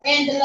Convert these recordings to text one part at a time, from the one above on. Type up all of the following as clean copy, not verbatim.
And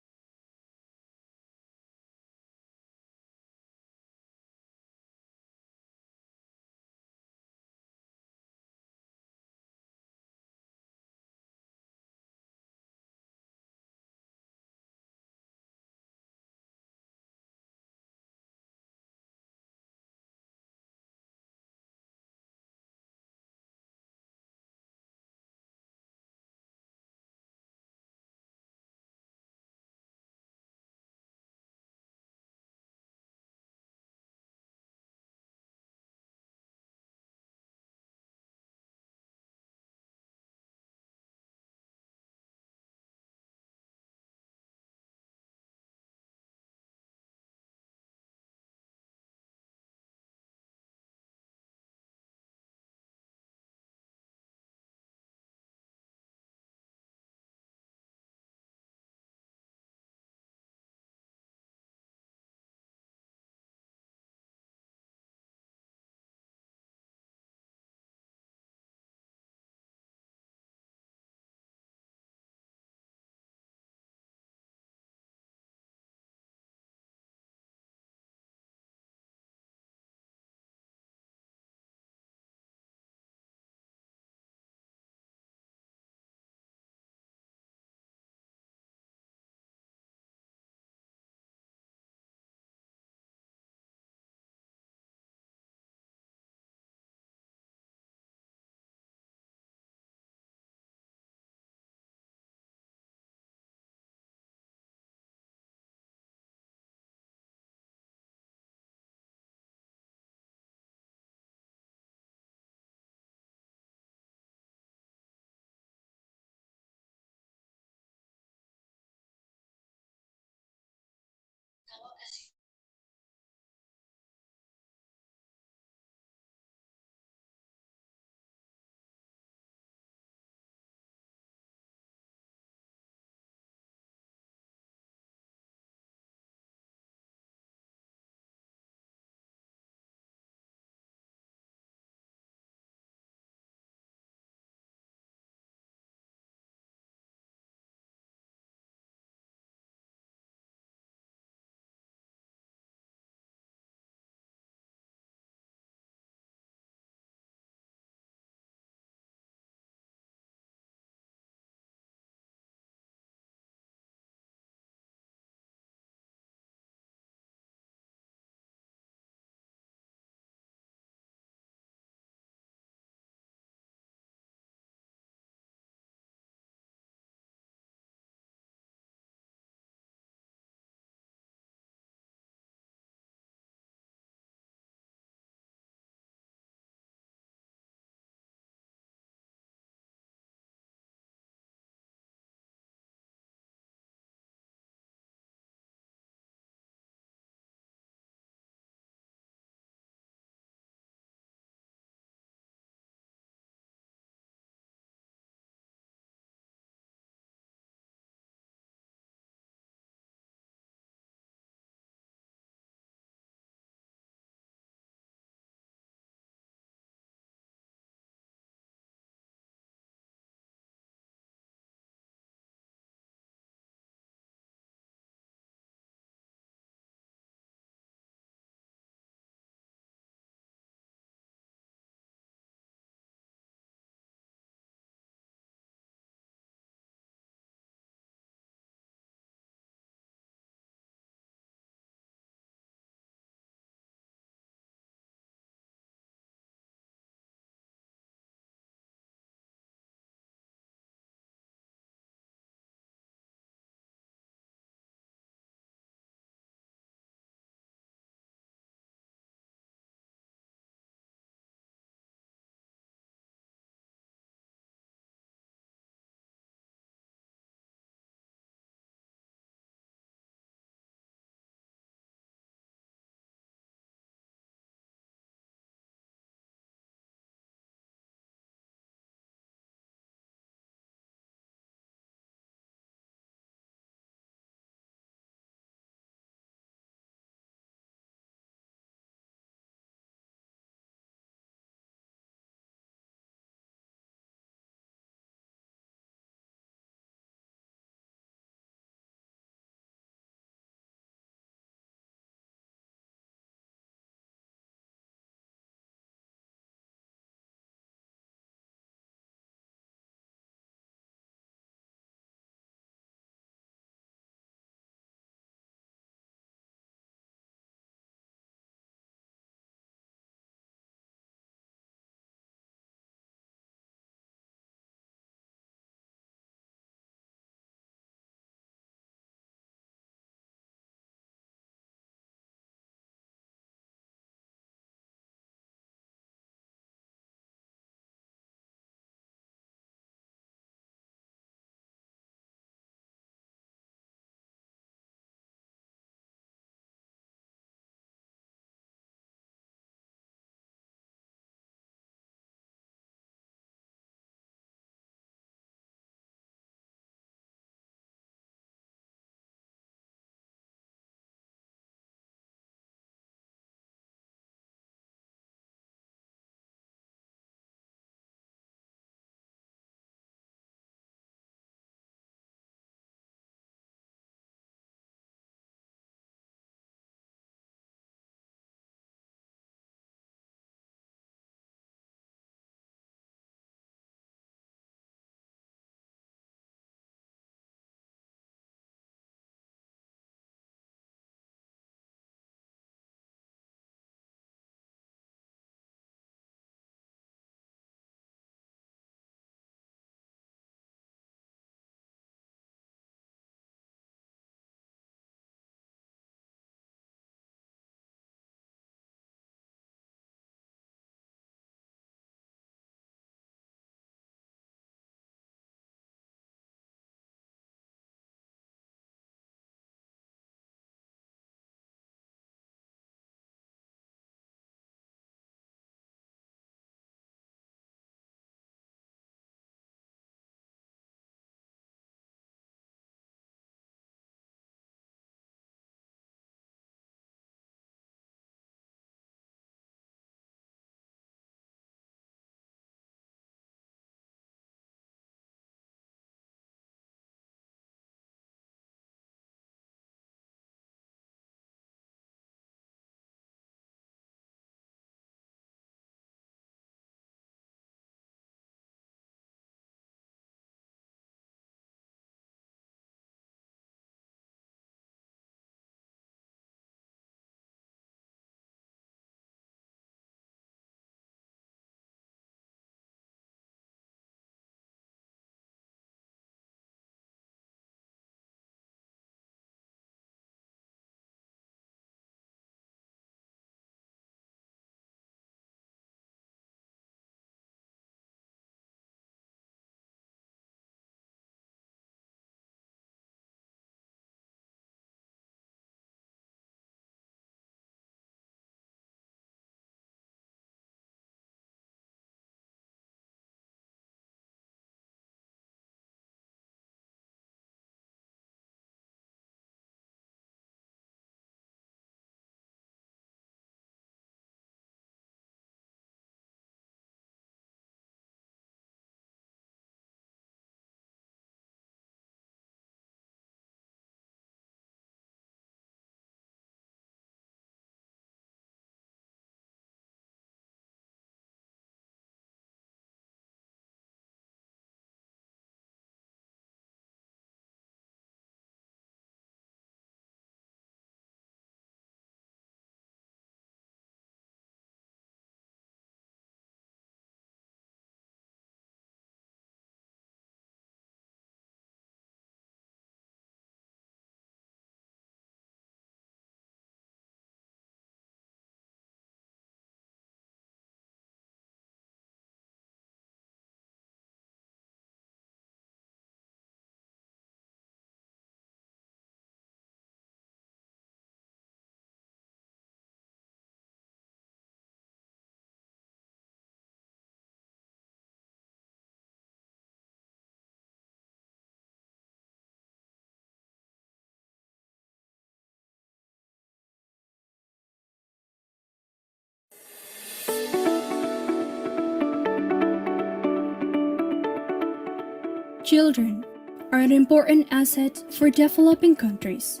Children are an important asset for developing countries,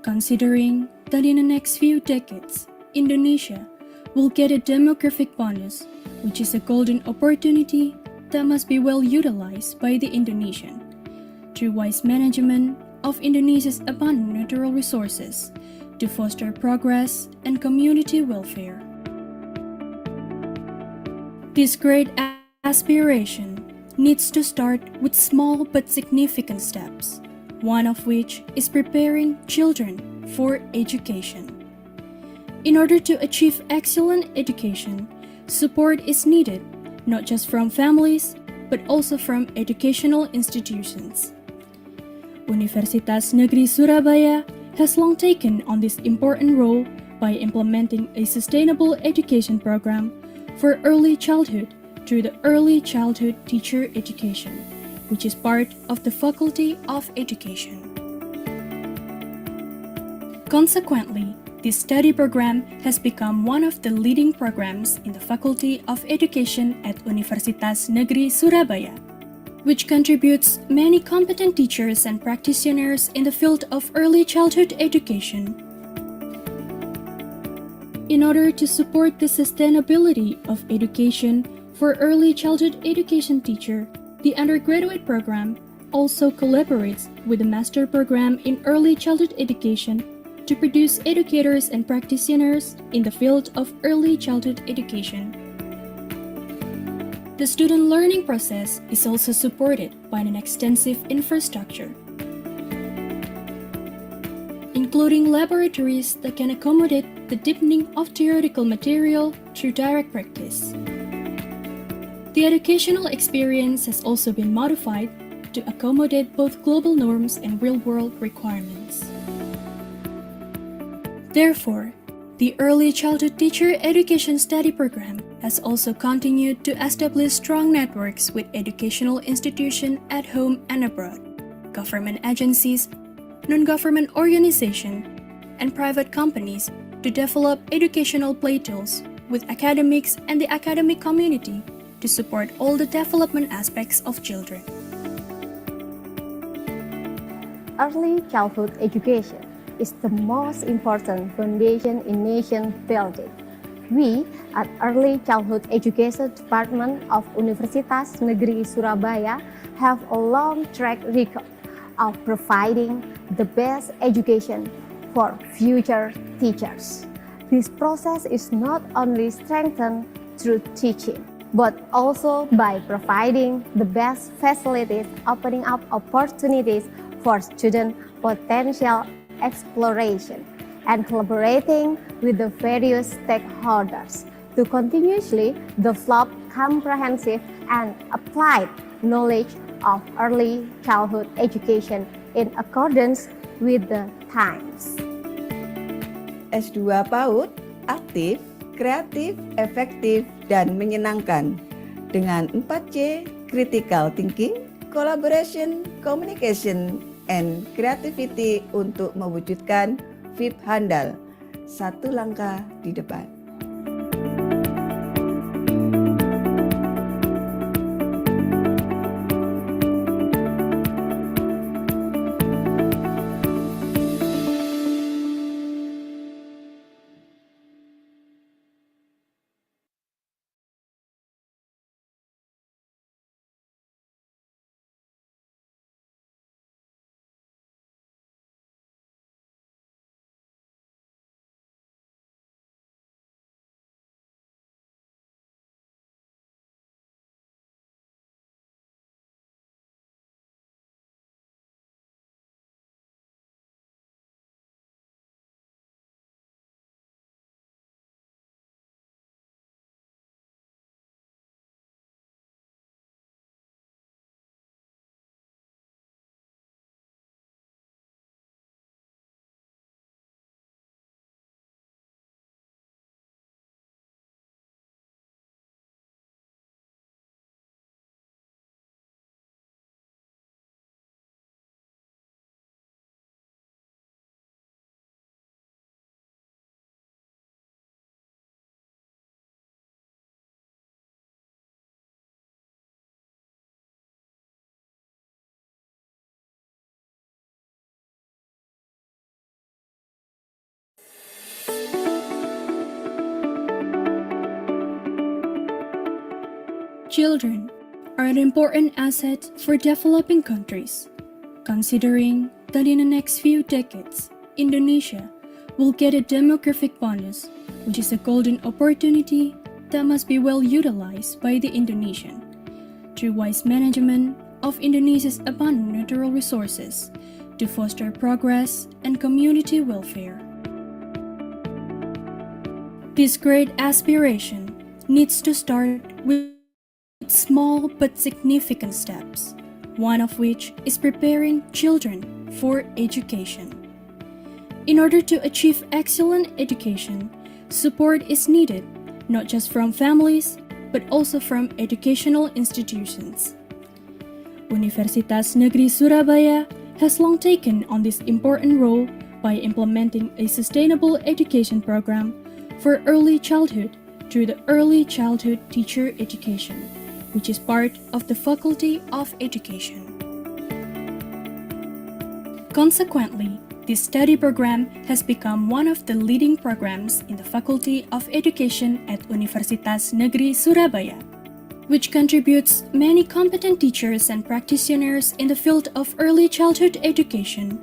considering that in the next few decades, Indonesia will get a demographic bonus, which is a golden opportunity that must be well utilized by the Indonesian through wise management of Indonesia's abundant natural resources to foster progress and community welfare. This great aspiration needs to start with small but significant steps, one of which is preparing children for education. In order to achieve excellent education, support is needed not just from families but also from educational institutions. Universitas Negeri Surabaya has long taken on this important role by implementing a sustainable education program for early childhood through the Early Childhood Teacher Education, which is part of the Faculty of Education. Consequently, this study program has become one of the leading programs in the Faculty of Education at Universitas Negeri Surabaya, which contributes many competent teachers and practitioners in the field of early childhood education. In order to support the sustainability of education for early childhood education teacher, the undergraduate program also collaborates with the master program in early childhood education to produce educators and practitioners in the field of early childhood education. The student learning process is also supported by an extensive infrastructure, including laboratories that can accommodate the deepening of theoretical material through direct practice. The educational experience has also been modified to accommodate both global norms and real-world requirements. Therefore, the Early Childhood Teacher Education Study Program has also continued to establish strong networks with educational institutions at home and abroad, government agencies, non-government organizations, and private companies to develop educational play tools with academics and the academic community to support all the development aspects of children. Early childhood education is the most important foundation in nation building. We at Early Childhood Education Department of Universitas Negeri Surabaya have a long track record of providing the best education for future teachers. This process is not only strengthened through teaching, but also by providing the best facilities, opening up opportunities for student potential exploration, and collaborating with the various stakeholders to continuously develop comprehensive and applied knowledge of early childhood education in accordance with the times. S2 PAUD aktif, kreatif, efektif, dan menyenangkan dengan 4C critical thinking, collaboration, communication, and creativity untuk mewujudkan FIP handal, satu langkah di depan. Children are an important asset for developing countries, considering that in the next few decades, Indonesia will get a demographic bonus, which is a golden opportunity that must be well utilized by the Indonesian through wise management of Indonesia's abundant natural resources to foster progress and community welfare. This great aspiration needs to start with small but significant steps, one of which is preparing children for education. In order to achieve excellent education, support is needed not just from families, but also from educational institutions. Universitas Negeri Surabaya has long taken on this important role by implementing a sustainable education program for early childhood through the Early Childhood Teacher Education, which is part of the Faculty of Education. Consequently, this study program has become one of the leading programs in the Faculty of Education at Universitas Negeri Surabaya, which contributes many competent teachers and practitioners in the field of early childhood education.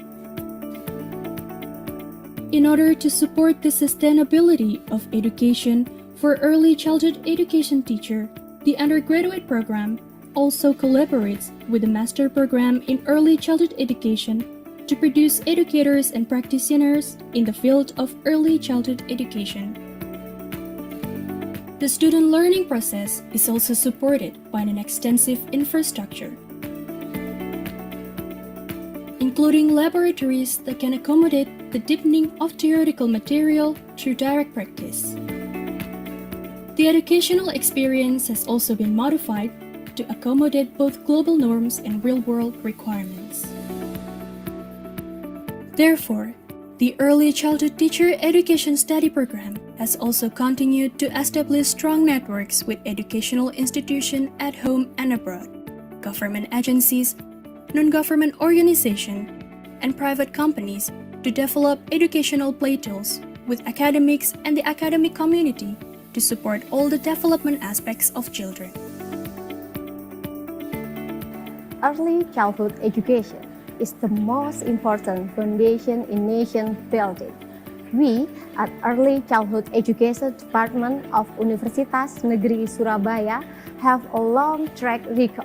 In order to support the sustainability of education for early childhood education teacher, the undergraduate program also collaborates with the master program in early childhood education to produce educators and practitioners in the field of early childhood education. The student learning process is also supported by an extensive infrastructure, including laboratories that can accommodate the deepening of theoretical material through direct practice. The educational experience has also been modified to accommodate both global norms and real-world requirements. Therefore, the Early Childhood Teacher Education Study Program has also continued to establish strong networks with educational institutions at home and abroad, government agencies, non-government organizations, and private companies to develop educational play tools with academics and the academic community to support all the development aspects of children. Early childhood education is the most important foundation in nation building. We at Early Childhood Education Department of Universitas Negeri Surabaya have a long track record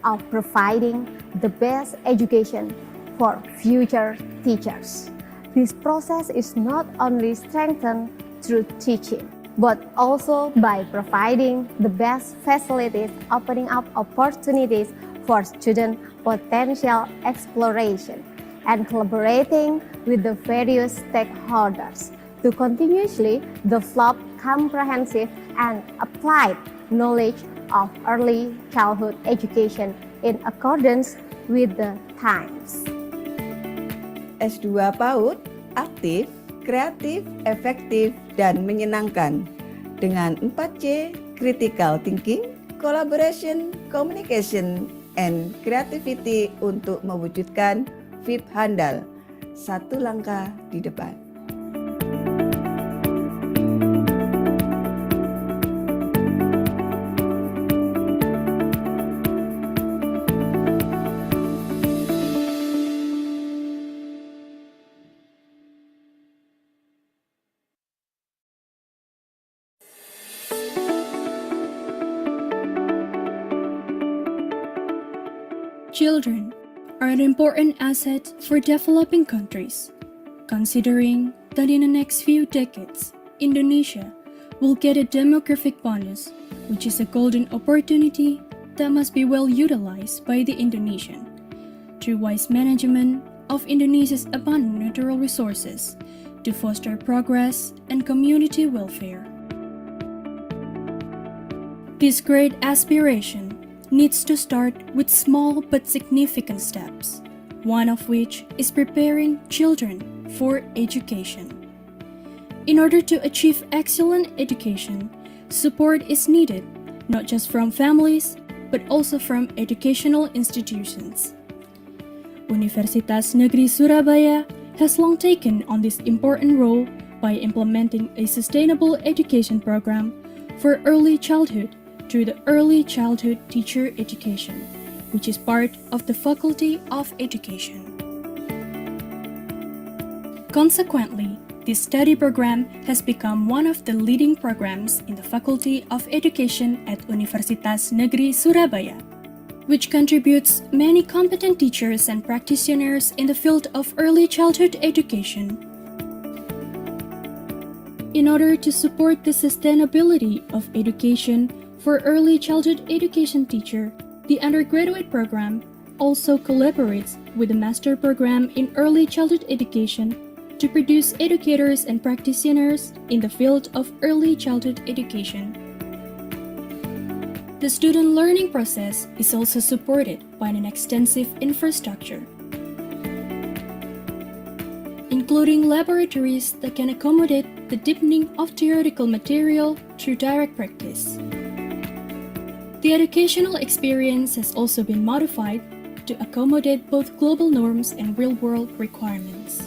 of providing the best education for future teachers. This process is not only strengthened through teaching, but also by providing the best facilities, opening up opportunities for student potential exploration, and collaborating with the various stakeholders to continuously develop comprehensive and applied knowledge of early childhood education in accordance with the times. S2 PAUD aktif, kreatif, efektif, dan menyenangkan dengan 4C critical thinking, collaboration, communication, and creativity untuk mewujudkan VIP handal, satu langkah di depan. Children are an important asset for developing countries, considering that in the next few decades, Indonesia will get a demographic bonus, which is a golden opportunity that must be well utilized by the Indonesian through wise management of Indonesia's abundant natural resources to foster progress and community welfare. This great aspiration needs to start with small but significant steps, one of which is preparing children for education. In order to achieve excellent education, support is needed not just from families, but also from educational institutions. Universitas Negeri Surabaya has long taken on this important role by implementing a sustainable education program for early childhood through the Early Childhood Teacher Education, which is part of the Faculty of Education. Consequently, this study program has become one of the leading programs in the Faculty of Education at Universitas Negeri Surabaya, which contributes many competent teachers and practitioners in the field of early childhood education. In order to support the sustainability of education for early childhood education teacher, the undergraduate program also collaborates with the master program in early childhood education to produce educators and practitioners in the field of early childhood education. The student learning process is also supported by an extensive infrastructure, including laboratories that can accommodate the deepening of theoretical material through direct practice. The educational experience has also been modified to accommodate both global norms and real-world requirements.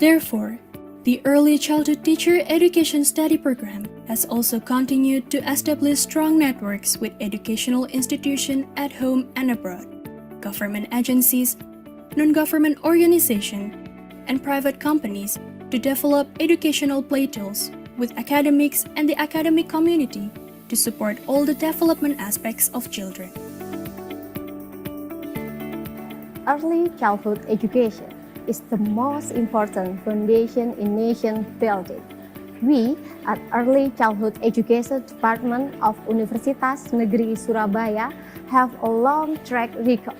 Therefore, the Early Childhood Teacher Education Study Program has also continued to establish strong networks with educational institutions at home and abroad, government agencies, non-government organizations, and private companies to develop educational play tools with academics and the academic community to support all the development aspects of children. Early childhood education is the most important foundation in nation building. We at Early Childhood Education Department of Universitas Negeri Surabaya have a long track record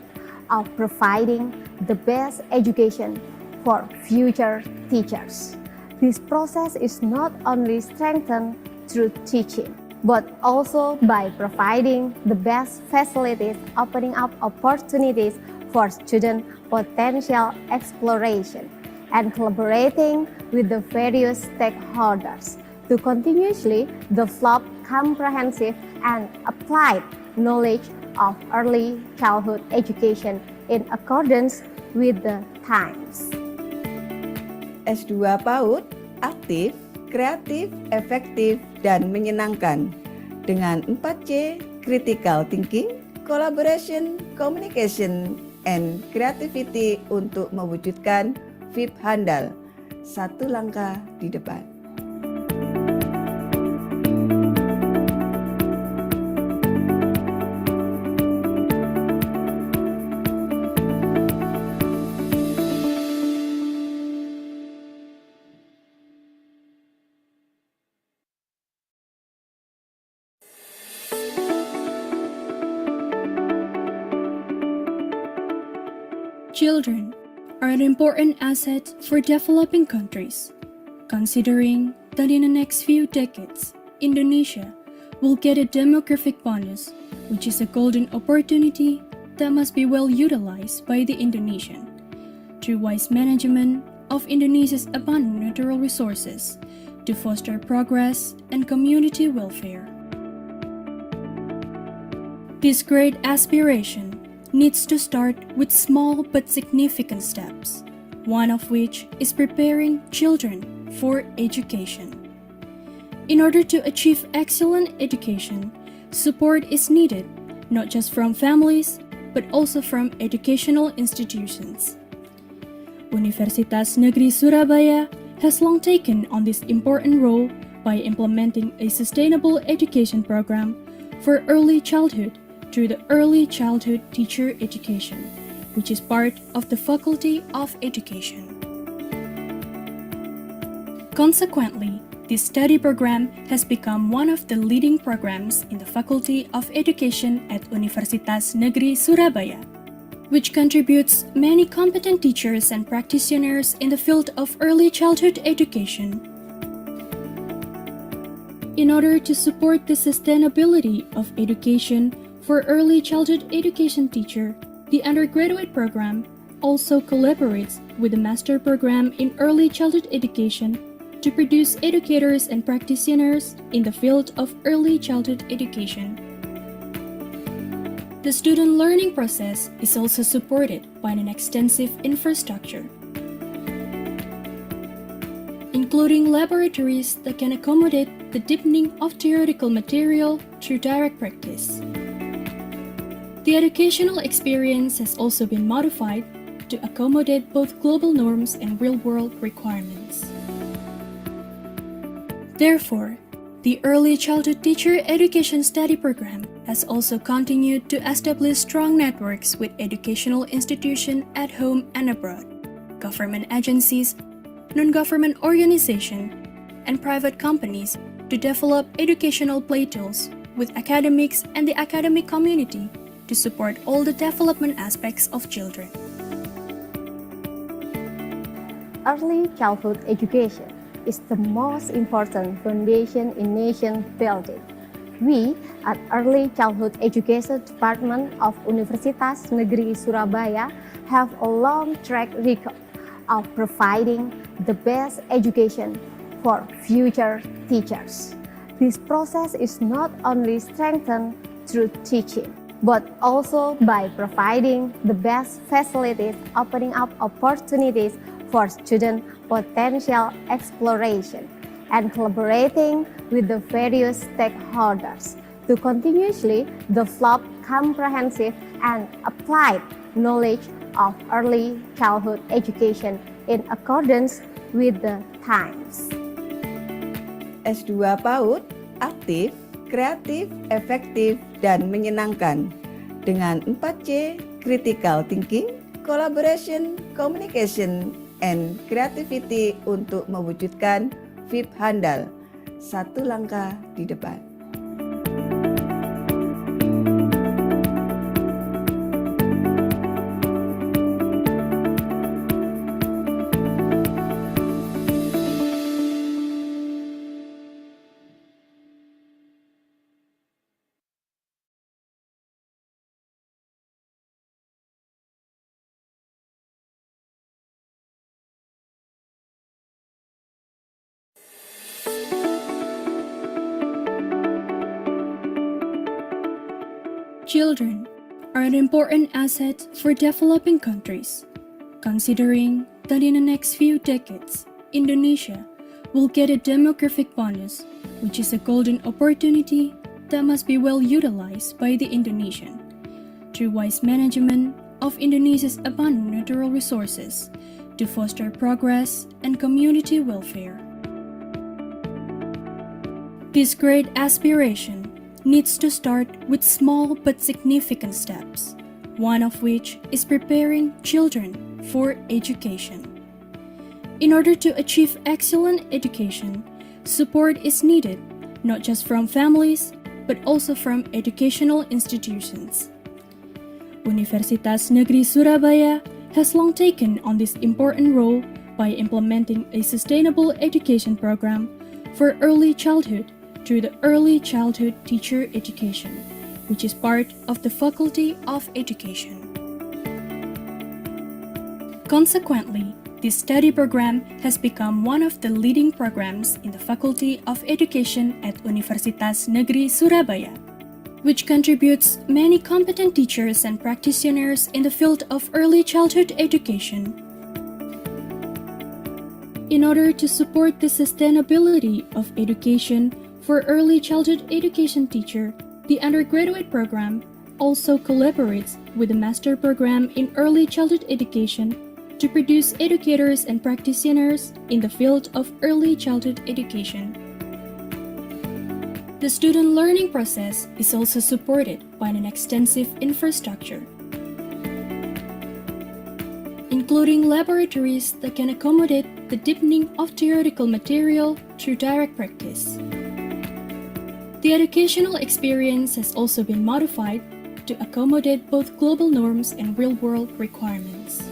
of providing the best education for future teachers. This process is not only strengthened through teaching, but also by providing the best facilities, opening up opportunities for student potential exploration, and collaborating with the various stakeholders to continuously develop comprehensive and applied knowledge of early childhood education in accordance with the times. S2 PAUD aktif, kreatif, efektif, dan menyenangkan dengan 4C critical thinking, collaboration, communication, and creativity untuk mewujudkan VIP handal, satu langkah di depan. Children are an important asset for developing countries, considering that in the next few decades, Indonesia will get a demographic bonus, which is a golden opportunity that must be well utilized by the Indonesian through wise management of Indonesia's abundant natural resources to foster progress and community welfare. This great aspiration needs to start with small but significant steps, one of which is preparing children for education. In order to achieve excellent education, support is needed not just from families, but also from educational institutions. Universitas Negeri Surabaya has long taken on this important role by implementing a sustainable education program for early childhood through the Early Childhood Teacher Education, which is part of the Faculty of Education. Consequently, this study program has become one of the leading programs in the Faculty of Education at Universitas Negeri Surabaya, which contributes many competent teachers and practitioners in the field of early childhood education. In order to support the sustainability of education for early childhood education teacher, the undergraduate program also collaborates with the master program in early childhood education to produce educators and practitioners in the field of early childhood education. The student learning process is also supported by an extensive infrastructure, including laboratories that can accommodate the deepening of theoretical material through direct practice. The educational experience has also been modified to accommodate both global norms and real-world requirements. Therefore, the Early Childhood Teacher Education Study Program has also continued to establish strong networks with educational institutions at home and abroad, government agencies, non-government organizations, and private companies to develop educational play tools with academics and the academic community to support all the development aspects of children. Early childhood education is the most important foundation in nation building. We at Early Childhood Education Department of Universitas Negeri Surabaya have a long track record of providing the best education for future teachers. This process is not only strengthened through teaching, but also by providing the best facilities, opening up opportunities for student potential exploration, and collaborating with the various stakeholders to continuously develop comprehensive and applied knowledge of early childhood education in accordance with the times. S2 PAUD aktif, kreatif, efektif, dan menyenangkan dengan 4C critical thinking, collaboration, communication, and creativity untuk mewujudkan VIP handal, satu langkah di depan. Children are an important asset for developing countries, considering that in the next few decades, Indonesia will get a demographic bonus, which is a golden opportunity that must be well utilized by the Indonesian through wise management of Indonesia's abundant natural resources to foster progress and community welfare. This great aspiration needs to start with small but significant steps, one of which is preparing children for education. In order to achieve excellent education, support is needed not just from families, but also from educational institutions. Universitas Negeri Surabaya has long taken on this important role by implementing a sustainable education program for early childhood through the Early Childhood Teacher Education, which is part of the Faculty of Education. Consequently, this study program has become one of the leading programs in the Faculty of Education at Universitas Negeri Surabaya, which contributes many competent teachers and practitioners in the field of early childhood education. In order to support the sustainability of education for early childhood education teacher, the undergraduate program also collaborates with the master program in early childhood education to produce educators and practitioners in the field of early childhood education. The student learning process is also supported by an extensive infrastructure, including laboratories that can accommodate the deepening of theoretical material through direct practice. The educational experience has also been modified to accommodate both global norms and real-world requirements.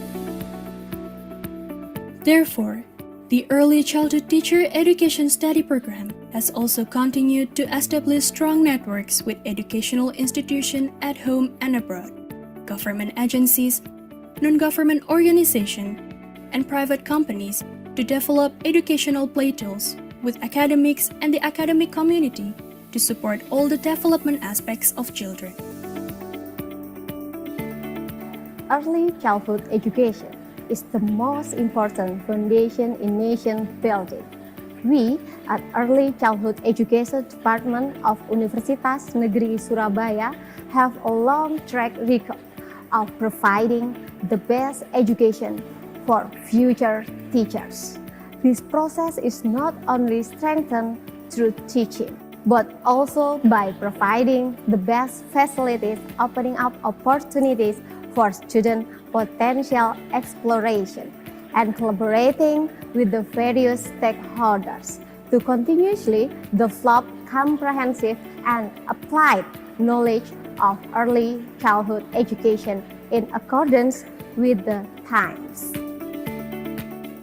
Therefore, the Early Childhood Teacher Education Study Program has also continued to establish strong networks with educational institutions at home and abroad, government agencies, non-government organizations, and private companies to develop educational play tools with academics and the academic community to support all the development aspects of children. Early childhood education is the most important foundation in nation building. We at Early Childhood Education Department of Universitas Negeri Surabaya have a long track record of providing the best education for future teachers. This process is not only strengthened through teaching, but also by providing the best facilities, opening up opportunities for student potential exploration, and collaborating with the various stakeholders to continuously develop comprehensive and applied knowledge of early childhood education in accordance with the times.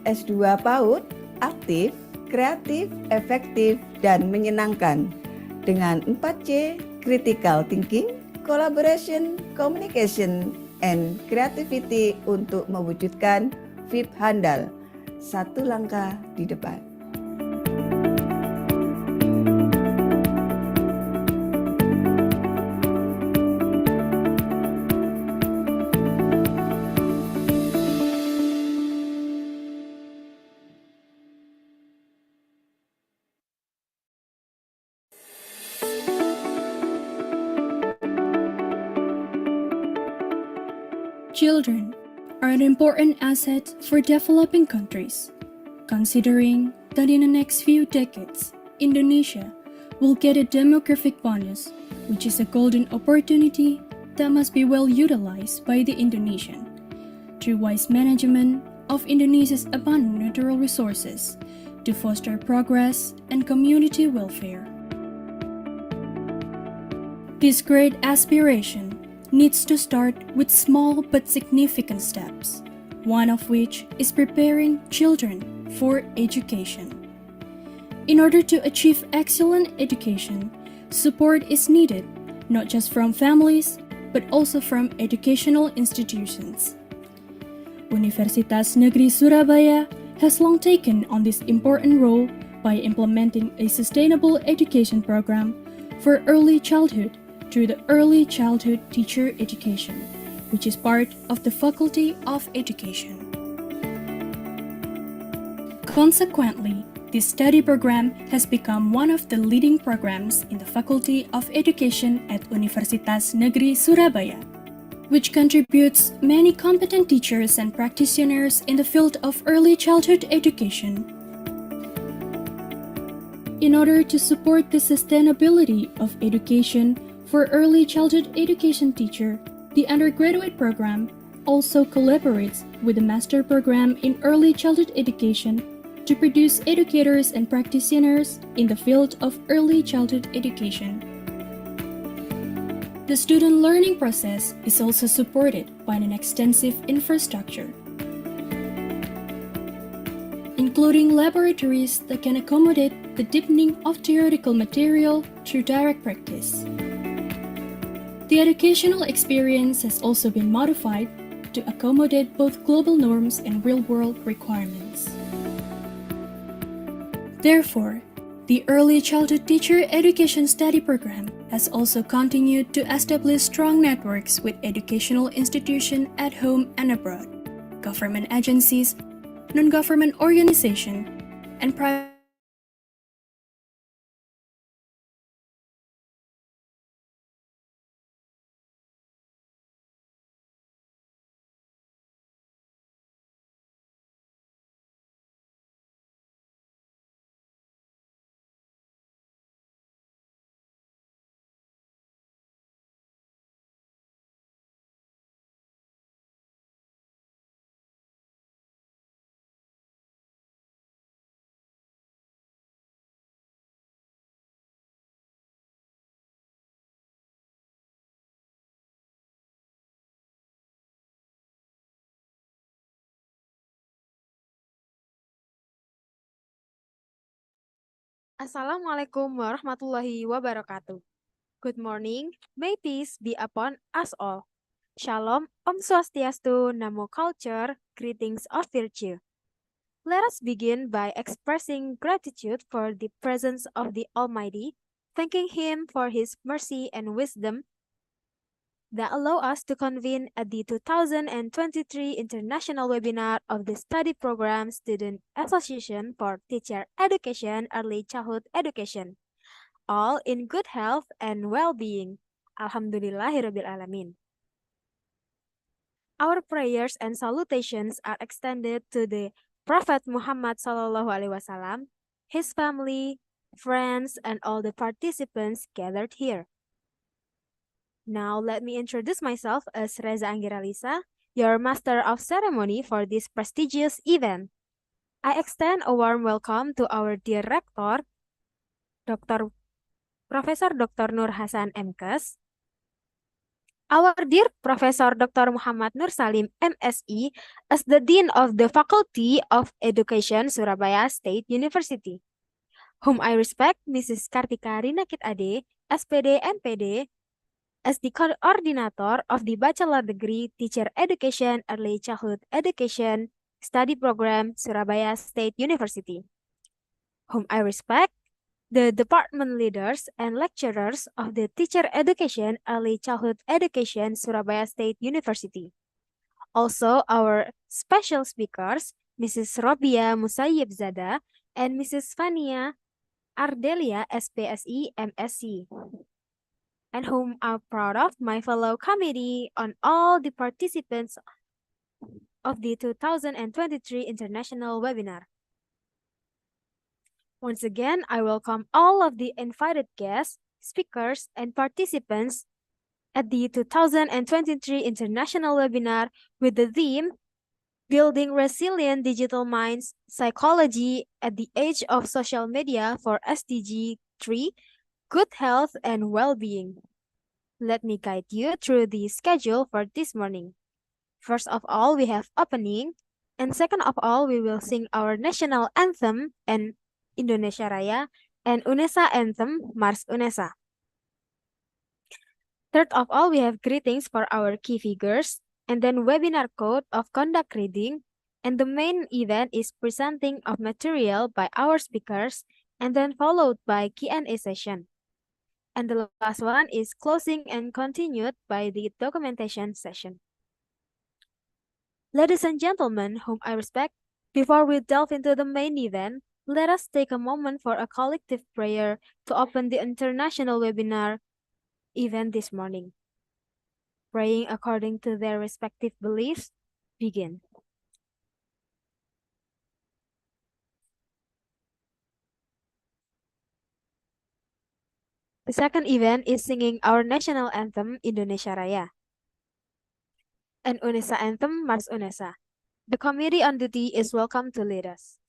S2 PAUD aktif, kreatif, efektif, dan menyenangkan dengan 4C critical thinking, collaboration, communication, and creativity untuk mewujudkan VIP handal, satu langkah di depan. Children are an important asset for developing countries, considering that in the next few decades, Indonesia will get a demographic bonus, which is a golden opportunity that must be well utilized by the Indonesian through wise management of Indonesia's abundant natural resources to foster progress and community welfare. This great aspiration needs to start with small but significant steps, one of which is preparing children for education. In order to achieve excellent education, support is needed not just from families, but also from educational institutions. Universitas Negeri Surabaya has long taken on this important role by implementing a sustainable education program for early childhood through the Early Childhood Teacher Education, which is part of the Faculty of Education. Consequently, this study program has become one of the leading programs in the Faculty of Education at Universitas Negeri Surabaya, which contributes many competent teachers and practitioners in the field of early childhood education. In order to support the sustainability of education for early childhood education teacher, the undergraduate program also collaborates with the master program in early childhood education to produce educators and practitioners in the field of early childhood education. The student learning process is also supported by an extensive infrastructure, including laboratories that can accommodate the deepening of theoretical material through direct practice. The educational experience has also been modified to accommodate both global norms and real-world requirements. Therefore, the Early Childhood Teacher Education Study Program has also continued to establish strong networks with educational institutions at home and abroad, government agencies, non-government organizations, and private. Assalamualaikum warahmatullahi wabarakatuh. Good morning, may peace be upon us all. Shalom, Om Swastiastu, Namo Culture, greetings of virtue. Let us begin by expressing gratitude for the presence of the Almighty, thanking Him for His mercy and wisdom, that allow us to convene at the 2023 International Webinar of the Study Program Student Association for Teacher Education, Early Childhood Education, all in good health and well-being. Alhamdulillahirabbil alamin. Our prayers and salutations are extended to the Prophet Muhammad SAW, his family, friends, and all the participants gathered here. Now let me introduce myself as Reza Anggiralisa, your Master of Ceremony for this prestigious event. I extend a warm welcome to our dear Rector, Dr. Professor Dr. Nur Hasan MKes, our dear Professor Dr. Muhammad Nur Salim MSI as the Dean of the Faculty of Education Surabaya State University, whom I respect Mrs. Kartika Rinakit Ade, SPD MPD, as the coordinator of the Bachelor Degree Teacher Education Early Childhood Education Study Program Surabaya State University, whom I respect the department leaders and lecturers of the Teacher Education Early Childhood Education Surabaya State University. Also, our special speakers, Mrs. Robia Musayyibzada and Mrs. Fania Ardelia SPSI MSc, and whom I'm proud of my fellow committee on all the participants of the 2023 International Webinar. Once again, I welcome all of the invited guests, speakers, and participants at the 2023 International Webinar with the theme Building Resilient Digital Minds, Psychology at the Age of Social Media for SDG 3, Good Health and Well-Being. Let me guide you through the schedule for this morning. First of all, we have opening, and second of all, we will sing our national anthem and Indonesia Raya and UNESA anthem Mars UNESA. Third of all, we have greetings for our key figures, and then webinar code of conduct reading, and the main event is presenting of material by our speakers, and then followed by Q&A session. And the last one is closing and continued by the documentation session. Ladies and gentlemen, whom I respect, before we delve into the main event, let us take a moment for a collective prayer to open the international webinar event this morning. Praying according to their respective beliefs, begin. The second event is singing our national anthem, Indonesia Raya, and UNESA anthem, Mars UNESA. The committee on duty is welcome to lead us.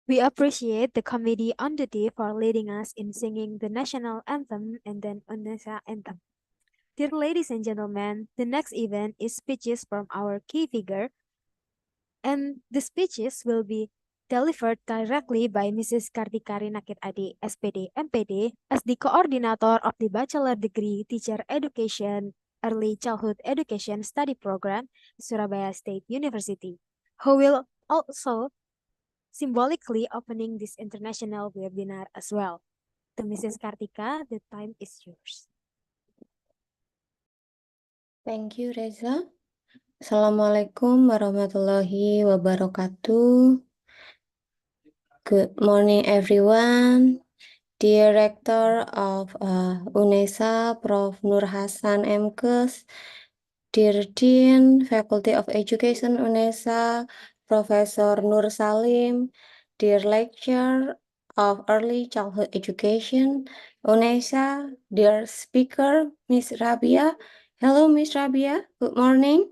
We appreciate the committee on duty for leading us in singing the national anthem and then UNESA anthem. Dear ladies and gentlemen, the next event is speeches from our key figure, and the speeches will be delivered directly by Mrs. Kartika Rinakit Adi, SPD, MPD, as the coordinator of the Bachelor Degree Teacher Education Early Childhood Education Study Program, Surabaya State University, who will also symbolically opening this international webinar as well. To Mrs. Kartika, the time is yours. Thank you, Reza. Assalamualaikum warahmatullahi wabarakatuh. Good morning, everyone. Dear Rector of UNESA, Prof. Nur Hasan MKes, Dear Dean, Faculty of Education UNESA, Professor Nur Salim, Dear Lecturer of Early Childhood Education UNESA, Dear Speaker, Miss Rabia. Hello, Miss Rabia. Good morning.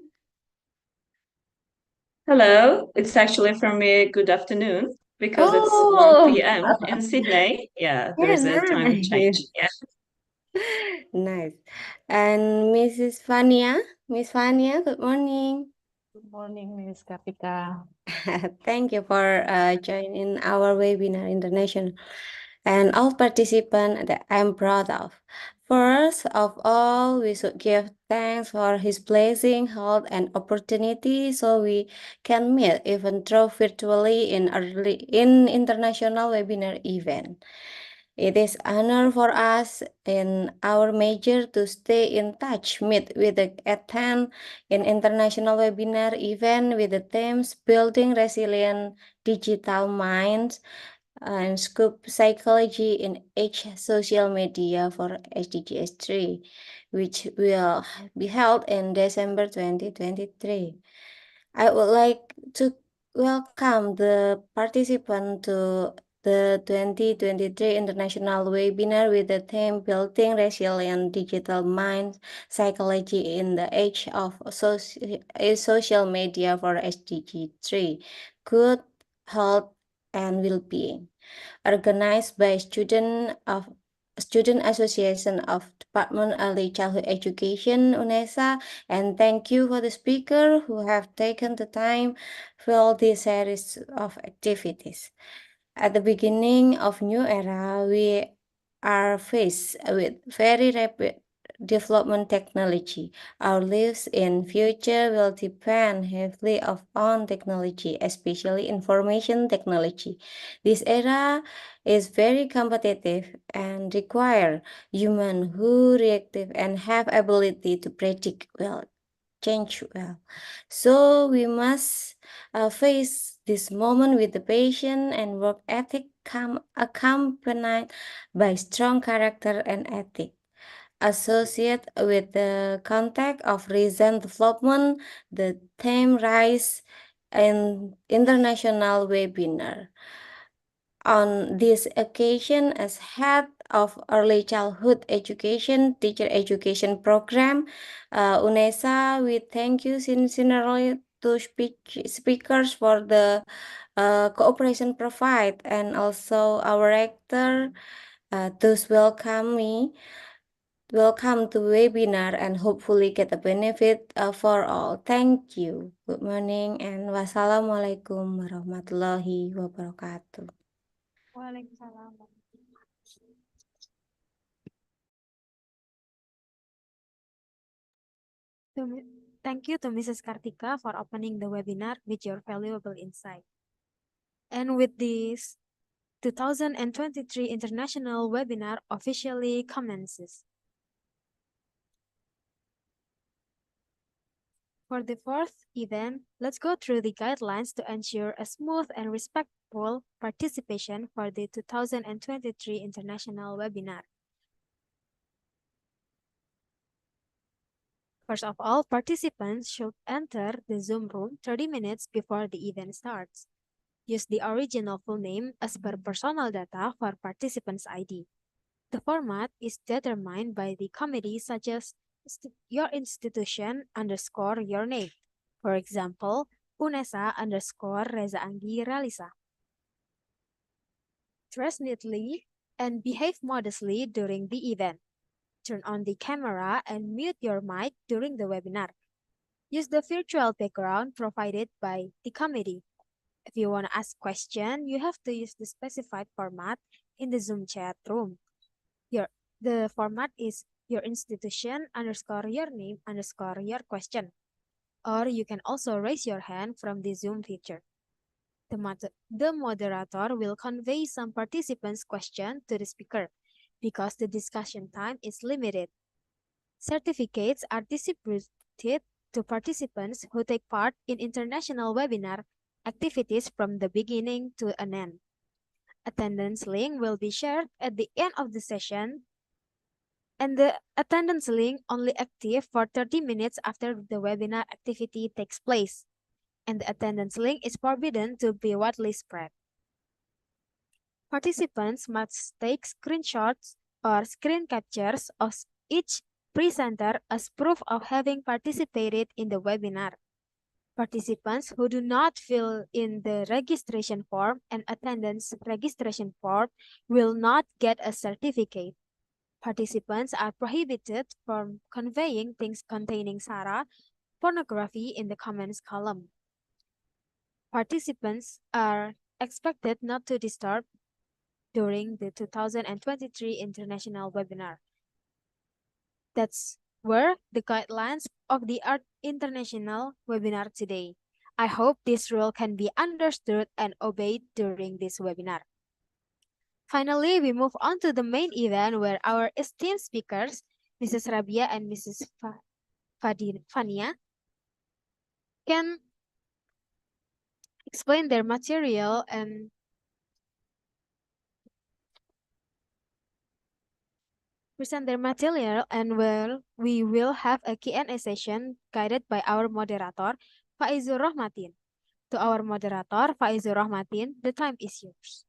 Hello, it's actually from me good afternoon because it's Oh. 1 p.m. in Sydney. Yeah, there's a time change. Yeah. Nice. And Mrs. Fania, Miss Fania, good morning. Good morning, Ms. Kartika. Thank you for joining our webinar International and all participants that I'm proud of. First of all, we should give thanks for his blessing, health, and opportunity so we can meet even though virtually in international webinar event. It is honor for us in our major to stay in touch, meet with the attend in international webinar event with the themes building resilient digital minds and scoop psychology in age social media for SDGs 3, which will be held in December 2023. I would like to welcome the participant to the 2023 International Webinar with the theme Building Resilient Digital Minds Psychology in the Age of Social Media for SDG 3, Good Health and Well-Being, organized by Student Association of Department Early Childhood Education UNESA, and thank you for the speaker who have taken the time for this series of activities. At the beginning of new era, we are faced with very rapid development technology. Our lives in future will depend heavily on technology, especially information technology. This era is very competitive and require human who reactive and have ability to predict well, change well. So we must face this moment with the patience and work ethic accompanied by strong character and ethic. Associated with the context of recent development, the theme rise in international webinar. On this occasion, as head of Early Childhood Education Teacher Education Program, UNESA, we thank you sincerely to speakers for the cooperation provide, and also our rector to welcome me. will come to webinar and hopefully get a benefit for all. Thank you. Good morning and wassalamualaikum warahmatullahi wabarakatuh. Waalaikumsalam. Thank you to Mrs. Kartika for opening the webinar with your valuable insight. And with this, 2023 International Webinar officially commences. For the fourth event, let's go through the guidelines to ensure a smooth and respectful participation for the 2023 International Webinar. First of all, participants should enter the Zoom room 30 minutes before the event starts. Use the original full name as per personal data for participants' ID. The format is determined by the committee such as your institution underscore your name. For example, UNESA underscore Reza Anggi Realisa. Dress neatly and behave modestly during the event. Turn on the camera and mute your mic during the webinar. Use the virtual background provided by the committee. If you want to ask question, you have to use the specified format in the Zoom chat room. The format is your institution underscore your name underscore your question. Or you can also raise your hand from the Zoom feature. The moderator will convey some participants' question to the speaker because the discussion time is limited. Certificates are distributed to participants who take part in international webinar activities from the beginning to an end. Attendance link will be shared at the end of the session, and the attendance link only active for 30 minutes after the webinar activity takes place, and the attendance link is forbidden to be widely spread. Participants must take screenshots or screen captures of each presenter as proof of having participated in the webinar. Participants who do not fill in the registration form and attendance registration form will not get a certificate. Participants are prohibited from conveying things containing SARA, pornography in the comments column. Participants are expected not to disturb during the 2023 International Webinar. That's were the guidelines of the Art International webinar today. I hope this rule can be understood and obeyed during this webinar. Finally, we move on to the main event where our esteemed speakers, Mrs. Rabia and Mrs. Fania, can explain their material and present their material, and we will have a Q&A session guided by our moderator, Faizur Rahmatin. To our moderator, Faizur Rahmatin, the time is yours.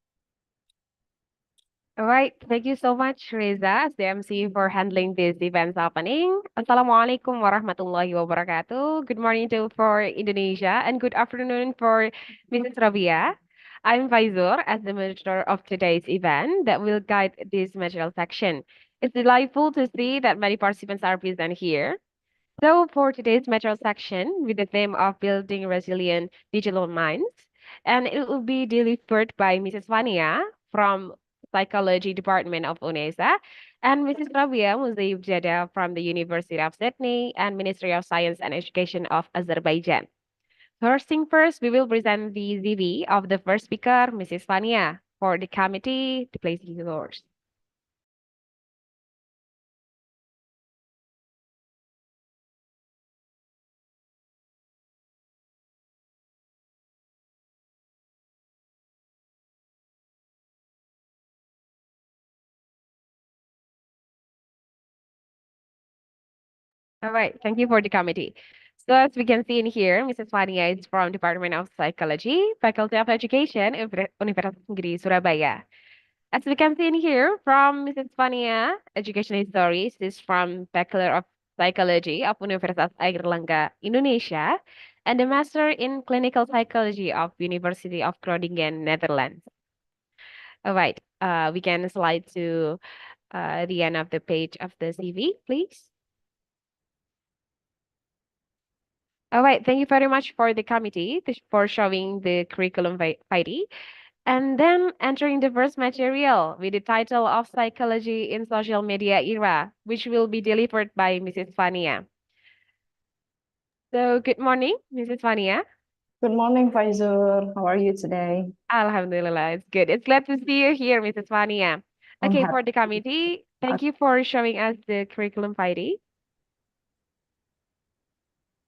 All right, thank you so much, Reza, as the MC, for handling this event's opening. Assalamualaikum warahmatullahi wabarakatuh. Good morning to for Indonesia and good afternoon for Mrs. Rabia. I'm Faizur as the moderator of today's event that will guide this material section. It's delightful to see that many participants are present here. So for today's material section, with the theme of building resilient digital minds, and it will be delivered by Mrs. Vania from Psychology Department of UNESA and Mrs. Rabia Muzaib Jada from the University of Sydney and Ministry of Science and Education of Azerbaijan. First thing first, we will present the CV of the first speaker, Mrs. Vania. For the committee, the place is yours. All right, thank you for the committee. So as we can see in here, Mrs. Fania is from Department of Psychology, Faculty of Education, Universitas Negeri Surabaya. As we can see in here, from Mrs. Fania, Education History, she's from Bachelor of Psychology of Universitas Airlangga, Indonesia, and the Master in Clinical Psychology of University of Groningen, Netherlands. All right, we can slide to the end of the page of the CV, please. All right, thank you very much for the committee for showing the curriculum vitae. And then entering the first material with the title of Psychology in Social Media Era, which will be delivered by Mrs. Fania. So good morning, Mrs. Fania. Good morning, Faizur. How are you today? Alhamdulillah, it's good. It's glad to see you here, Mrs. Fania. I'm Okay, happy. for the committee, thank you for showing us the curriculum vitae.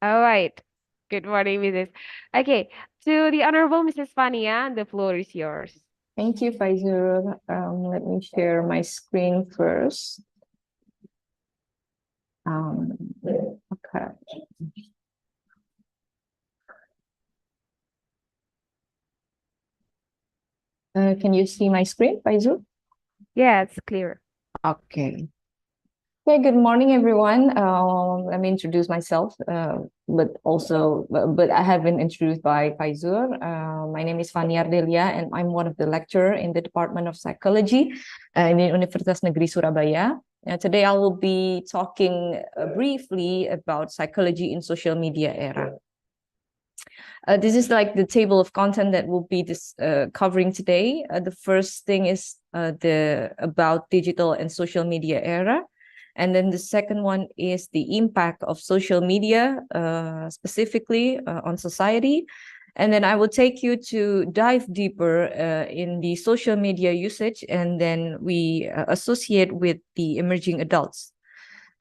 All right. Good morning, Mrs. Okay, to the Honorable Mrs. Fania, the floor is yours. Thank you, Faizur. Let me share my screen first. Okay. Can you see my screen, Faizur? Yeah, it's clear. Okay. Okay, good morning, everyone. Let me introduce myself, but I have been introduced by Faizur. My name is Fani Ardelia, and I'm one of the lecturer in the Department of Psychology in the Universitas Negeri Surabaya. Today, I will be talking briefly about psychology in social media era. This is like the table of content that we'll be covering today. The first thing is about digital and social media era. And then the second one is the impact of social media, specifically on society. And then I will take you to dive deeper in the social media usage, and then we associate with the emerging adults.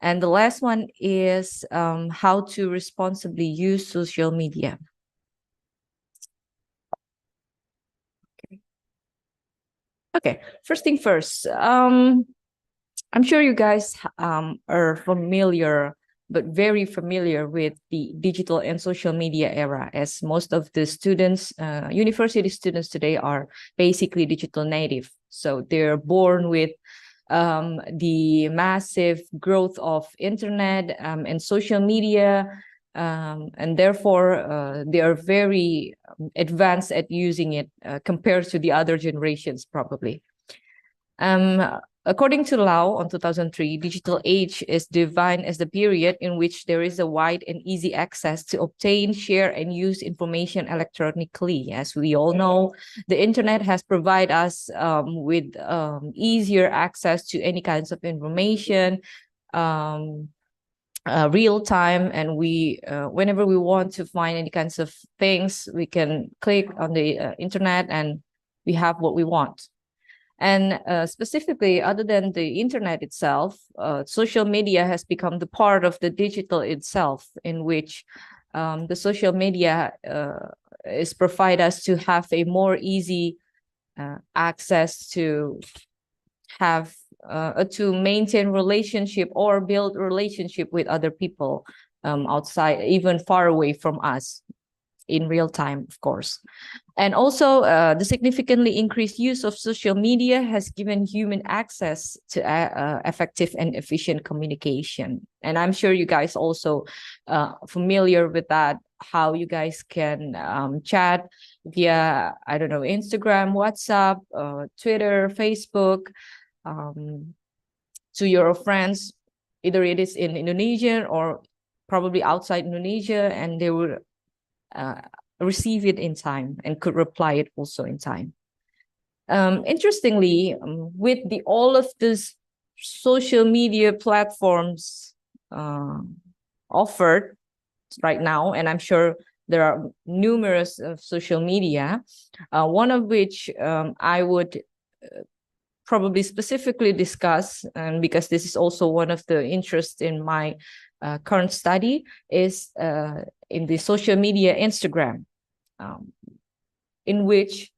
And the last one is how to responsibly use social media. Okay, first thing first. I'm sure you guys are familiar, but very familiar with the digital and social media era, as most of the students, university students today are basically digital native. So they're born with the massive growth of internet and social media, and therefore they are very advanced at using it compared to the other generations, probably. According to Lau on 2003, digital age is defined as the period in which there is a wide and easy access to obtain, share, and use information electronically. As we all know, the internet has provided us with easier access to any kinds of information, real time, and we whenever we want to find any kinds of things, we can click on the internet and we have what we want. And specifically, other than the internet itself, social media has become the part of the digital itself, in which the social media is provide us to have a more easy access to have to maintain relationship or build relationship with other people outside, even far away from us, in real time, of course. And also, the significantly increased use of social media has given human access to effective and efficient communication. And I'm sure you guys also familiar with that, how you guys can chat via, I don't know, Instagram, WhatsApp, Twitter, Facebook, to your friends, either it is in Indonesia or probably outside Indonesia, and they will receive it in time and could reply it also in time. Interestingly, with all of these social media platforms offered right now, and I'm sure there are numerous of social media, one of which I would probably specifically discuss, and because this is also one of the interests in my current study, is in the social media Instagram, in which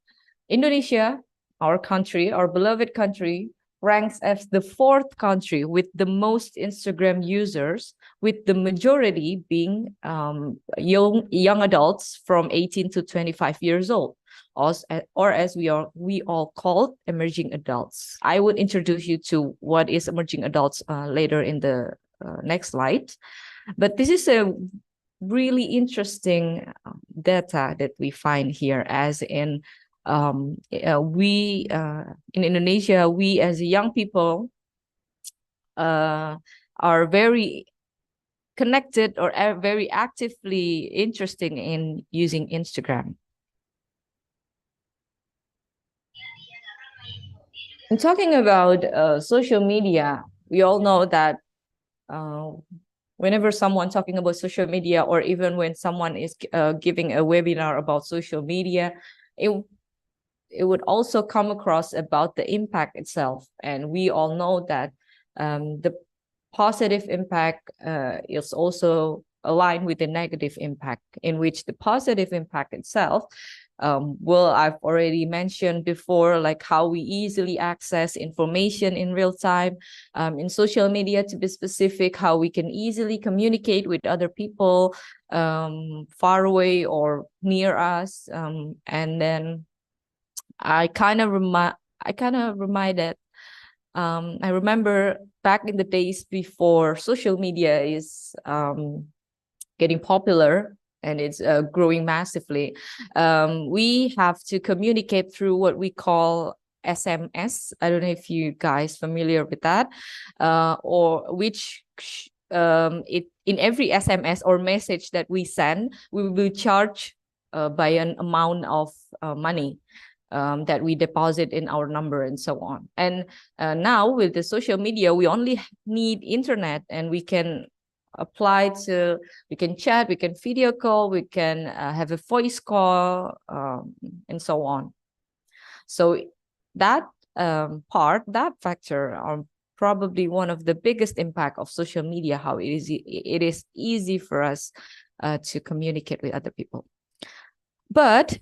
Indonesia, our country, our beloved country, ranks as the fourth country with the most Instagram users, with the majority being young adults from 18 to 25 years old, or as we all call emerging adults. I would introduce you to what is emerging adults later in the next slide. But this is a really interesting data that we find here, as in we in Indonesia, we as young people are very connected or are very actively interested in using Instagram. And talking about social media, we all know that whenever someone talking about social media, or even when someone is giving a webinar about social media, it would also come across about the impact itself. And we all know that the positive impact is also aligned with the negative impact, in which the positive impact itself, well, I've already mentioned before, like how we easily access information in real time, in social media to be specific, how we can easily communicate with other people far away or near us. And then I kind of reminded I remember back in the days before social media is getting popular and it's growing massively. We have to communicate through what we call SMS. I don't know if you guys familiar with that, or which in every SMS or message that we send, we will be charged by an amount of money that we deposit in our number and so on. And now with the social media, we only need internet and we can we can chat, we can video call, we can have a voice call, and so on. So that that factor are probably one of the biggest impact of social media, how it is easy for us to communicate with other people. But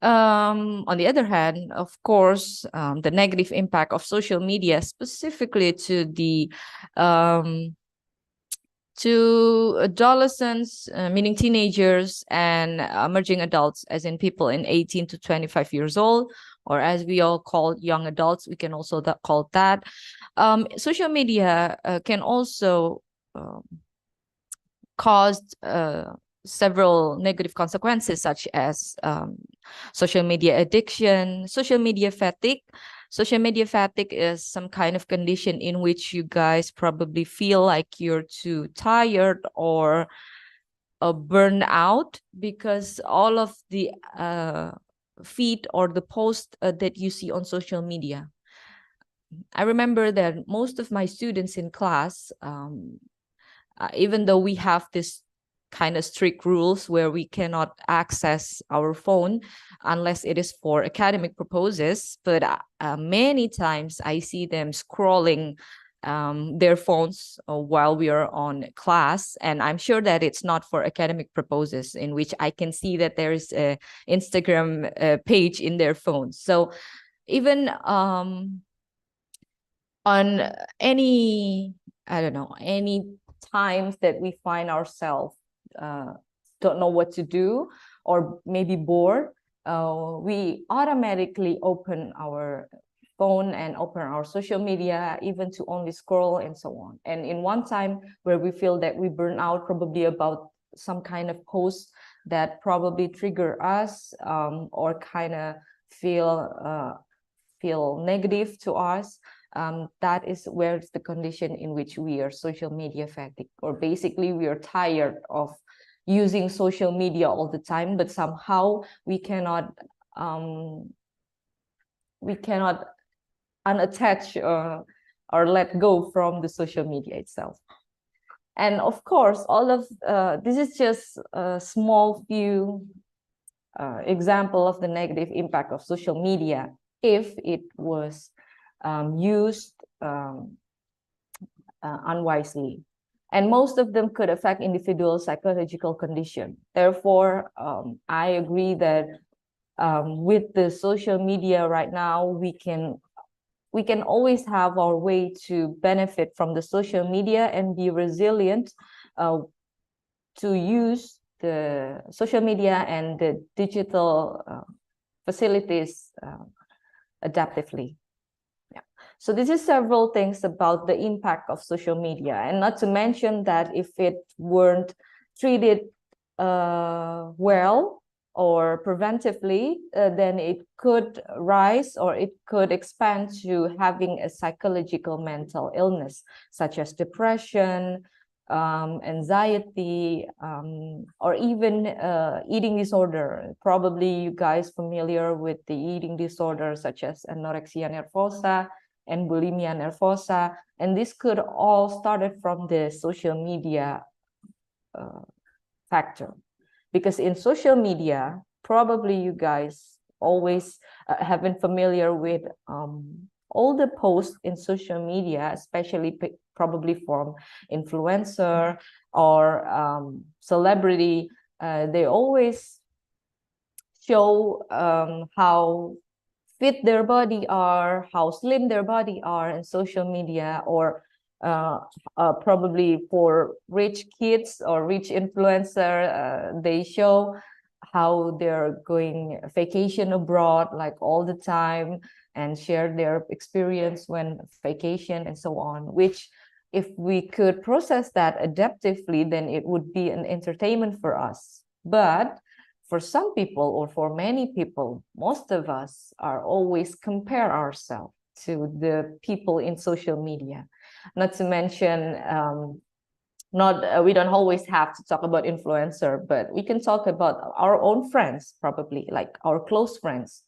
on the other hand, of course, the negative impact of social media, specifically to adolescents, meaning teenagers and emerging adults, as in people in 18 to 25 years old, or as we all call young adults, we can also call that. Social media can also cause several negative consequences, such as social media addiction, social media fatigue. Social media fatigue is some kind of condition in which you guys probably feel like you're too tired or burned out because all of the feed or the post that you see on social media. I remember that most of my students in class, even though we have this kind of strict rules where we cannot access our phone unless it is for academic purposes, but many times I see them scrolling their phones while we are on class, and I'm sure that it's not for academic purposes, in which I can see that there is a Instagram page in their phones. So even on any, I don't know, any times that we find ourselves don't know what to do or maybe bored, we automatically open our phone and open our social media, even to only scroll and so on. And in one time where we feel that we burn out, probably about some kind of post that probably trigger us or kind of feel negative to us, that is where it's the condition in which we are social media fatigue, or basically we are tired of using social media all the time, but somehow we cannot unattach or let go from the social media itself. And of course, all of this is just a small few example of the negative impact of social media if it was used unwisely. And most of them could affect individual psychological condition. Therefore, I agree that with the social media right now, we can always have our way to benefit from the social media and be resilient to use the social media and the digital facilities adaptively. So this is several things about the impact of social media, and not to mention that if it weren't treated well or preventively, then it could rise or it could expand to having a psychological mental illness, such as depression, anxiety, or even eating disorder. Probably you guys familiar with the eating disorders such as anorexia nervosa and bulimia nervosa, and this could all started from the social media factor. Because in social media, probably you guys always have been familiar with all the posts in social media, especially probably from influencer or celebrity. They always show how fit their body are, how slim their body are in social media, or probably for rich kids or rich influencer, they show how they're going vacation abroad like all the time and share their experience when vacation and so on, which if we could process that adaptively, then it would be an entertainment for us. But for some people, or for many people, most of us are always compare ourselves to the people in social media. Not to mention, we don't always have to talk about influencer, but we can talk about our own friends, probably like our close friends.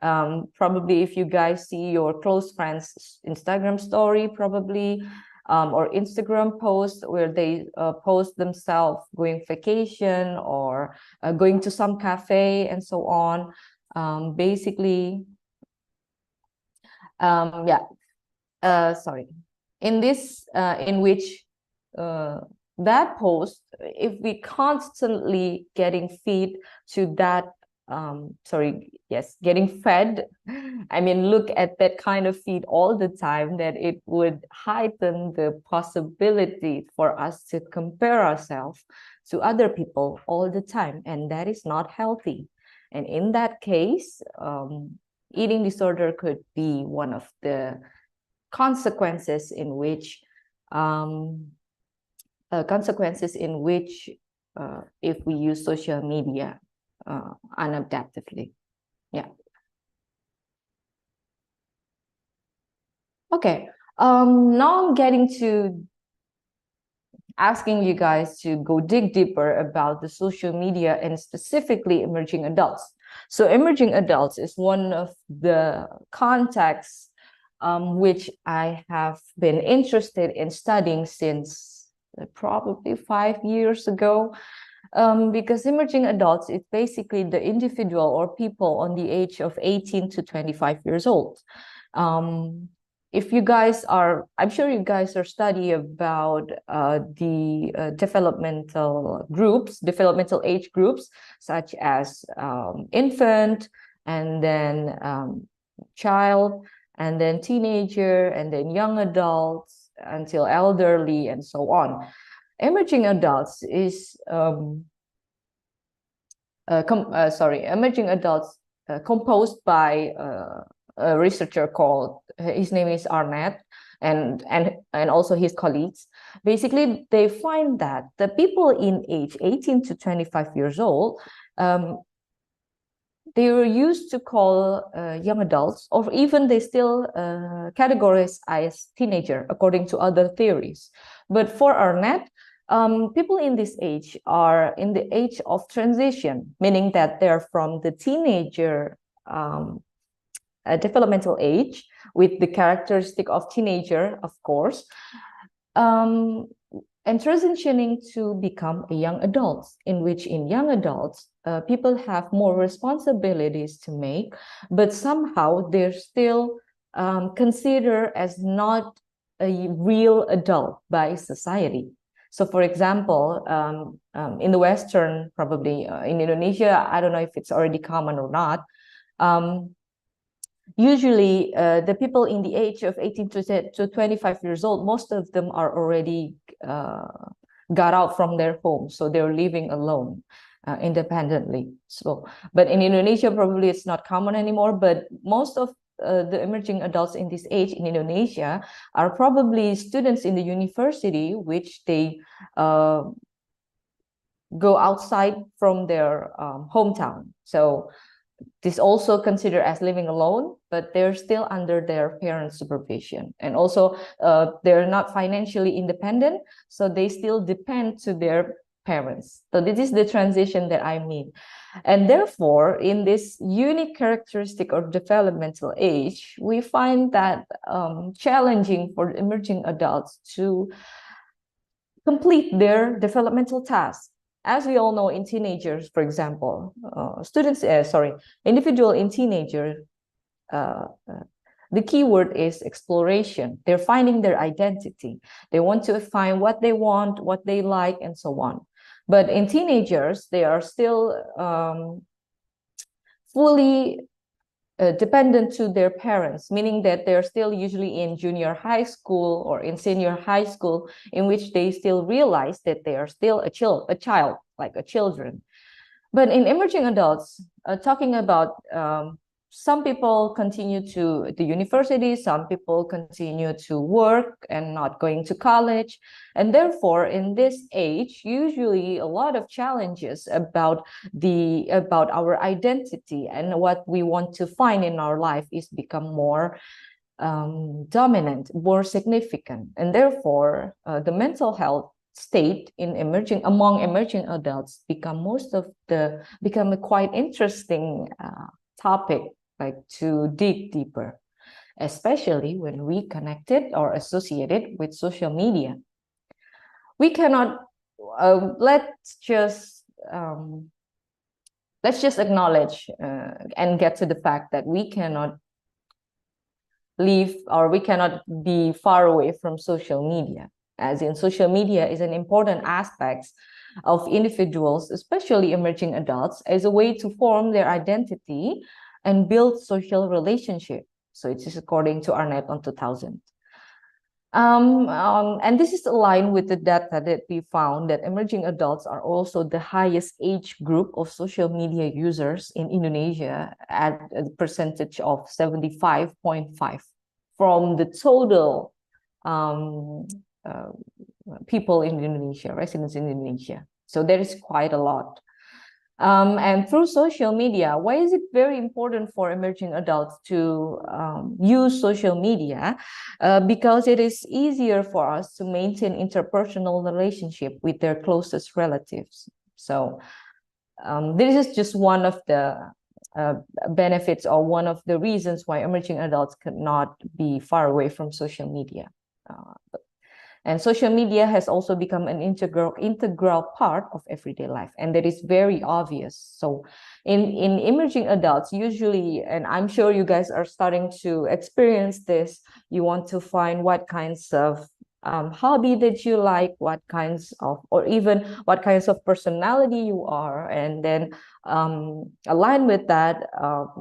Probably if you guys see your close friends' Instagram story, probably, or Instagram post where they post themselves going vacation or going to some cafe and so on. Basically, sorry. In this, in which that post, if we constantly getting feed to that, getting fed, I mean, look at that kind of feed all the time, that it would heighten the possibility for us to compare ourselves to other people all the time, and that is not healthy. And in that case, eating disorder could be one of the consequences in which if we use social media unadaptively. Yeah. Okay. Now I'm getting to asking you guys to go dig deeper about the social media and specifically emerging adults. So emerging adults is one of the contexts which I have been interested in studying since probably 5 years ago, because emerging adults is basically the individual or people on the age of 18 to 25 years old. If you guys are, I'm sure you guys are studying about the developmental age groups, such as infant, and then child, and then teenager, and then young adults, until elderly, and so on. Emerging adults is composed by a researcher called, his name is Arnett, and also his colleagues. Basically, they find that the people in age 18 to 25 years old, they were used to call young adults, or even they still categorize as teenager, according to other theories. But for Arnett, people in this age are in the age of transition, meaning that they're from the teenager developmental age, with the characteristic of teenager, of course, and transitioning to become a young adult, in which in young adults, people have more responsibilities to make, but somehow they're still considered as not a real adult by society. So for example, in the Western, probably in Indonesia, I don't know if it's already common or not, usually the people in the age of 18 to 25 years old, most of them are already got out from their home, so they're living alone independently. So, but in Indonesia, probably it's not common anymore, but most of the emerging adults in this age in Indonesia are probably students in the university, which they go outside from their hometown. So this also considered as living alone, but they're still under their parents' supervision. And also they're not financially independent, so they still depend to their parents. So this is the transition that I mean. And therefore, in this unique characteristic of developmental age, we find that challenging for emerging adults to complete their developmental tasks. As we all know, in teenagers, for example, individual in teenager, the key word is exploration. They're finding their identity. They want to find what they want, what they like, and so on. But in teenagers, they are still fully dependent to their parents, meaning that they're still usually in junior high school or in senior high school, in which they still realize that they are still a child, like a children. But in emerging adults, talking about some people continue to the university, some people continue to work and not going to college. And therefore, in this age, usually a lot of challenges about our identity and what we want to find in our life is become more dominant, more significant. And therefore, the mental health state among emerging adults become a quite interesting topic, like to dig deeper, especially when we connect it or associate it with social media. We cannot let's just acknowledge and get to the fact that we cannot live or we cannot be far away from social media, as in social media is an important aspect of individuals, especially emerging adults, as a way to form their identity and build social relationship. So it is according to Arnett on 2000. And this is aligned with the data that we found that emerging adults are also the highest age group of social media users in Indonesia at a percentage of 75.5 from the total people in Indonesia, residents in Indonesia. So there is quite a lot. And through social media, why is it very important for emerging adults to use social media? Because it is easier for us to maintain interpersonal relationship with their closest relatives. So this is just one of the benefits or one of the reasons why emerging adults could not be far away from social media. And social media has also become an integral part of everyday life, and that is very obvious. So in emerging adults, usually, and I'm sure you guys are starting to experience this, you want to find what kinds of hobby that you like, what kinds of, or even what kinds of personality you are, and then aligned with that,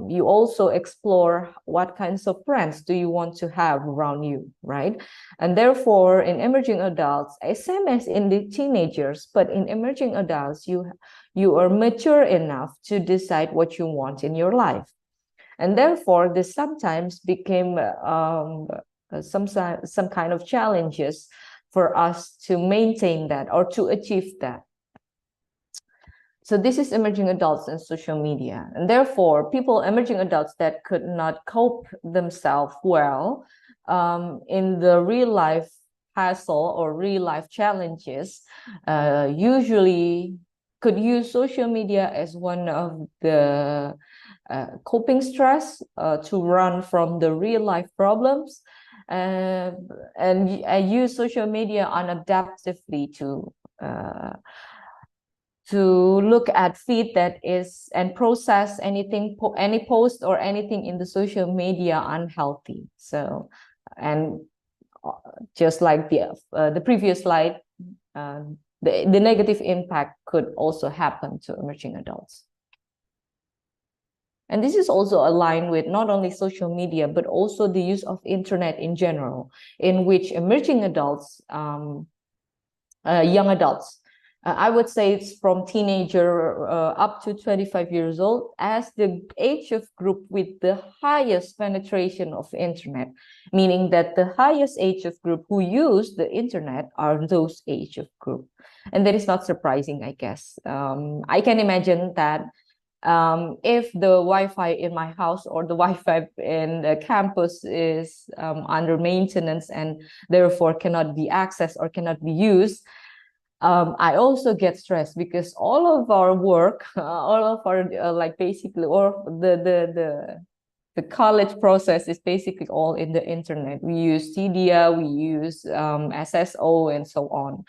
you also explore what kinds of friends do you want to have around you, right? And therefore, in emerging adults, same as in the teenagers, but in emerging adults, you are mature enough to decide what you want in your life. And therefore, this sometimes became some kind of challenges for us to maintain that or to achieve that. So this is emerging adults and social media. And therefore, emerging adults that could not cope themselves well in the real life hassle or real life challenges, usually could use social media as one of the coping stress to run from the real life problems, and use social media unadaptively to look at feed that is and process any post or anything in the social media unhealthy. So, and just like the previous slide, the negative impact could also happen to emerging adults. And this is also aligned with not only social media, but also the use of internet in general, in which emerging adults, young adults, I would say it's from teenager up to 25 years old as the age of group with the highest penetration of internet, meaning that the highest age of group who use the internet are those age of group. And that is not surprising, I guess. I can imagine that if the Wi-Fi in my house or the Wi-Fi in the campus is under maintenance and therefore cannot be accessed or cannot be used, I also get stressed because all of our work, all of our like basically, or the college process is basically all in the internet. We use TDA, we use SSO, and so on.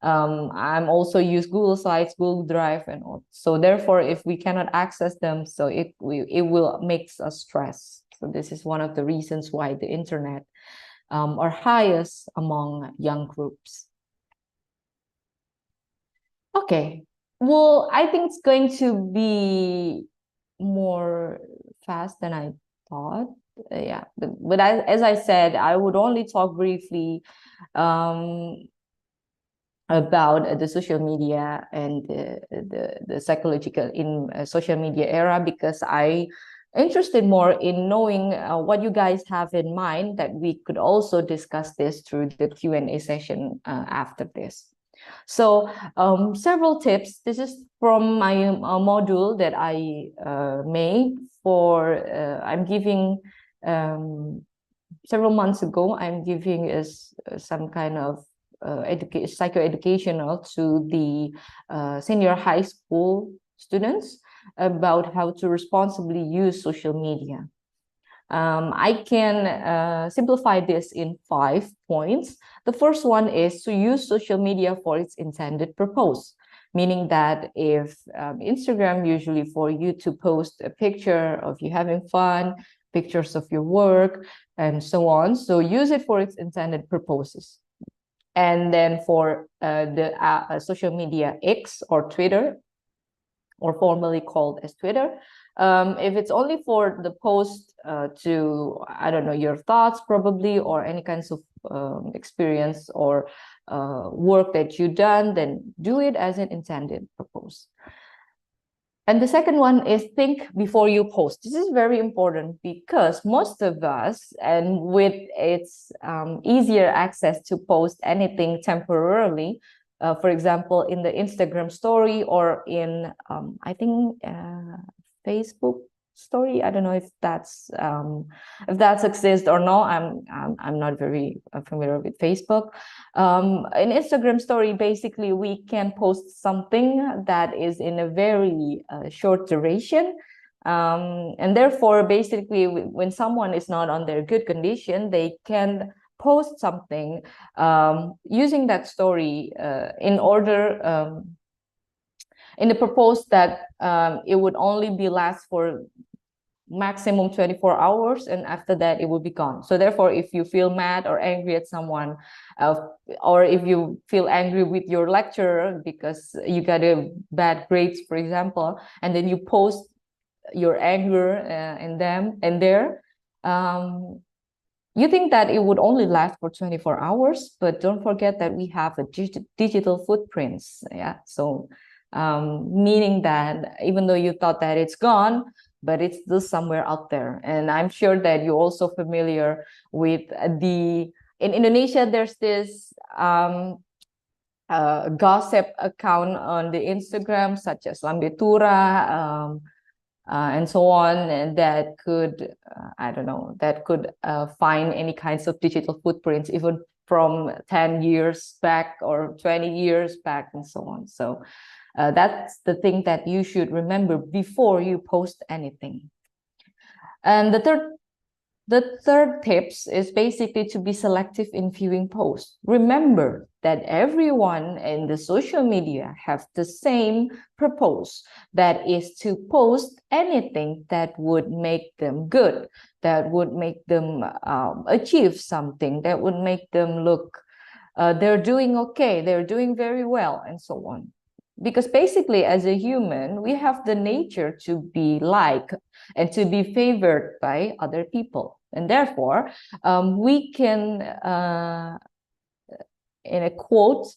I'm also use Google Sites, Google Drive, and all. So therefore, if we cannot access them, so it will makes us stress. So this is one of the reasons why the internet are highest among young groups. Okay, well, I think it's going to be more fast than I thought. Yeah, but as I said, I would only talk briefly about the social media and the psychological in social media era, because I interested more in knowing what you guys have in mind, that we could also discuss this through the Q&A session after this. So several tips. This is from my module that I made for, I'm giving several months ago, I'm giving is some kind of psychoeducational to the senior high school students about how to responsibly use social media. I can simplify this in 5 points. The first one is to use social media for its intended purpose, meaning that if Instagram usually for you to post a picture of you having fun, pictures of your work, and so on. So use it for its intended purposes. And then for the social media X or Twitter, or formerly called as Twitter, if it's only for the post to, I don't know, your thoughts probably, or any kinds of experience or work that you've done, then do it as an intended purpose. And the second one is think before you post. This is very important because most of us, and with its easier access to post anything temporarily, for example, in the Instagram story or in, I think, Facebook story. I don't know if that's exists or no. I'm not very familiar with Facebook. In Instagram story, basically we can post something that is in a very short duration, and therefore basically when someone is not on their good condition, they can post something using that story in order in the purpose that it would only be last for maximum 24 hours, and after that it will be gone. So therefore, if you feel mad or angry at someone, or if you feel angry with your lecturer because you got a bad grades, for example, and then you post your anger in them and there, you think that it would only last for 24 hours, but don't forget that we have a digital footprints. Yeah, so meaning that even though you thought that it's gone, but it's still somewhere out there. And I'm sure that you're also familiar with in Indonesia, there's this gossip account on the Instagram, such as Lambetura, and so on, and that could, I don't know, that could find any kinds of digital footprints, even from 10 years back or 20 years back, and so on. So that's the thing that you should remember before you post anything. And the third tips is basically to be selective in viewing posts. Remember that everyone in the social media have the same purpose, that is to post anything that would make them good, that would make them achieve something, that would make them look, they're doing okay, they're doing very well, and so on. Because basically, as a human, we have the nature to be liked and to be favored by other people. And therefore, we can, in a quote,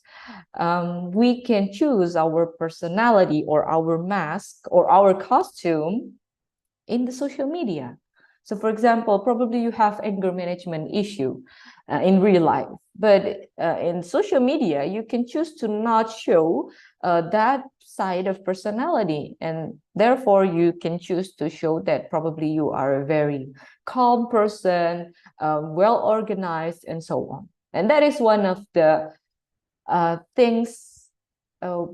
we can choose our personality or our mask or our costume in the social media. So for example, probably you have anger management issue in real life. But in social media, you can choose to not show that side of personality. And therefore, you can choose to show that probably you are a very calm person, well organized, and so on. And that is one of the things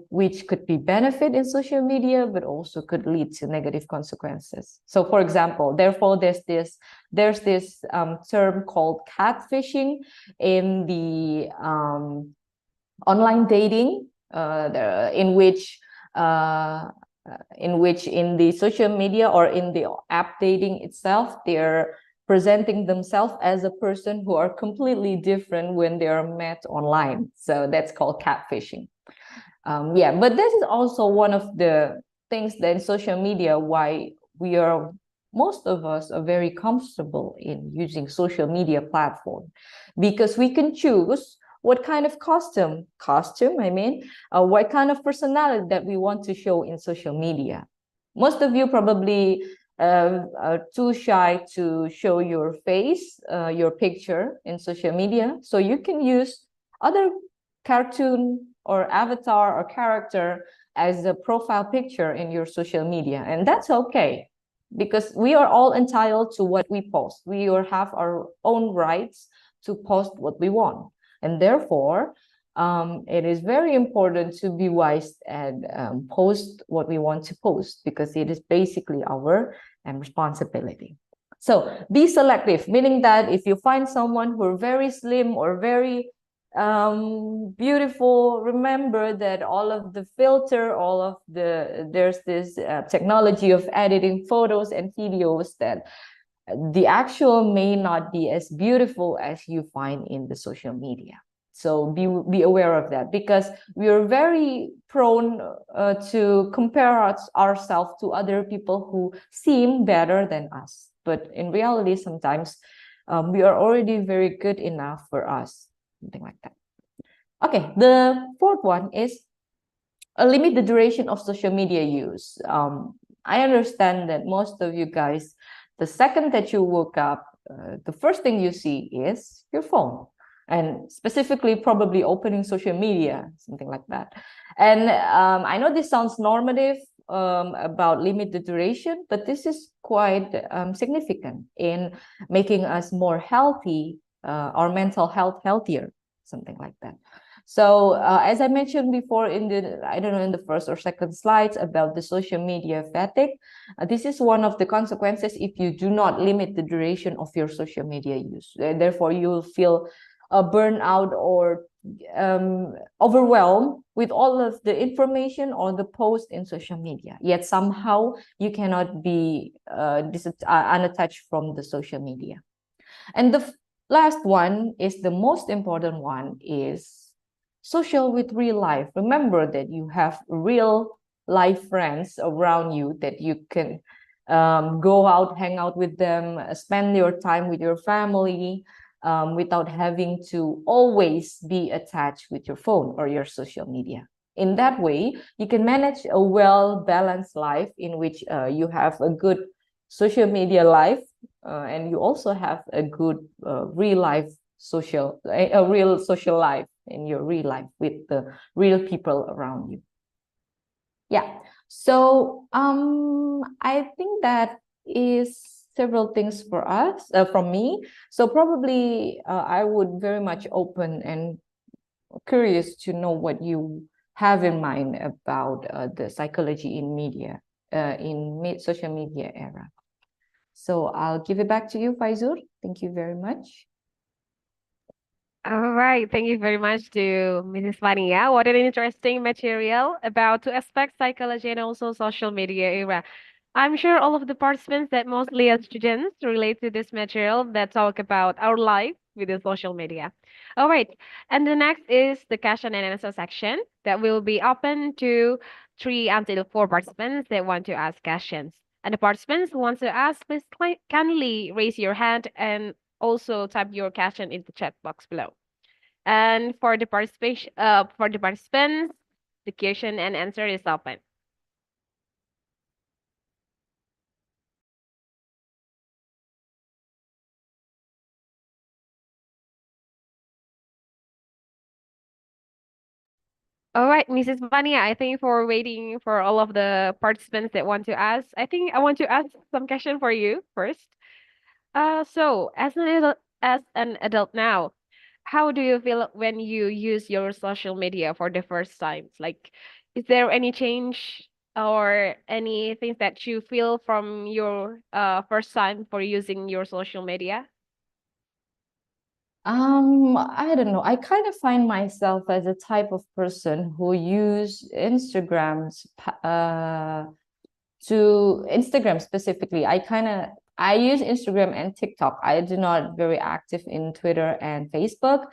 which could be benefit in social media, but also could lead to negative consequences. So, for example, therefore, there's this term called catfishing in the online dating, in which in the social media or in the app dating itself, they're presenting themselves as a person who are completely different when they are met online. So that's called catfishing. Yeah, but this is also one of the things that in social media, why most of us are very comfortable in using social media platform, because we can choose what kind of costume, what kind of personality that we want to show in social media. Most of you probably are too shy to show your face, your picture in social media. So you can use other cartoon or avatar or character as a profile picture in your social media. And that's okay, because we are all entitled to what we post. We all have our own rights to post what we want. And therefore, it is very important to be wise and post what we want to post, because it is basically our responsibility. So be selective, meaning that if you find someone who are very slim or very beautiful, remember that all of the filter, there's this technology of editing photos and videos that the actual may not be as beautiful as you find in the social media. So be aware of that, because we are very prone to compare ourselves to other people who seem better than us. But in reality, sometimes we are already very good enough for us, something like that. Okay, the fourth one is limit the duration of social media use. I understand that most of you guys, the second that you woke up, the first thing you see is your phone, and specifically probably opening social media, something like that. And I know this sounds normative about limit the duration, but this is quite significant in making us more healthy, our mental health healthier, something like that. So as I mentioned before in the first or second slides about the social media fatigue, this is one of the consequences if you do not limit the duration of your social media use. Therefore, you will feel burnout or overwhelmed with all of the information or the post in social media. Yet somehow you cannot be unattached from the social media. And the last one is the most important one, is social with real life. Remember that you have real life friends around you that you can go out, hang out with them, spend your time with your family without having to always be attached with your phone or your social media. In that way, you can manage a well-balanced life in which you have a good social media life and you also have a good real social life in your real life with the real people around you. Yeah, so I think that is several things for us, from me. So probably I would very much open and curious to know what you have in mind about the psychology in media, social media era. So I'll give it back to you, Faizur. Thank you very much. All right, thank you very much to Mrs. Vania. What an interesting material about two aspects, psychology and also social media era. I'm sure all of the participants that mostly as students relate to this material that talk about our life with the social media. All right, and the next is the question and answer section that will be open to 3 until 4 participants that want to ask questions. And the participants who want to ask, please kindly raise your hand and also type your question in the chat box below. And for the participants, the question and answer is open. All right, Mrs. Vania, I think for waiting for all of the participants that want to ask, I think I want to ask some question for you first. So as an adult now, how do you feel when you use your social media for the first time? Like, is there any change or any things that you feel from your first time for using your social media? I don't know. I kind of find myself as a type of person who use to Instagram specifically. I use Instagram and TikTok. I do not very active in Twitter and Facebook.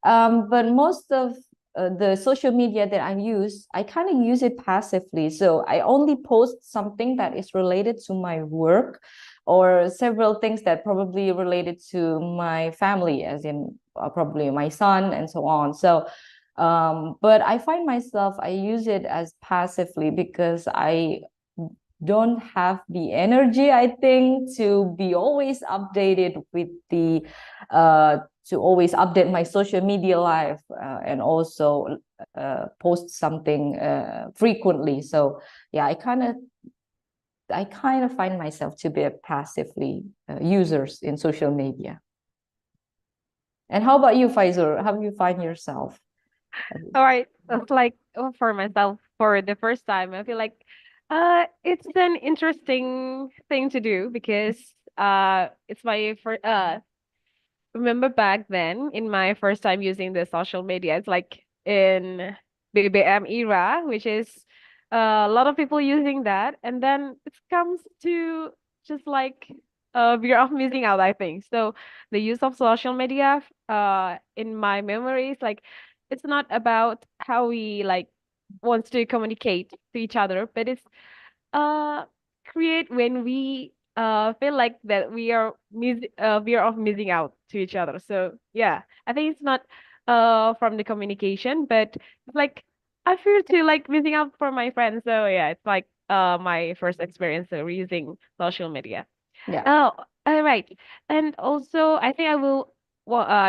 But most of the social media that I use, I kind of use it passively. So I only post something that is related to my work or several things that probably related to my family, as in probably my son and so on. So but I find myself, I use it as passively because I don't have the energy, I think, to be always updated with to always update my social media life and also post something frequently. So yeah, I kind of find myself to be a passively users in social media. And how about you, Faisal? How do you find yourself? All right, it's like for myself, for the first time, I feel like it's an interesting thing to do because it's my first remember back then in my first time using the social media, it's like in BBM era, which is a lot of people using that, and then it comes to just like fear of missing out, I think. So the use of social media, in my memories, like it's not about how we like wants to communicate to each other, but it's uh create when we feel like that we are of missing out to each other. So yeah, I think it's not from the communication, but it's like I feel to like missing out for my friends. So yeah, it's like my first experience using social media. Yeah. Oh, all right. And also I think I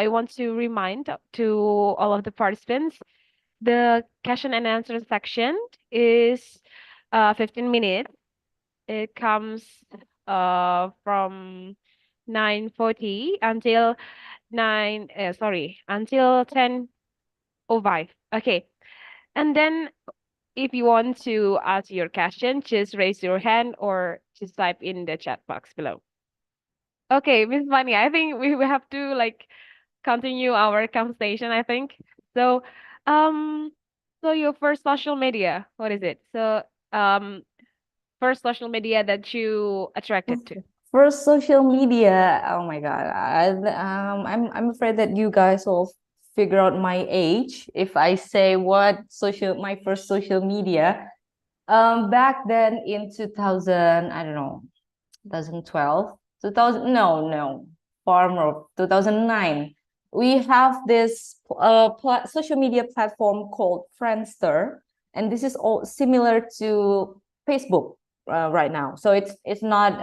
want to remind to all of the participants, the question and answer section is 15 minutes. It comes from 9:40 until until 10:05. Okay. And then if you want to ask your question, just raise your hand or just type in the chat box below. Okay, Miss Vani, I think we have to like continue our conversation, I think. So, um, so your first social media, what is it? So, um, first social media that you attracted to. First social media, oh my God. I'm afraid that you guys will figure out my age if I say my first social media. Back then in 2000, I don't know, 2012, 2000, no, far more, 2009. We have this social media platform called Friendster, and this is all similar to Facebook right now. So it's not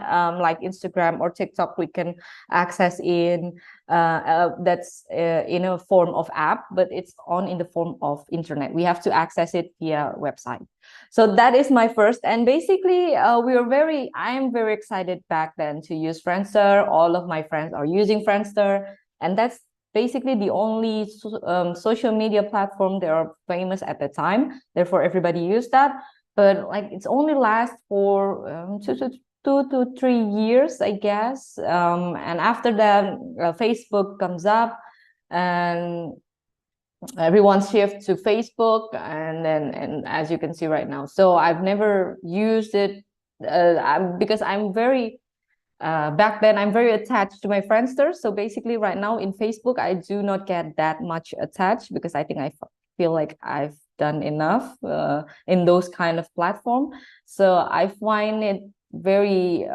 like Instagram or TikTok we can access in that's in a form of app, but it's on in the form of internet. We have to access it via website. So that is my first, and basically I am very excited back then to use Friendster. All of my friends are using Friendster, and that's basically the only social media platform that are famous at the time. Therefore, everybody used that. But like it's only last for 2 to 3 years, I guess. And after that, Facebook comes up, and everyone shifts to Facebook, and as you can see right now. So I've never used it because I'm very back then I'm very attached to my Friendster. So basically right now in Facebook, I do not get that much attached because I think feel like I've done enough in those kind of platform. So I find it very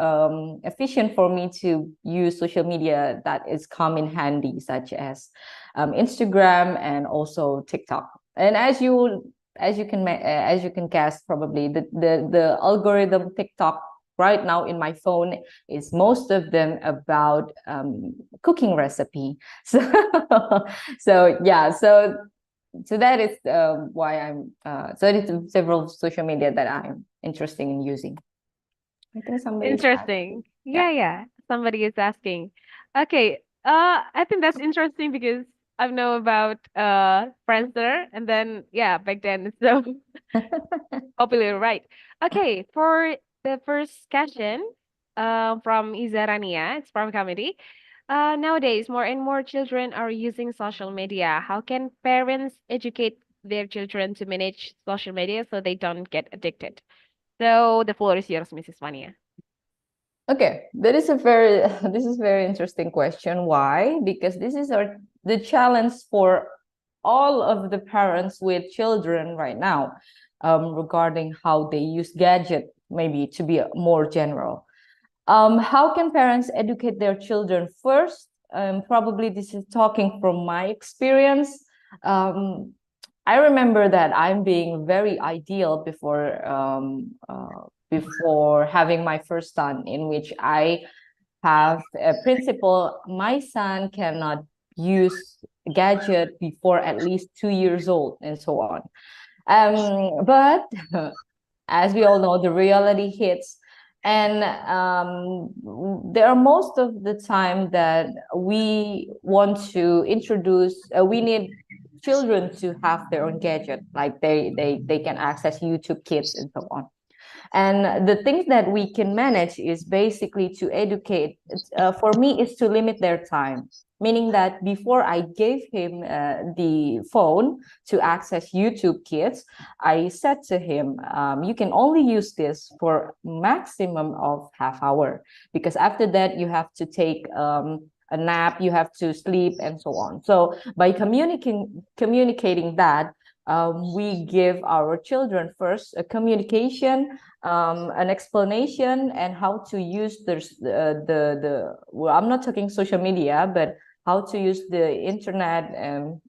efficient for me to use social media that is come in handy, such as Instagram and also TikTok. And as you can guess, probably the algorithm TikTok right now in my phone is most of them about cooking recipe. So so yeah, so so that is why I'm so it is several social media that I'm interested in using. I think somebody is Interesting. Yeah. Yeah. Somebody is asking. Okay. I think that's interesting because I know about Friendster, and then yeah, back then it's so popular, right? Okay, for the first question, from Izarania, it's from comedy. Nowadays, more and more children are using social media. How can parents educate their children to manage social media so they don't get addicted? So the floor is yours, Mrs. Vania. Okay, that is a very this is very interesting question. Why? Because this is the challenge for all of the parents with children right now, regarding how they use gadget, maybe to be more general. How can parents educate their children? First, probably this is talking from my experience. I remember that I'm being very ideal before having my first son, in which I have a principle: my son cannot use gadget before at least 2 years old, and so on. But as we all know, the reality hits, and there are most of the time that we want to introduce. We need children to have their own gadget, like they can access YouTube Kids and so on. And the things that we can manage is basically to educate. For me, is to limit their time, meaning that before I gave him the phone to access YouTube Kids, I said to him, you can only use this for maximum of half hour, because after that you have to take a nap, you have to sleep, and so on. So by communicating that, we give our children first a communication, an explanation, and how to use the well, I'm not talking social media, but how to use the internet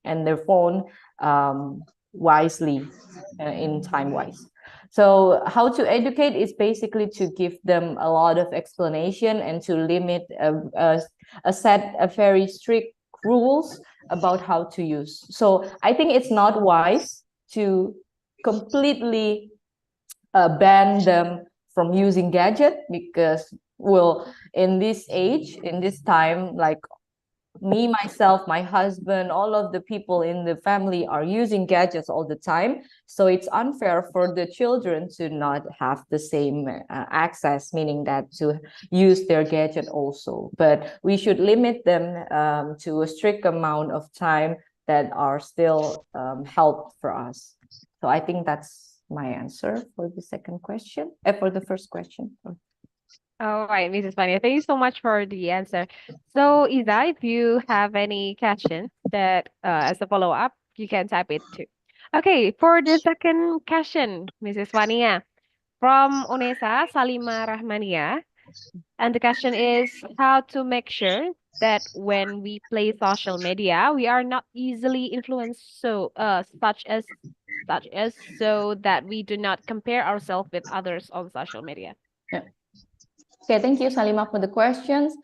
and their phone wisely, in time wise. So how to educate is basically to give them a lot of explanation and to limit a set of very strict rules about how to use. So I think it's not wise to completely ban them from using gadget, because, well, in this age, in this time, like me, myself, my husband, all of the people in the family are using gadgets all the time. So it's unfair for the children to not have the same access, meaning that to use their gadget also. But we should limit them to a strict amount of time that are still helped for us. So I think that's my answer for the second question, for the first question. All right, Mrs. Vania, thank you so much for the answer. So, Isa, if you have any question that as a follow-up, you can type it too. Okay, for the second question, Mrs. Vania, from Unesa Salima Rahmania, and the question is how to make sure that when we play social media, we are not easily influenced, so such as so that we do not compare ourselves with others on social media. Yeah. Okay, thank you, Salima, for the questions.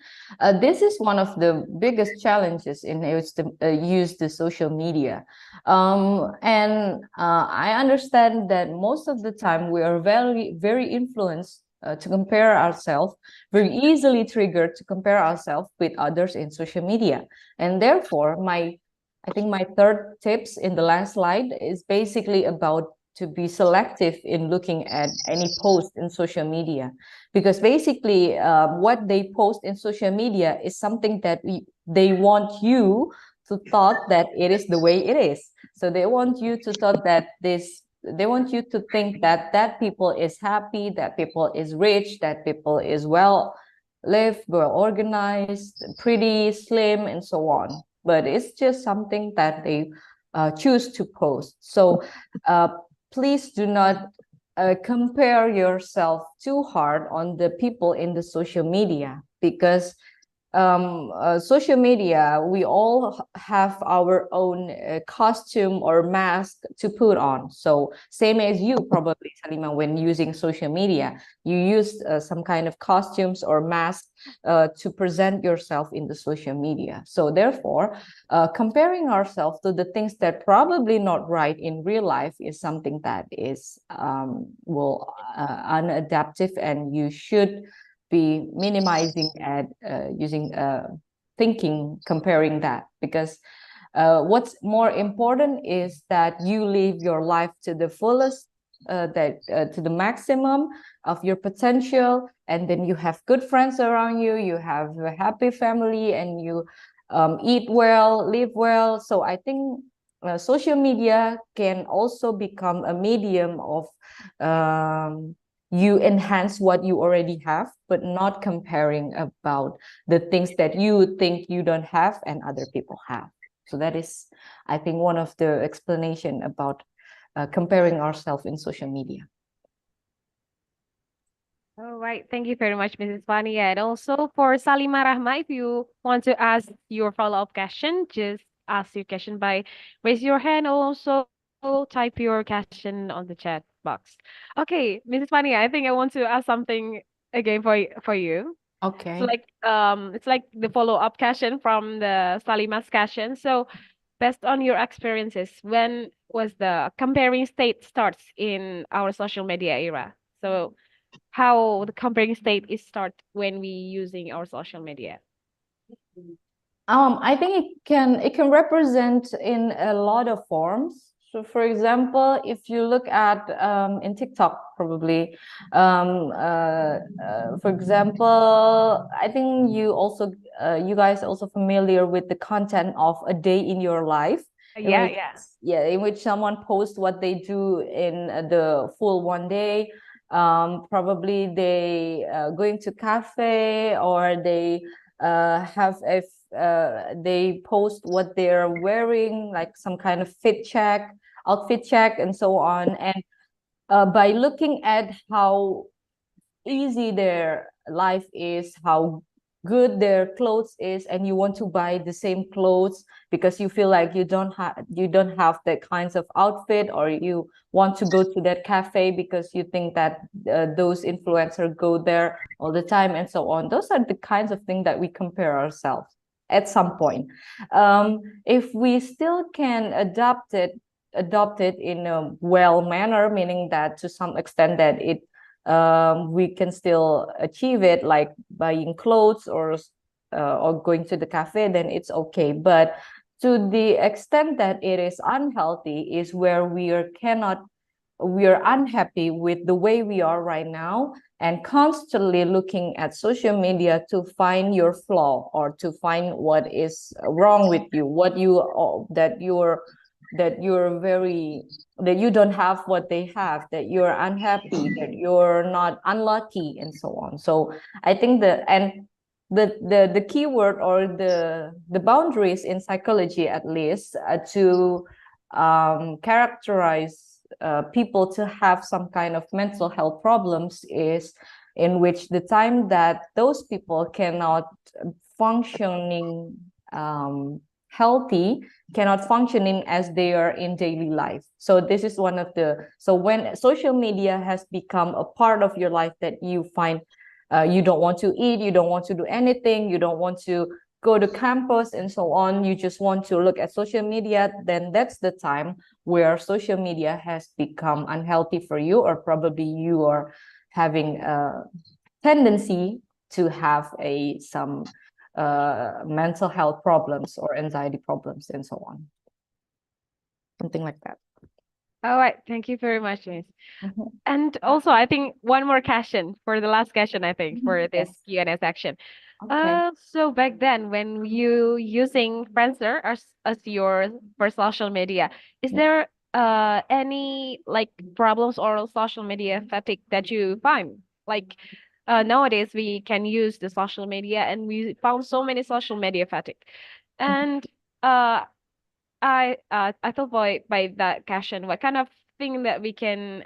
This is one of the biggest challenges in use the social media. And I understand that most of the time we are very, very influenced to compare ourselves, very easily triggered to compare ourselves with others in social media. And therefore, I think my third tips in the last slide is basically about to be selective in looking at any post in social media, because basically what they post in social media is something that they want you to thought that it is the way it is. So they want you to thought that they want you to think that that people is happy, that people is rich, that people is well lived, well organized, pretty, slim, and so on. But it's just something that they choose to post. So please do not compare yourself too hard on the people in the social media, because social media, we all have our own costume or mask to put on. So same as you probably, Salima, when using social media, you use some kind of costumes or mask to present yourself in the social media. So therefore, comparing ourselves to the things that probably not right in real life is something that is unadaptive, and you should be minimizing and using thinking comparing that, because what's more important is that you live your life to the fullest, to the maximum of your potential, and then you have good friends around you, you have a happy family, and you eat well, live well. So I think social media can also become a medium of you enhance what you already have, but not comparing about the things that you think you don't have and other people have. So that is, I think, one of the explanation about comparing ourselves in social media. All right. Thank you very much, Mrs. Fania. And also for Salima Rahma, if you want to ask your follow-up question, just ask your question by raise your hand, or also type your question on the chat box. Okay, Mrs. Fania, I think I want to ask something again for you. Okay. It's like the follow-up question from the Salima's question. So based on your experiences, when was the comparing state starts in our social media era? So how the comparing state is start when we using our social media? I think it can represent in a lot of forms. So, for example, if you look at in TikTok, probably, for example, I think you guys also familiar with the content of a day in your life. Yeah, In which someone posts what they do in the full one day. Probably they going to cafe, or they have a they post what they're wearing, like some kind of outfit check, and so on. And by looking at how easy their life is, how good their clothes is, and you want to buy the same clothes because you feel like you don't have that kinds of outfit, or you want to go to that cafe because you think that those influencers go there all the time, and so on. Those are the kinds of things that we compare ourselves at some point. If we still can adopt it in a well manner, meaning that to some extent that we can still achieve it, like buying clothes or going to the cafe, then it's okay. But to the extent that it is unhealthy is where we are unhappy with the way we are right now, and constantly looking at social media to find your flaw, or to find what is wrong with you, that you don't have what they have, that you're unhappy, that you're not unlucky, and so on. So I think the keyword, or the boundaries in psychology, at least, to characterize people to have some kind of mental health problems, is in which the time that those people cannot functioning healthy, cannot functioning as they are in daily life. So this is so when social media has become a part of your life, that you find you don't want to eat, you don't want to do anything, you don't want to go to campus, and so on, you just want to look at social media, then that's the time where social media has become unhealthy for you, or probably you are having a tendency to have some mental health problems or anxiety problems, and so on. Something like that. All right. Thank you very much, Miss. Mhm. And also, I think one more question for the last question, I think, for this Yes. Q&A section. Okay. So back then, when you using Friendster as your for social media, is Yeah. there any like problems or social media fatigue that you find? Like nowadays we can use the social media, and we found so many social media fatigue. And uh I thought by that question, what kind of thing that we can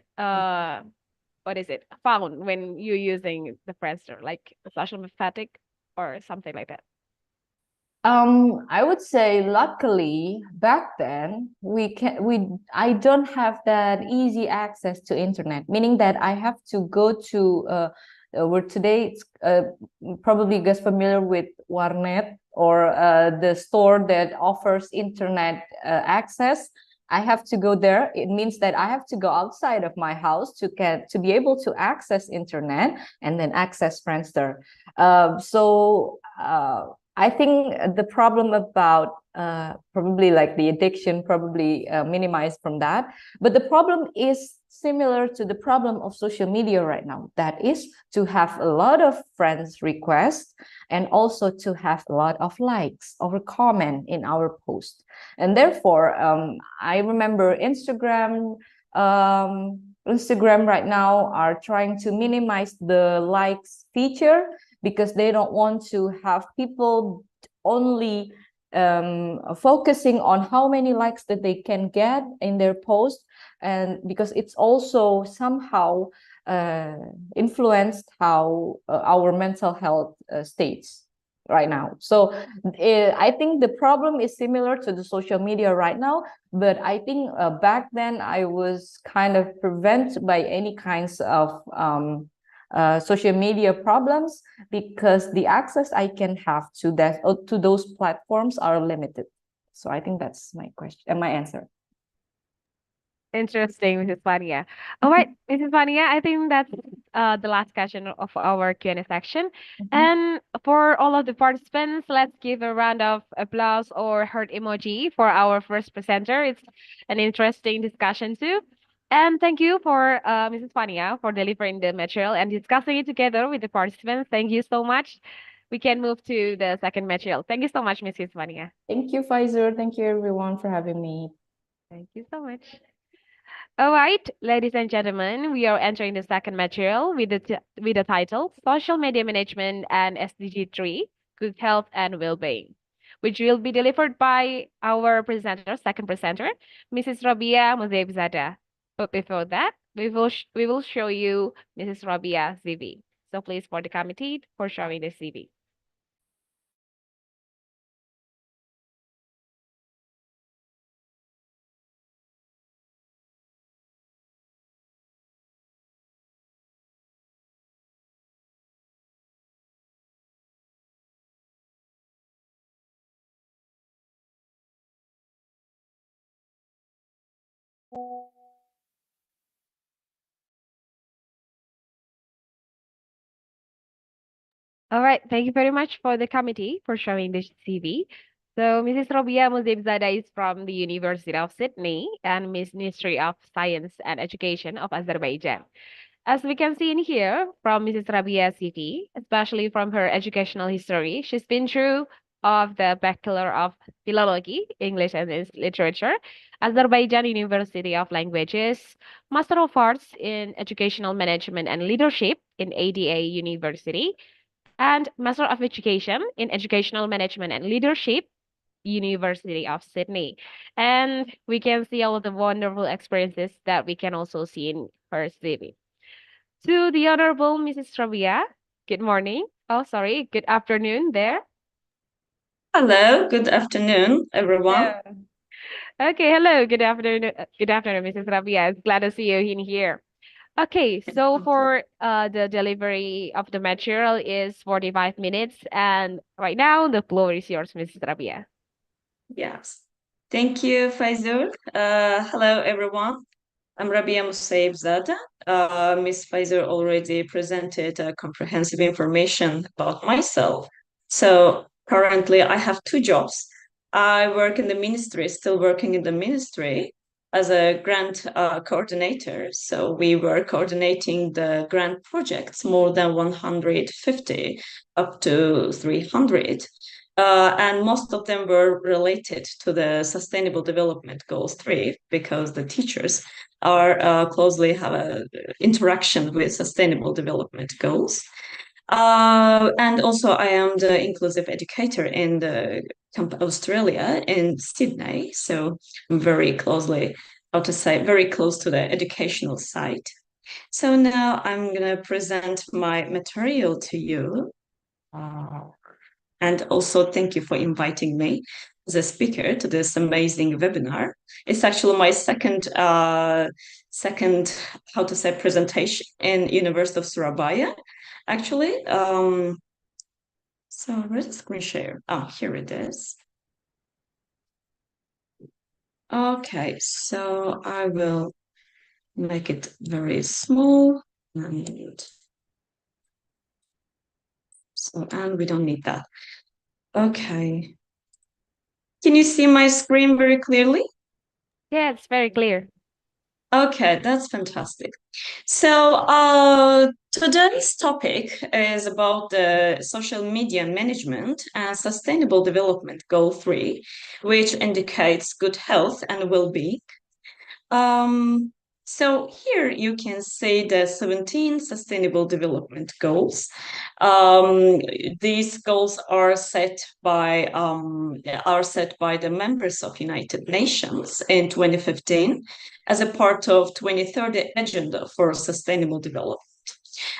what is it, found when you're using the Friendster, like social fatigue or something like that? I would say luckily back then I don't have that easy access to internet, meaning that I have to go to where today it's probably you guys familiar with Warnet or the store that offers internet access. I have to go there. It means that I have to go outside of my house to be able to access internet and then access Friendster. I think the problem about probably like the addiction probably minimized from that. But the problem is similar to the problem of social media right now. That is to have a lot of friends requests and also to have a lot of likes or comment in our post. And therefore, I remember Instagram right now are trying to minimize the likes feature because they don't want to have people only focusing on how many likes that they can get in their post, and because it's also somehow influenced how our mental health states right now. So I think the problem is similar to the social media right now, but I think back then I was kind of prevented by any kinds of social media problems because the access I can have to that to those platforms are limited. So I think that's my question and my answer. Interesting, Mrs. Fania. All right, Mrs. Fania, I think that's the last question of our Q&A section. And for all of the participants, let's give a round of applause or heart emoji for our first presenter. It's an interesting discussion too. And thank you for Mrs. Fania for delivering the material and discussing it together with the participants. Thank you so much. We can move to the second material. Thank you so much, Mrs. Fania. Thank you, Pfizer. Thank you, everyone, for having me. Thank you so much. All right, ladies and gentlemen, we are entering the second material with the title Social Media Management and SDG 3, Good Health and Well-being, which will be delivered by our presenter, second presenter, Mrs. Rabia Muzaibzada. But before that, we will show you Mrs. Rabia's CV. So please for the committee for showing the CV. All right, thank you very much for the committee for showing the CV. So Mrs. Robia Muzibzada is from the University of Sydney and Ministry of Science and Education of Azerbaijan. As we can see in here from Mrs. Rabia's CV, especially from her educational history, she's been through of the Bachelor of Philology, English and Literature, Azerbaijan University of Languages, Master of Arts in Educational Management and Leadership in ADA University, and Master of Education in Educational Management and Leadership, University of Sydney. And we can see all of the wonderful experiences that we can also see in her CV. To the Honorable Mrs. Rabia, good morning. Oh, sorry, good afternoon there. Hello, good afternoon, everyone. Yeah. Okay, hello, good afternoon, Mrs. Rabia. It's glad to see you in here. Okay, so for the delivery of the material is 45 minutes, and right now the floor is yours, Mrs. Rabia. Yes. Thank you, Faizul. Hello, everyone. I'm Rabia Musaibzada. Ms. Faizul already presented comprehensive information about myself. So currently I have two jobs. I work in the ministry, still working in the ministry as a grant coordinator. So we were coordinating the grant projects, more than 150 up to 300. And most of them were related to the Sustainable Development Goals 3 because the teachers are closely have a interaction with Sustainable Development Goals. And also I am the inclusive educator in the Australia in Sydney. So I'm very closely, how to say, very close to the educational side. So now I'm going to present my material to you. And also thank you for inviting me as a speaker to this amazing webinar. It's actually my second how to say presentation in University of Surabaya, actually. So where's the screen share? Oh, here it is. Okay, so I will make it very small and we don't need that. Okay. Can you see my screen very clearly? Yeah, it's very clear. Okay, that's fantastic. So today's topic is about the social media management and sustainable development goal 3, which indicates good health and well-being. So here you can see the 17 sustainable development goals. These goals are set by the members of United Nations in 2015 as a part of 2030 Agenda for Sustainable Development.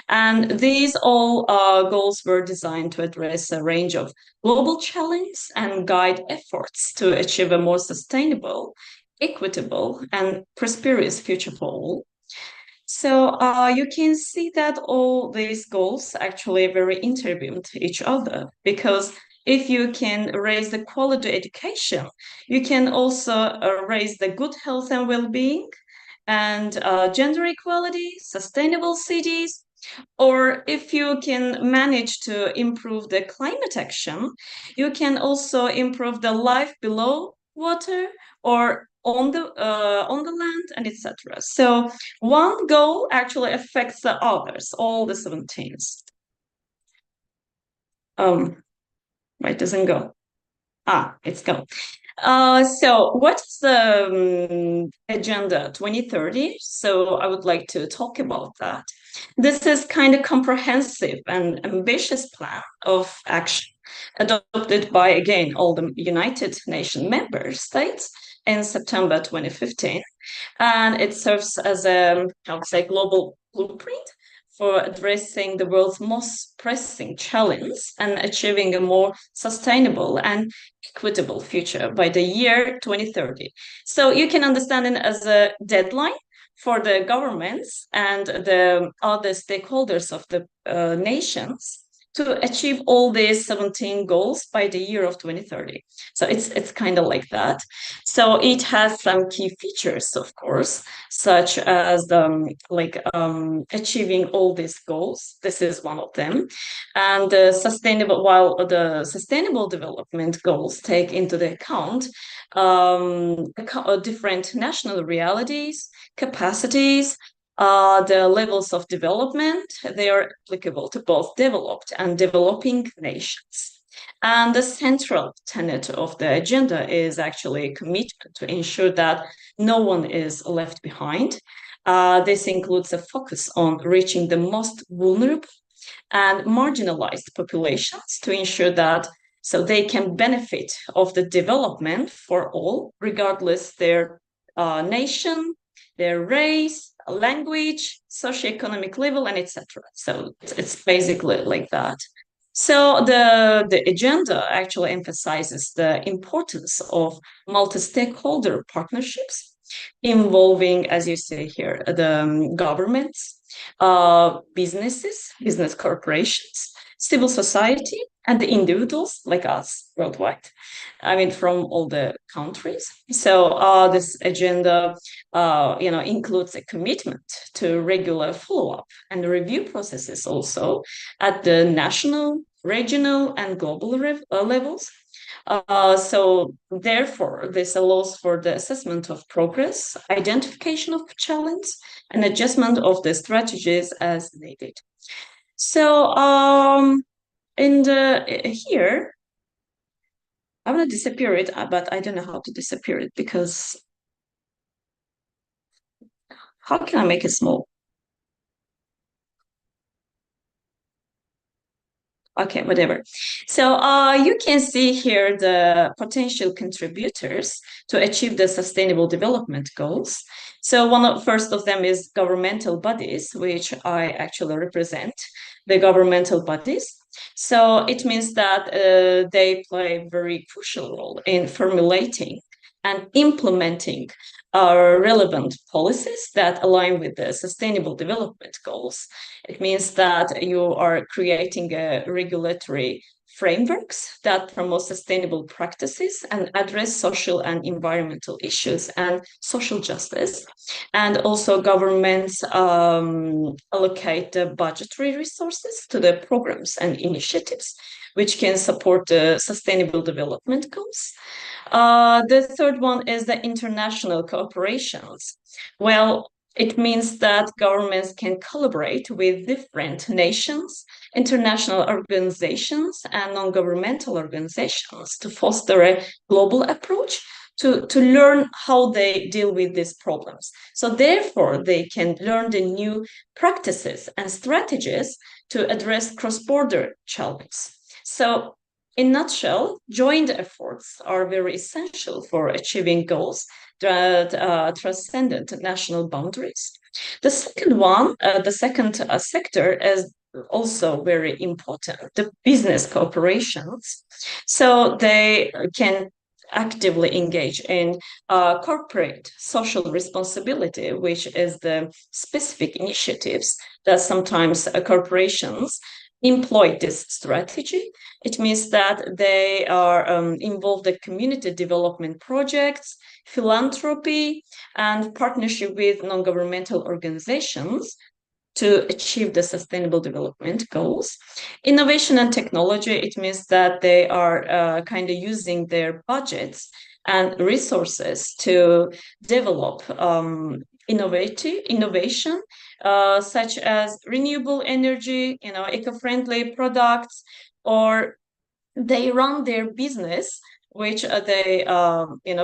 And these all goals were designed to address a range of global challenges and guide efforts to achieve a more sustainable, equitable, and prosperous future for all. So you can see that all these goals actually very intertwined to each other, because if you can raise the quality education, you can also raise the good health and well-being and gender equality, sustainable cities, or if you can manage to improve the climate action, you can also improve the life below water or on the land and etc. So one goal actually affects the others, all the 17s. Why it doesn't go? It's gone. So what's the Agenda 2030? So I would like to talk about that. This is kind of comprehensive and ambitious plan of action adopted by, again, all the United Nations member states in September 2015. And it serves as a, I would say, global blueprint for addressing the world's most pressing challenge and achieving a more sustainable and equitable future by the year 2030. So you can understand it as a deadline for the governments and the other stakeholders of the nations to achieve all these 17 goals by the year of 2030. So it's kind of like that. So it has some key features, of course, such as achieving all these goals. This is one of them. And while the sustainable development goals take into the account different national realities, capacities, the levels of development, they are applicable to both developed and developing nations. And the central tenet of the agenda is actually a commitment to ensure that no one is left behind. This includes a focus on reaching the most vulnerable and marginalized populations to ensure that so they can benefit of the development for all, regardless their nation, their race, language, socioeconomic level, and etc. So it's basically like that. So the agenda actually emphasizes the importance of multi-stakeholder partnerships involving, as you say here, the governments, businesses, business corporations, civil society, and the individuals like us worldwide. I mean, from all the countries. So this agenda, includes a commitment to regular follow-up and review processes also at the national, regional, and global levels. So therefore, this allows for the assessment of progress, identification of challenge, and adjustment of the strategies as needed. So here, I want to disappear it, but I don't know how to disappear it because how can I make it small? Okay, whatever. So you can see here the potential contributors to achieve the sustainable development goals. So first of them is governmental bodies, which I actually represent. the governmental bodies. So it means that they play a very crucial role in formulating and implementing relevant policies that align with the Sustainable Development Goals. It means that you are creating a regulatory frameworks that promote sustainable practices and address social and environmental issues and social justice. And also governments allocate the budgetary resources to the programs and initiatives which can support the sustainable development goals. The third one is the international cooperations. Well, it means that governments can collaborate with different nations, international organizations, and non-governmental organizations to foster a global approach to learn how they deal with these problems. So therefore, they can learn the new practices and strategies to address cross-border challenges. So in nutshell, joint efforts are very essential for achieving goals that transcend national boundaries. The second one, the second sector is also very important, the business cooperations. So they can actively engage in corporate social responsibility, which is the specific initiatives that sometimes corporations employ this strategy. It means that they are involved in community development projects, philanthropy, and partnership with non-governmental organizations to achieve the sustainable development goals. Innovation and technology, it means that they are kind of using their budgets and resources to develop innovation, such as renewable energy, eco-friendly products, or they run their business which they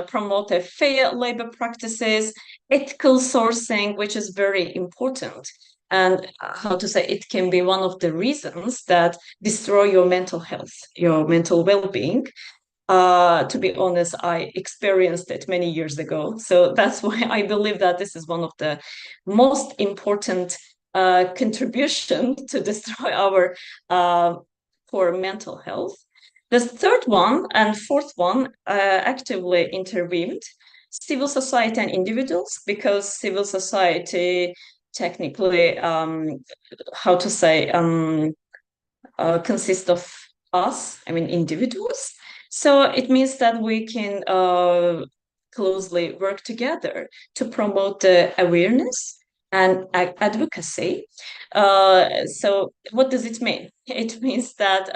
promote a fair labor practices, ethical sourcing, which is very important. And how to say, it can be one of the reasons that destroy your mental health, your mental well-being. To be honest, I experienced it many years ago. So that's why I believe that this is one of the most important contribution to destroy our poor mental health. The third one and fourth one actively intervened civil society and individuals, because civil society technically, how to say, consists of us, individuals. So it means that we can closely work together to promote the awareness and advocacy. So what does it mean? It means that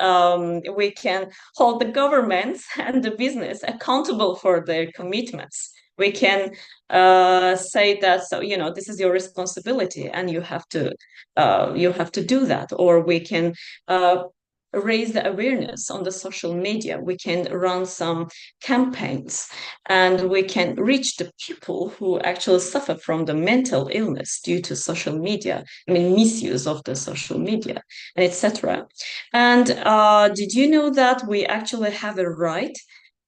we can hold the governments and the business accountable for their commitments. We can say that, so this is your responsibility and you have to do that. Or we can raise the awareness on the social media. We can run some campaigns and we can reach the people who actually suffer from the mental illness due to social media, misuse of the social media, and etc. And did you know that we actually have a right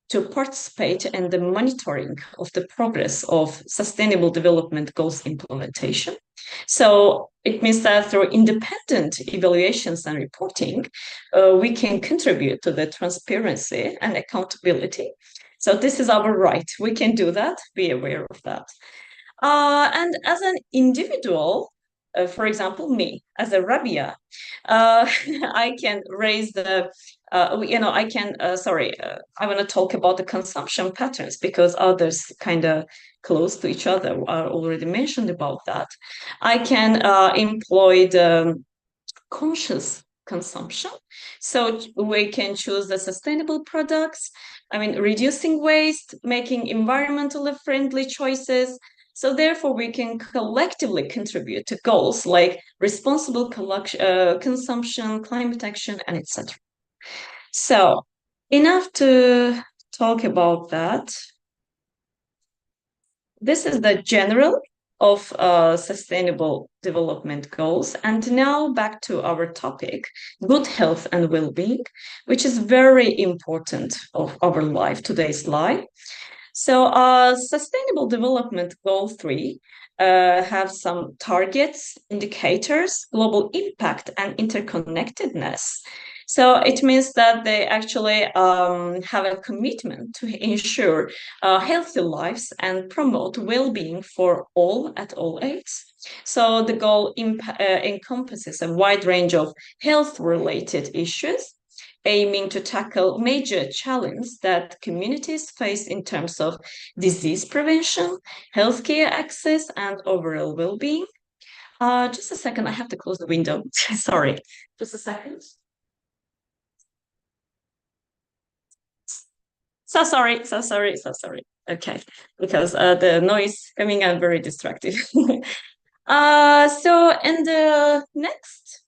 to participate in the monitoring of the progress of Sustainable Development Goals implementation? So it means that through independent evaluations and reporting, we can contribute to the transparency and accountability. So this is our right. We can do that. Be aware of that. And as an individual, for example, me as a Rabia, I can raise the, I want to talk about the consumption patterns because others kind of close to each other are already mentioned about that. I can employ the conscious consumption. So we can choose the sustainable products, reducing waste, making environmentally friendly choices. So therefore, we can collectively contribute to goals like responsible consumption, climate action, and etc. So enough to talk about that. This is the general of sustainable development goals. And now back to our topic, good health and well-being, which is very important of our life, today's life. So Sustainable Development Goal 3 have some targets, indicators, global impact, and interconnectedness. So it means that they actually have a commitment to ensure healthy lives and promote well-being for all at all ages. So the goal encompasses a wide range of health-related issues, aiming to tackle major challenges that communities face in terms of disease prevention, healthcare access, and overall well-being. Just a second, I have to close the window. Sorry, just a second. So sorry. Okay, because the noise coming out very distracting. So in the next.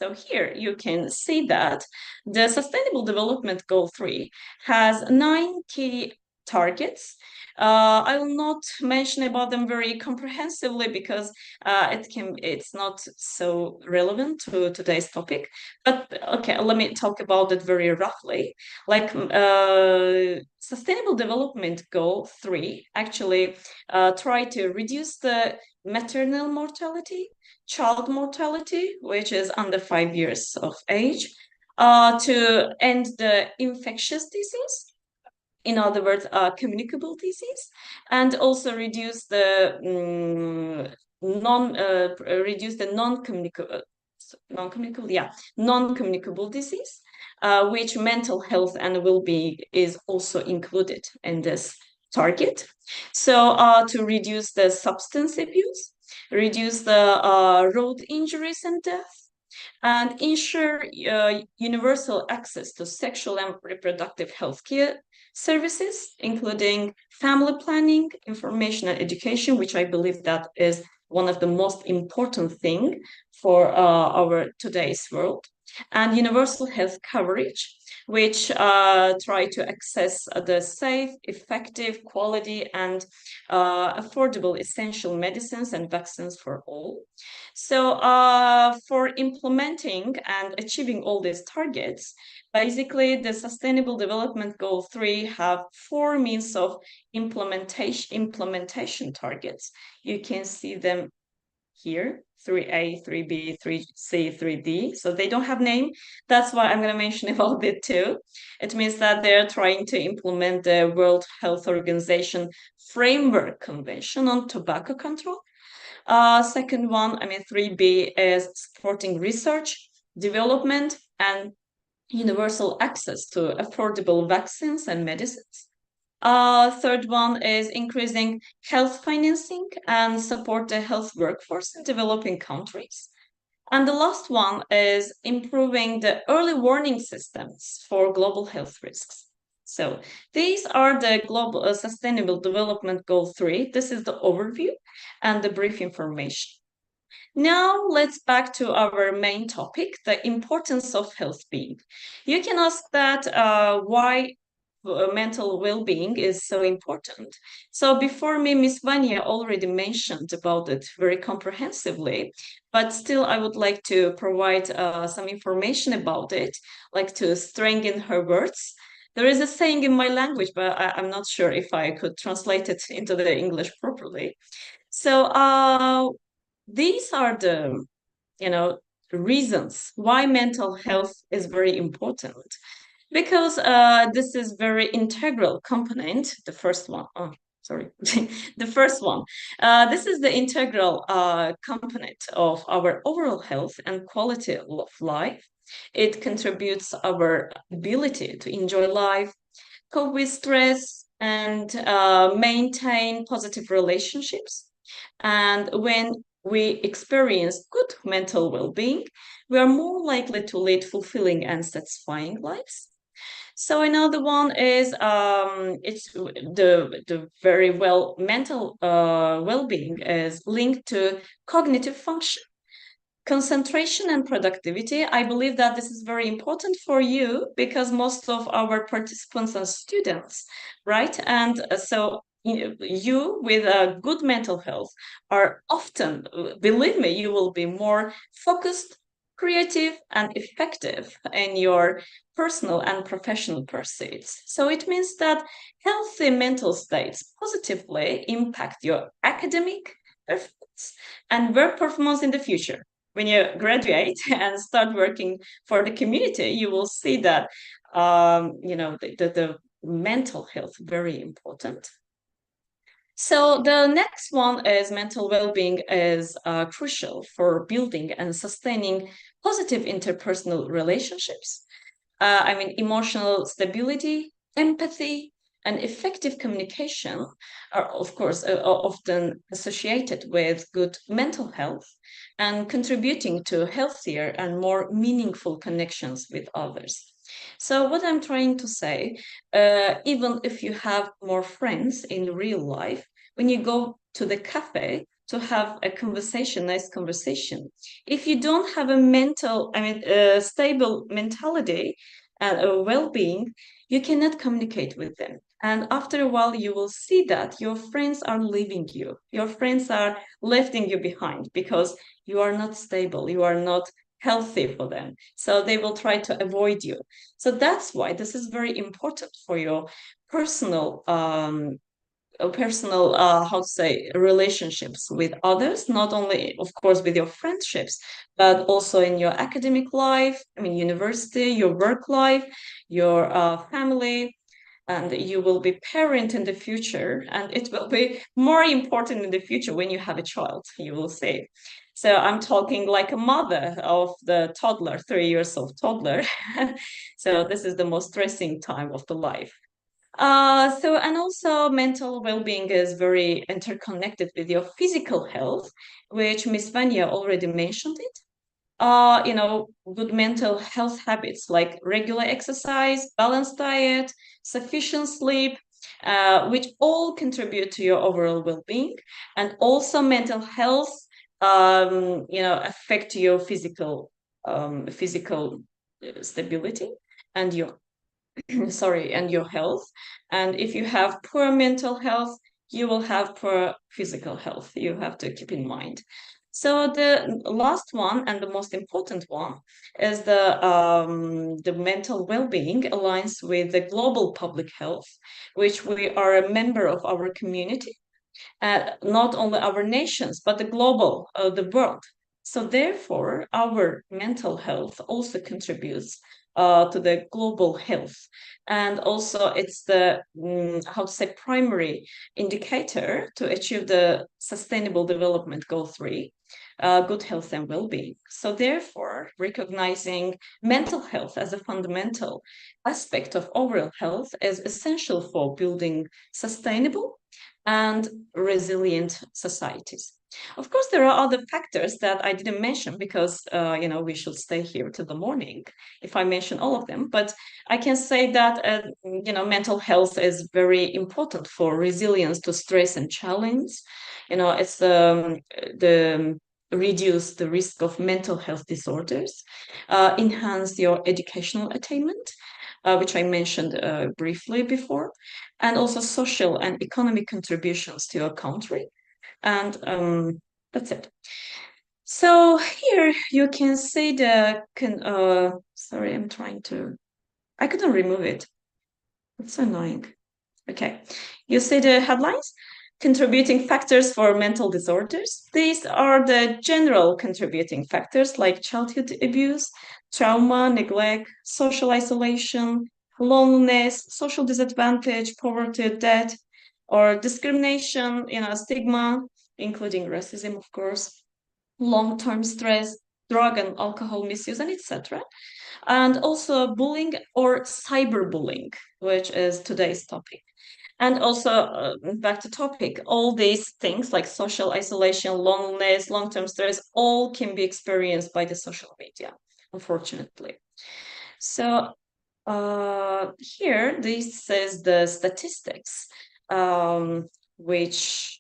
So here you can see that the Sustainable Development Goal 3 has 9 key targets. I will not mention about them very comprehensively because it's not so relevant to today's topic. But okay, let me talk about it very roughly. Like Sustainable Development Goal 3 actually try to reduce the maternal mortality, child mortality, which is under 5 years of age, to end the infectious disease, in other words, communicable disease, and also reduce the non-communicable disease, which mental health and well-being is also included in this target. So to reduce the substance abuse, reduce the road injuries and death, and ensure universal access to sexual and reproductive health care services, including family planning, information and education, which I believe that is one of the most important thing for our today's world, and universal health coverage, which try to access the safe, effective, quality, and affordable essential medicines and vaccines for all. So for implementing and achieving all these targets, basically the Sustainable Development Goal 3 have 4 means of implementation targets. You can see them here, 3A, 3B, 3C, 3D. So they don't have name. That's why I'm going to mention about it too. It means that they're trying to implement the World Health Organization Framework Convention on Tobacco Control. Second one, 3B, is supporting research, development, and universal access to affordable vaccines and medicines. Third one is increasing health financing and support the health workforce in developing countries. And the last one is improving the early warning systems for global health risks. So these are the Global Sustainable Development Goal 3. This is the overview and the brief information. Now let's back to our main topic, the importance of health being. You can ask that why mental well-being is so important. So before me, Miss Vanya already mentioned about it very comprehensively, but still I would like to provide some information about it, like to strengthen her words. There is a saying in my language, but I'm not sure if I could translate it into the English properly. So these are the, reasons why mental health is very important, because this is very integral component. The first one, the first one. This is the integral component of our overall health and quality of life. It contributes our ability to enjoy life, cope with stress, and maintain positive relationships. And when we experience good mental well-being, we are more likely to lead fulfilling and satisfying lives. So another one is it's the very well mental well-being is linked to cognitive function, concentration, and productivity. I believe that this is very important for you because most of our participants are students, right? And so you with a good mental health are often, believe me, you will be more focused, creative, and effective in your personal and professional pursuits. So it means that healthy mental states positively impact your academic performance and work performance in the future. When you graduate and start working for the community, you will see that the mental health very important. So the next one is mental well-being is crucial for building and sustaining positive interpersonal relationships. Emotional stability, empathy, and effective communication are, of course, often associated with good mental health and contributing to healthier and more meaningful connections with others. So, what I'm trying to say, even if you have more friends in real life, when you go to the cafe to have a conversation, nice conversation, if you don't have a stable mentality and a well-being, you cannot communicate with them. And after a while, you will see that your friends are leaving you. Your friends are leaving you behind because you are not stable. You are not healthy for them. So they will try to avoid you. So that's why this is very important for your personal how to say relationships with others, not only of course with your friendships, but also in your academic life, university, your work life, your family, and you will be parent in the future, and it will be more important in the future when you have a child, you will say. So I'm talking like a mother of the toddler, 3 years old toddler. So this is the most stressing time of the life. And also mental well-being is very interconnected with your physical health, which Miss Vanya already mentioned it. Good mental health habits like regular exercise, balanced diet, sufficient sleep, which all contribute to your overall well-being, and also mental health, affect your physical stability and your and your health. And if you have poor mental health, you will have poor physical health. You have to keep in mind. So the last one and the most important one is the mental well-being aligns with the global public health, which we are a member of our community, not only our nations, but the world. So therefore, our mental health also contributes to the global health. And also it's the, how to say, primary indicator to achieve the Sustainable Development Goal 3, good health and well-being. So therefore, recognizing mental health as a fundamental aspect of overall health is essential for building sustainable and resilient societies. Of course, there are other factors that I didn't mention because, we should stay here till the morning if I mention all of them. But I can say that, mental health is very important for resilience to stress and challenge. It's the reduce the risk of mental health disorders, enhance your educational attainment, which I mentioned briefly before, and also social and economic contributions to your country. And that's it. So here you can see sorry, I couldn't remove it. It's annoying. Okay, you see the headlines? Contributing factors for mental disorders. These are the general contributing factors like childhood abuse, trauma, neglect, social isolation, loneliness, social disadvantage, poverty, death, or discrimination, stigma, including racism, of course, long-term stress, drug and alcohol misuse, and etc. And also bullying or cyberbullying, which is today's topic. And also, back to topic, all these things like social isolation, loneliness, long-term stress, all can be experienced by the social media, unfortunately. So here, this is the statistics, which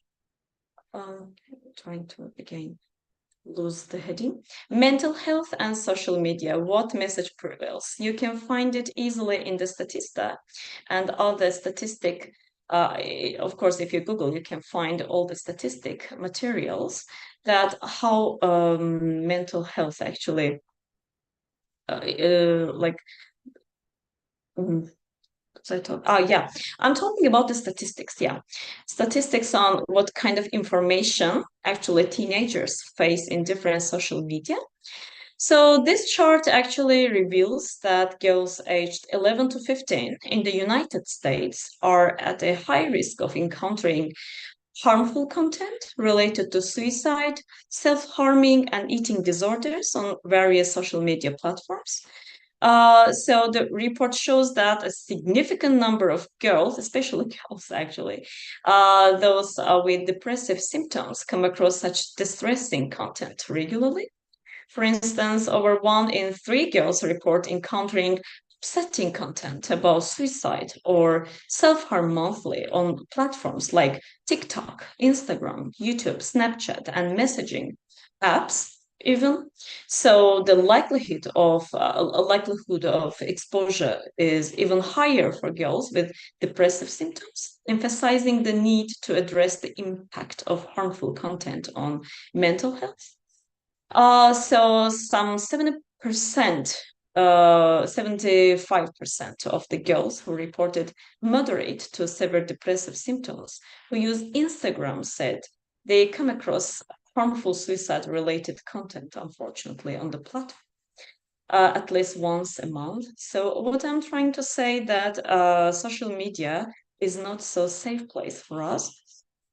I'm trying to again lose the heading. Mental health and social media, what message prevails? You can find it easily in the Statista and all the statistic. Of course, if you Google, you can find all the statistic materials that how mental health actually like mm, so I talk. Oh, yeah. I'm talking about the statistics. Yeah. Statistics on what kind of information actually teenagers face in different social media. So this chart actually reveals that girls aged 11 to 15 in the United States are at a high risk of encountering harmful content related to suicide, self-harming, and eating disorders on various social media platforms. So the report shows that a significant number of girls, especially girls actually, those with depressive symptoms come across such distressing content regularly. For instance, over 1 in 3 girls report encountering upsetting content about suicide or self-harm monthly on platforms like TikTok, Instagram, YouTube, Snapchat, and messaging apps even. So the likelihood of exposure is even higher for girls with depressive symptoms, emphasizing the need to address the impact of harmful content on mental health. So some 70%, 75% of the girls who reported moderate to severe depressive symptoms who use Instagram said they come across harmful suicide-related content, unfortunately, on the platform. At least once a month. So what I'm trying to say that social media is not so safe place for us.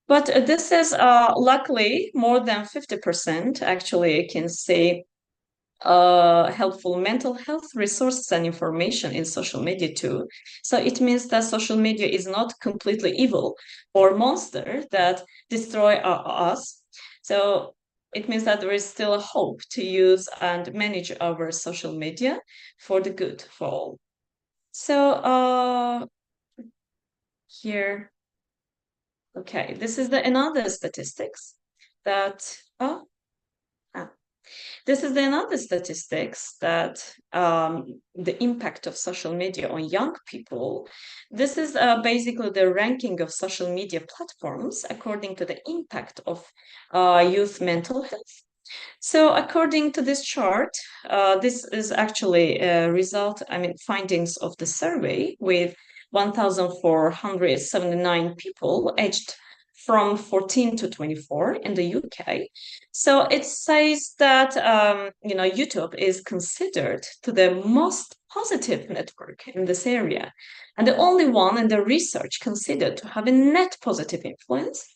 But this is luckily more than 50% actually can say helpful mental health resources and information in social media too. So it means that social media is not completely evil or monster that destroy us. So it means that there is still a hope to use and manage our social media for the good for all. So here, okay, this is the another statistics that this is another statistics that the impact of social media on young people. This is basically the ranking of social media platforms according to the impact of youth mental health. So according to this chart, this is actually a result, findings of the survey with 1,479 people aged from 14 to 24 in the UK. So it says that, YouTube is considered to the most positive network in this area, and the only one in the research considered to have a net positive influence.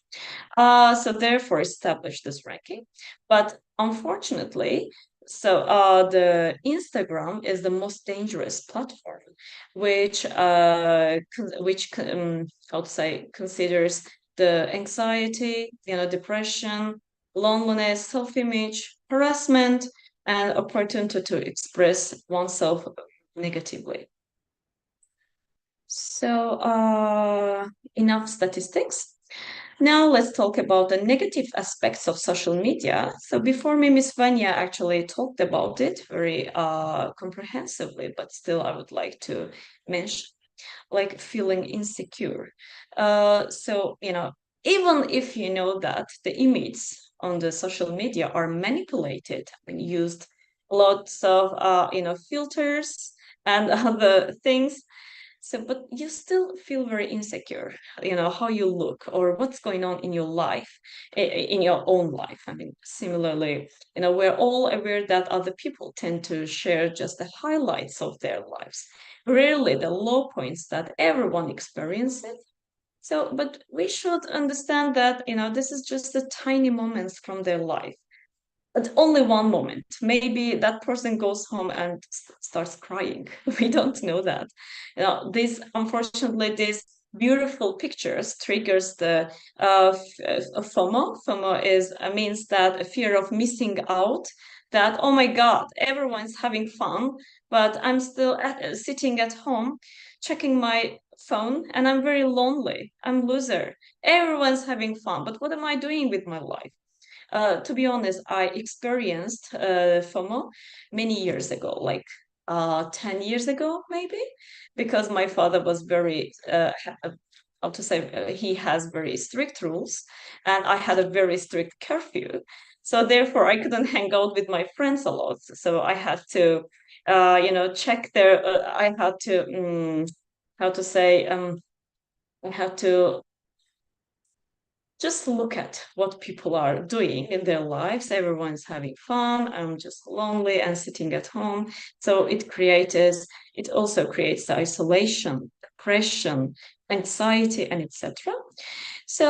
So therefore established this ranking. But unfortunately, the Instagram is the most dangerous platform, which how to say considers the anxiety, depression, loneliness, self-image, harassment, and opportunity to express oneself negatively. So enough statistics. Now let's talk about the negative aspects of social media. So before me, Miss Vanya actually talked about it very comprehensively, but still I would like to mention like feeling insecure. Even if you know that the images on the social media are manipulated and used lots of filters and other things, so, but you still feel very insecure, how you look or what's going on in your life, in your own life. Similarly, we're all aware that other people tend to share just the highlights of their lives, rarely the low points that everyone experiences. So, but we should understand that, this is just the tiny moments from their life. But only one moment. Maybe that person goes home and starts crying. We don't know that. Unfortunately, these beautiful pictures triggers the FOMO. FOMO means that a fear of missing out. That, oh my God, everyone's having fun, but I'm still sitting at home checking my phone and I'm very lonely. I'm loser. Everyone's having fun, but what am I doing with my life? To be honest, I experienced FOMO many years ago, like 10 years ago, maybe, because my father was very, how to say, he has very strict rules, and I had a very strict curfew. So therefore, I couldn't hang out with my friends a lot. So I had to, check their. I had to, how to say, I had to just look at what people are doing in their lives. Everyone's having fun. I'm just lonely and sitting at home. So it also creates the isolation, depression, anxiety, and etc. So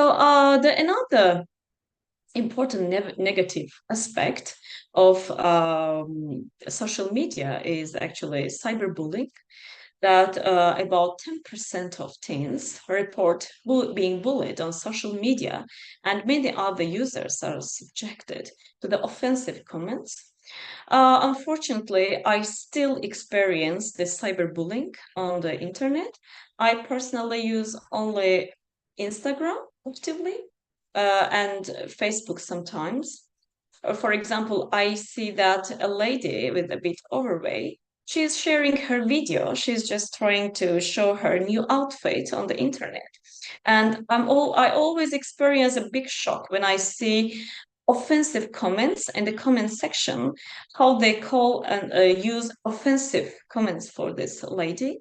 the another important negative aspect of social media is actually cyberbullying, that about 10% of teens report being bullied on social media, and many other users are subjected to the offensive comments. Unfortunately, I still experience this cyberbullying on the internet. I personally use only Instagram actively, and Facebook sometimes. For example, I see that a lady with a bit overweight, she's sharing her video. She's just trying to show her new outfit on the internet. And I always experience a big shock when I see offensive comments in the comment section, how they call and use offensive comments for this lady.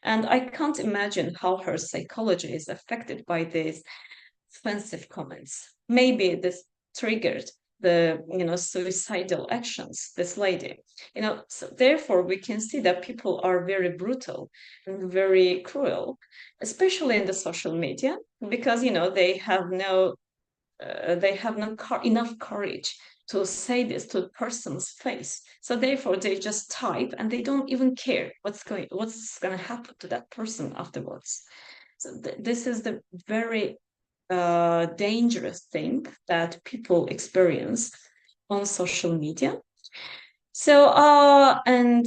And I can't imagine how her psychology is affected by these offensive comments. Maybe this triggered the suicidal actions, this lady. So therefore we can see that people are very brutal and very cruel, especially in the social media, because they have enough courage to say this to a person's face. So therefore they just type and they don't even care what's going to happen to that person afterwards. So this is the very dangerous thing that people experience on social media. So and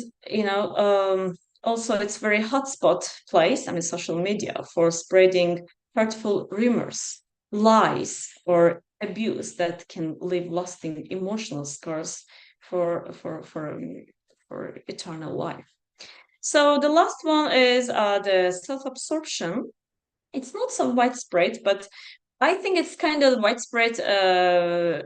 also it's very hotspot place, I mean social media, for spreading hurtful rumors, lies, or abuse that can leave lasting emotional scars for eternal life. So the last one is the self-absorption. It's not so widespread, but I think it's kind of widespread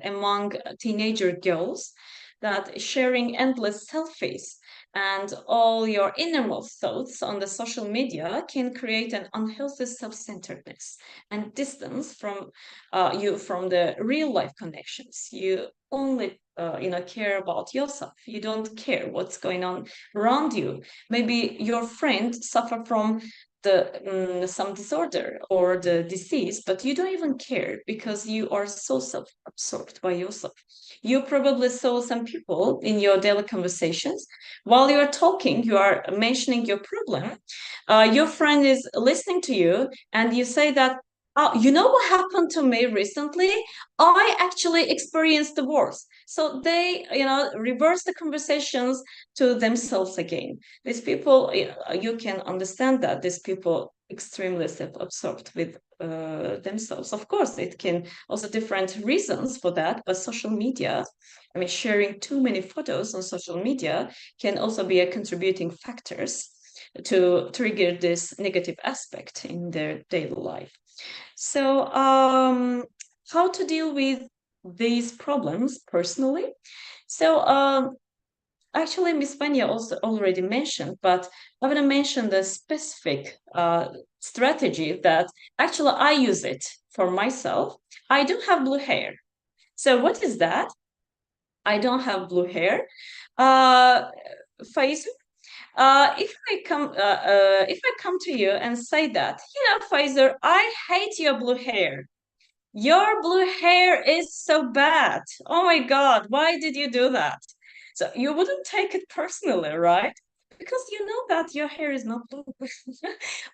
among teenager girls, that sharing endless selfies and all your innermost thoughts on the social media can create an unhealthy self-centeredness and distance from from the real life connections. You only care about yourself. You don't care what's going on around you. Maybe your friend suffer from some disorder or the disease, but you don't even care because you are so self-absorbed by yourself. You probably saw some people in your daily conversations. While you are talking, you are mentioning your problem. Your friend is listening to you, and you say that, "Oh, you know what happened to me recently? I actually experienced the worst." So they, reverse the conversations to themselves again. These people, you can understand that these people extremely self-absorbed with themselves. Of course, it can also different reasons for that, but social media, I mean, sharing too many photos on social media can also be a contributing factors to trigger this negative aspect in their daily life. So, how to deal with these problems personally? So, actually, Miss Vanya also already mentioned, but I want to mention the specific strategy that actually I use it for myself. I do have blue hair. So what is that? I don't have blue hair. Faiz, if I come to you and say that, Pfizer, I hate your blue hair. Your blue hair is so bad. Oh my God, why did you do that? So you wouldn't take it personally, right? Because you know that your hair is not blue.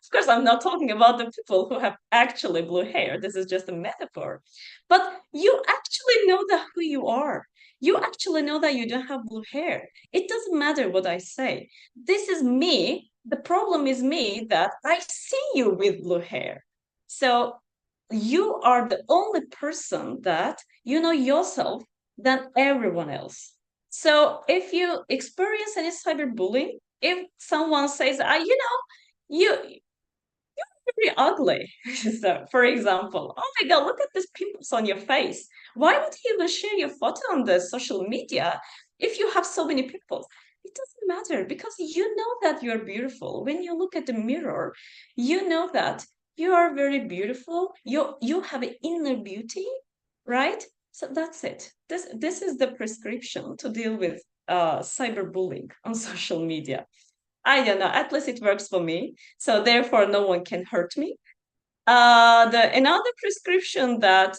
Of course, I'm not talking about the people who have actually blue hair. This is just a metaphor. But you actually know that who you are. You actually know that you don't have blue hair. It doesn't matter what I say. This is me. The problem is me that I see you with blue hair. So you are the only person that you know yourself than everyone else. So if you experience any cyberbullying, if someone says, you very ugly. So, for example, oh my God, look at these pimples on your face. Why would you even share your photo on the social media if you have so many pimples? It doesn't matter because you know that you're beautiful. When you look at the mirror, you know that you are very beautiful. You have an inner beauty, right? So that's it. This is the prescription to deal with cyberbullying on social media. I don't know. At least it works for me. So therefore, no one can hurt me. The another prescription that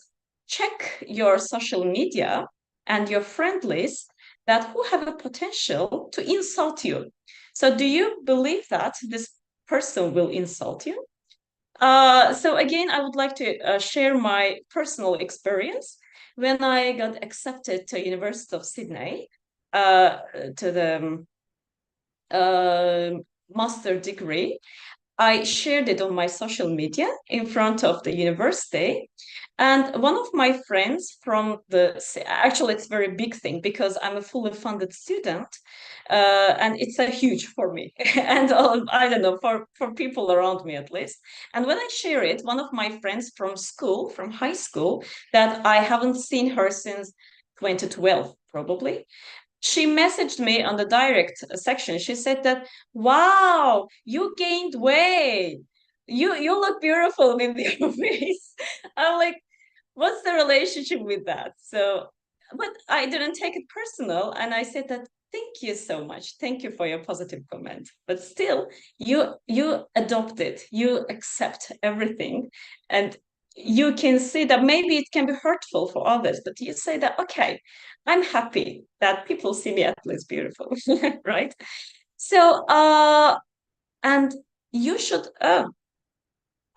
check your social media and your friend list that who have a potential to insult you. So do you believe that this person will insult you? So again, I would like to share my personal experience. When I got accepted to University of Sydney, to the master degree, I shared it on my social media in front of the university. And one of my friends from actually, it's a very big thing because I'm a fully funded student, and it's a huge for me. And I don't know, for people around me at least. And when I share it, one of my friends from school, from high school, that I haven't seen her since 2012, probably, she messaged me on the direct section. She said that, wow, you gained weight. You look beautiful in your face. I'm like, what's the relationship with that? So, but I didn't take it personal. And I said that, thank you so much. Thank you for your positive comment. But still, you adopt it, you accept everything. And you can see that maybe it can be hurtful for others, but you say that, okay, I'm happy that people see me at least beautiful, right? So, and you should,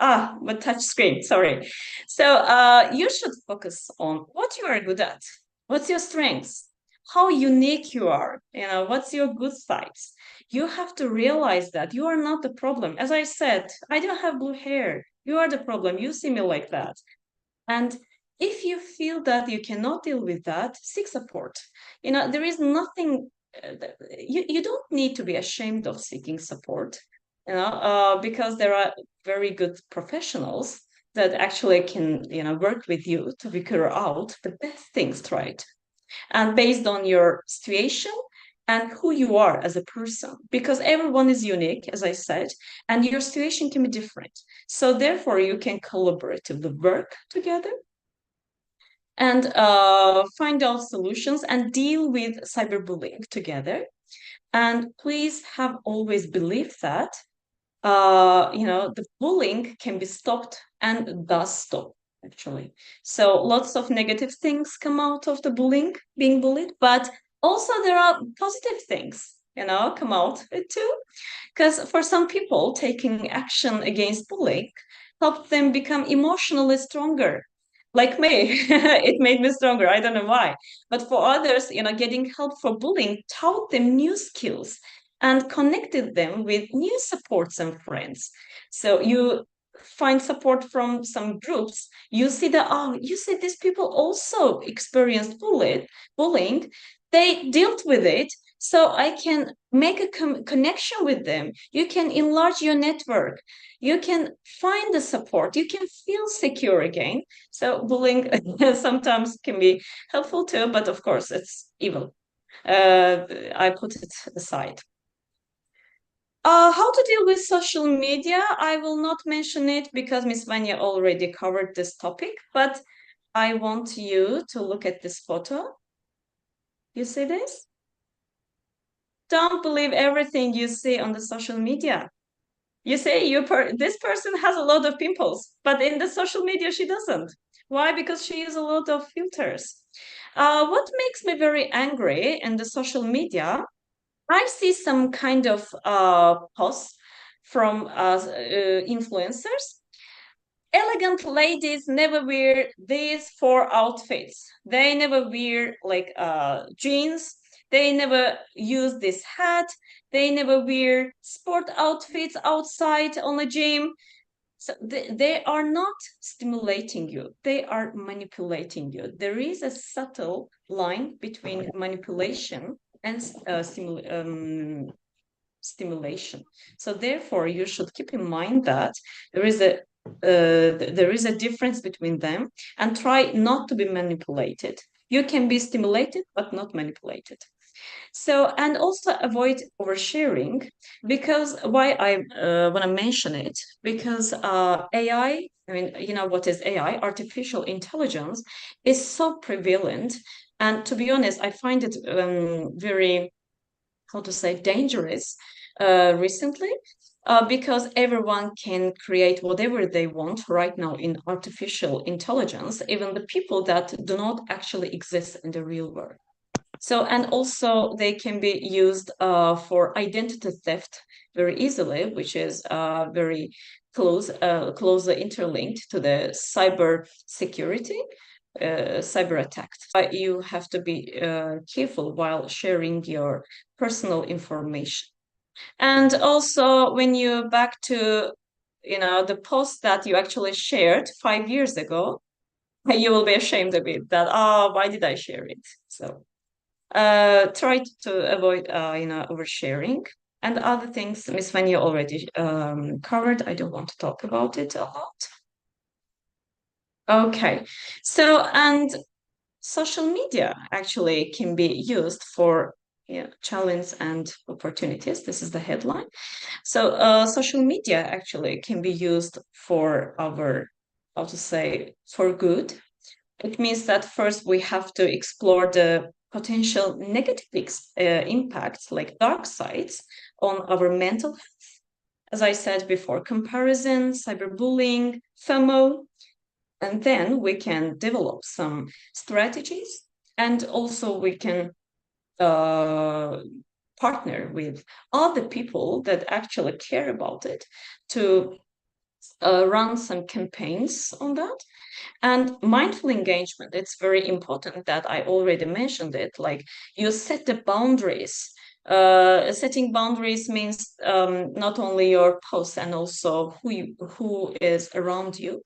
but touch screen, sorry. So, you should focus on what you are good at. What's your strengths? How unique you are, what's your good sides? You have to realize that you are not the problem. As I said, I don't have blue hair. You are the problem. You see me like that. And if you feel that you cannot deal with that, seek support. There is nothing, you don't need to be ashamed of seeking support, because there are very good professionals that actually can, work with you to figure out the best things, right? And based on your situation and who you are as a person, because everyone is unique, as I said, and your situation can be different. So therefore, you can collaboratively work together and find out solutions and deal with cyberbullying together. And please have always believed that the bullying can be stopped and does stop, actually. So lots of negative things come out of the being bullied, but also there are positive things, come out too. Because for some people, taking action against bullying helped them become emotionally stronger. Like me, it made me stronger. I don't know why. But for others, getting help for bullying taught them new skills and connected them with new supports and friends. So you find support from some groups, you see that, oh, you see these people also experienced bullying. They dealt with it, so I can make a connection with them. You can enlarge your network. You can find the support. You can feel secure again. So bullying sometimes can be helpful too, but of course it's evil. I put it aside. How to deal with social media? I will not mention it because Miss Vanya already covered this topic, but I want you to look at this photo. You see this? Don't believe everything you see on the social media. You say this person has a lot of pimples, but in the social media she doesn't. Why? Because she uses a lot of filters. What makes me very angry in the social media, I see some kind of posts from influencers. Elegant ladies never wear these four outfits. They never wear like jeans. They never use this hat. They never wear sport outfits outside on the gym. So they are not stimulating you. They are manipulating you. There is a subtle line between manipulation and stimulation. So therefore, you should keep in mind that there is a difference between them, and try not to be manipulated. You can be stimulated, but not manipulated. So, and also avoid oversharing, because why I want to mention it, because AI, I mean, you know what is AI? Artificial intelligence is so prevalent, and to be honest, I find it very, how to say, dangerous recently, because everyone can create whatever they want right now in artificial intelligence, even the people that do not actually exist in the real world. So, and also they can be used for identity theft very easily, which is very closely interlinked to the cyber security, cyber attacks. But you have to be careful while sharing your personal information. And also, when you back to, you know, the post that you actually shared 5 years ago, you will be ashamed of it, that, oh, why did I share it? So try to avoid, you know, oversharing. And other things, Miss Vanya already covered. I don't want to talk about it a lot. Okay, so, and social media actually can be used for, yeah, challenge and opportunities. This is the headline. So social media actually can be used for our, how to say, for good. It means that first we have to explore the potential negative impacts, like dark sides, on our mental health. As I said before, comparison, cyberbullying, FOMO, and then we can develop some strategies, and also we can partner with other people that actually care about it to run some campaigns on that. And mindful engagement, it's very important that I already mentioned it. Like, you set the boundaries. Setting boundaries means not only your posts, and also who is around you.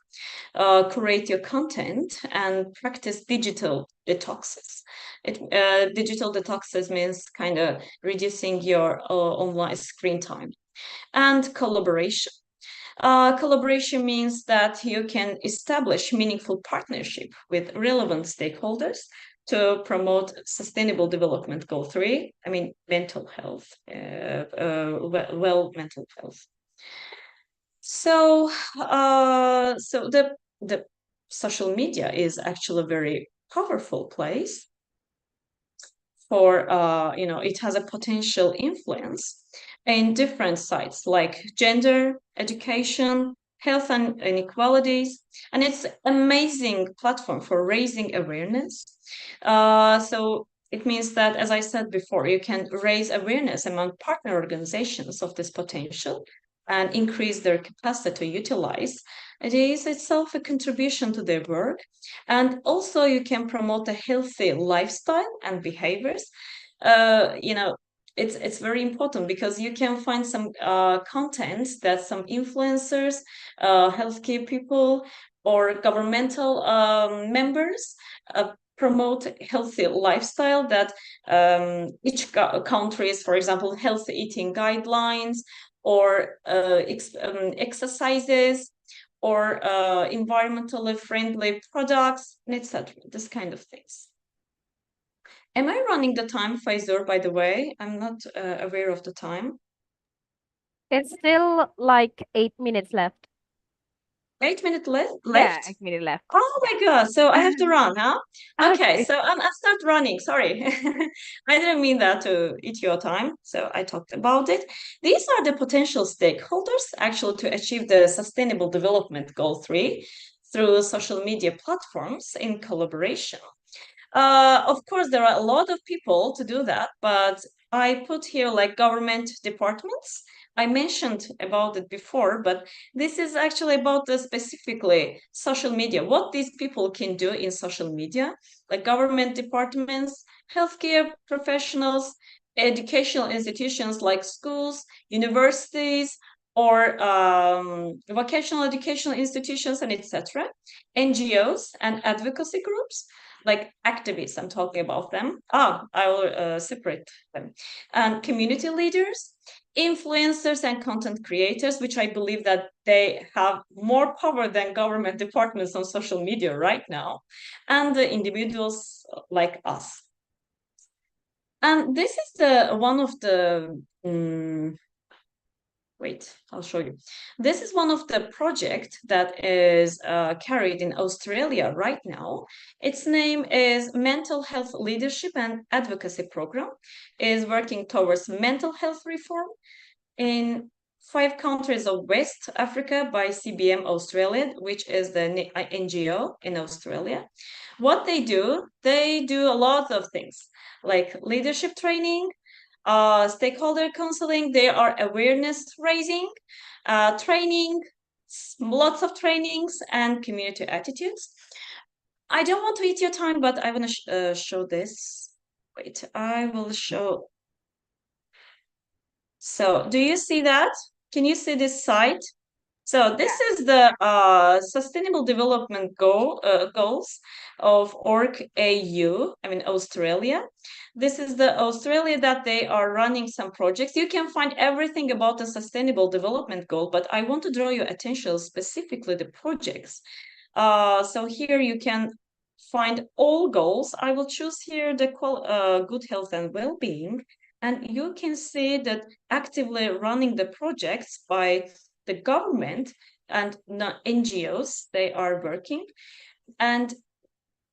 Create your content and practice digital detoxes. Digital detoxes means kind of reducing your online screen time. And collaboration. Collaboration means that you can establish meaningful partnership with relevant stakeholders to promote Sustainable Development Goal 3. I mean, mental health, mental health. So, so the social media is actually a very powerful place for, you know, it has a potential influence in different sites like gender, education, health and inequalities, and it's amazing platform for raising awareness. So it means that, as I said before, you can raise awareness among partner organizations of this potential and increase their capacity to utilize. It is itself a contribution to their work. And also you can promote a healthy lifestyle and behaviors. You know, it's very important, because you can find some content that some influencers, healthcare people, or governmental members promote healthy lifestyle, that each countries, for example, healthy eating guidelines, or exercises, or environmentally friendly products, etc. This kind of things. Am I running the time, Faizur, by the way? I'm not aware of the time. It's still like 8 minutes left. 8 minutes Yeah, left? 8 minutes left. Oh my God, so I have to run, huh? Okay, Okay. so I'll start running. Sorry. I didn't mean that to eat your time. So I talked about it. These are the potential stakeholders actually to achieve the Sustainable Development Goal 3 through social media platforms in collaboration. Of course, there are a lot of people to do that, but I put here like government departments. I mentioned about it before, but this is actually about the specifically social media, what these people can do in social media, like government departments, healthcare professionals, educational institutions like schools, universities, or vocational educational institutions, and etc., NGOs and advocacy groups, like activists, I'm talking about them. I will separate them. And community leaders, influencers and content creators, which I believe that they have more power than government departments on social media right now, and the individuals like us. And this is the one of the wait, I'll show you. This is one of the projects that is carried in Australia right now. Its name is Mental Health Leadership and Advocacy Program, is working towards mental health reform in 5 countries of West Africa by CBM Australia, which is the NGO in Australia. What they do a lot of things like leadership training, stakeholder counseling, they are awareness raising, training, lots of trainings, and community attitudes. I don't want to eat your time, but I want to show this. Wait, I will show. So do you see that? Can you see this site? So this is the Sustainable Development Goals of AU, I mean Australia. This is the Australia that they are running some projects. You can find everything about the Sustainable Development Goal, but I want to draw your attention specifically the projects. So here you can find all goals. I will choose here the good health and well-being, and you can see that actively running the projects by the government and NGOs, they are working. And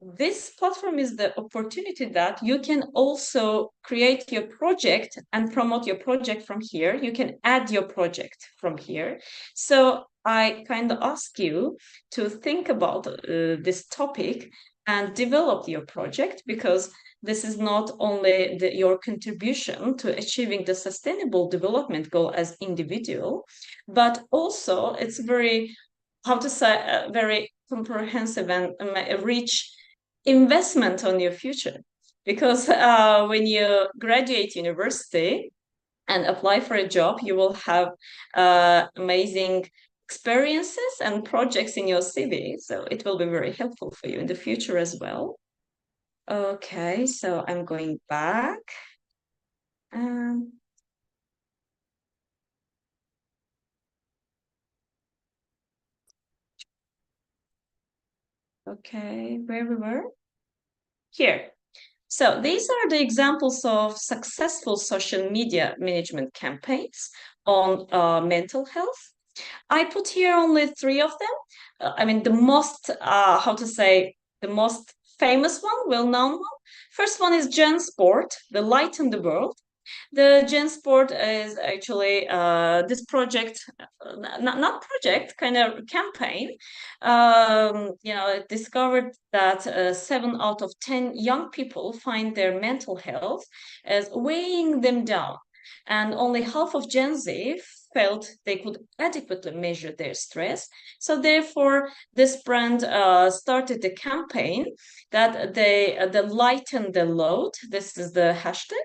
this platform is the opportunity that you can also create your project and promote your project from here. You can add your project from here. So I kind of ask you to think about this topic and develop your project, because this is not only your contribution to achieving the sustainable development goal as individual, but also it's very, how to say, very comprehensive and rich investment on your future. Because when you graduate university and apply for a job, you will have amazing experiences and projects in your CV. So it will be very helpful for you in the future as well. Okay, so I'm going back. Okay, where we were? Here. So these are the examples of successful social media management campaigns on mental health. I put here only 3 of them. I mean, the most, how to say, the most famous one, well-known one. First one is Gen Sport, the light in the world. The Gen Sport is actually this project, not project, kind of campaign. It discovered that 7 out of 10 young people find their mental health as weighing them down, and only half of Gen Z felt they could adequately measure their stress. So therefore, this brand started the campaign that they lighten the load. This is the hashtag.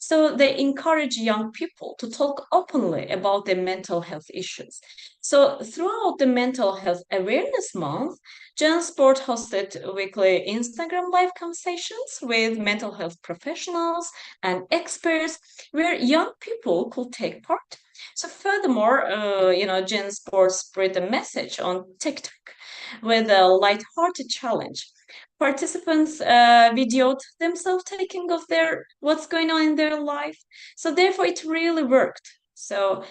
So they encourage young people to talk openly about their mental health issues. So throughout the Mental Health Awareness Month, JanSport hosted weekly Instagram live conversations with mental health professionals and experts where young people could take part. So furthermore, JanSport spread a message on TikTok with a light-hearted challenge. Participants videoed themselves taking of their what's going on in their life. So therefore, it really worked. So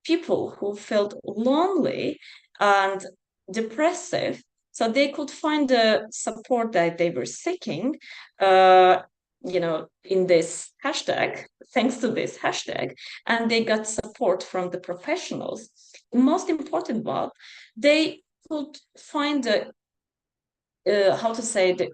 people who felt lonely and depressive, so they could find the support that they were seeking, in this hashtag, thanks to this hashtag, and they got support from the professionals. The most important one, they could find the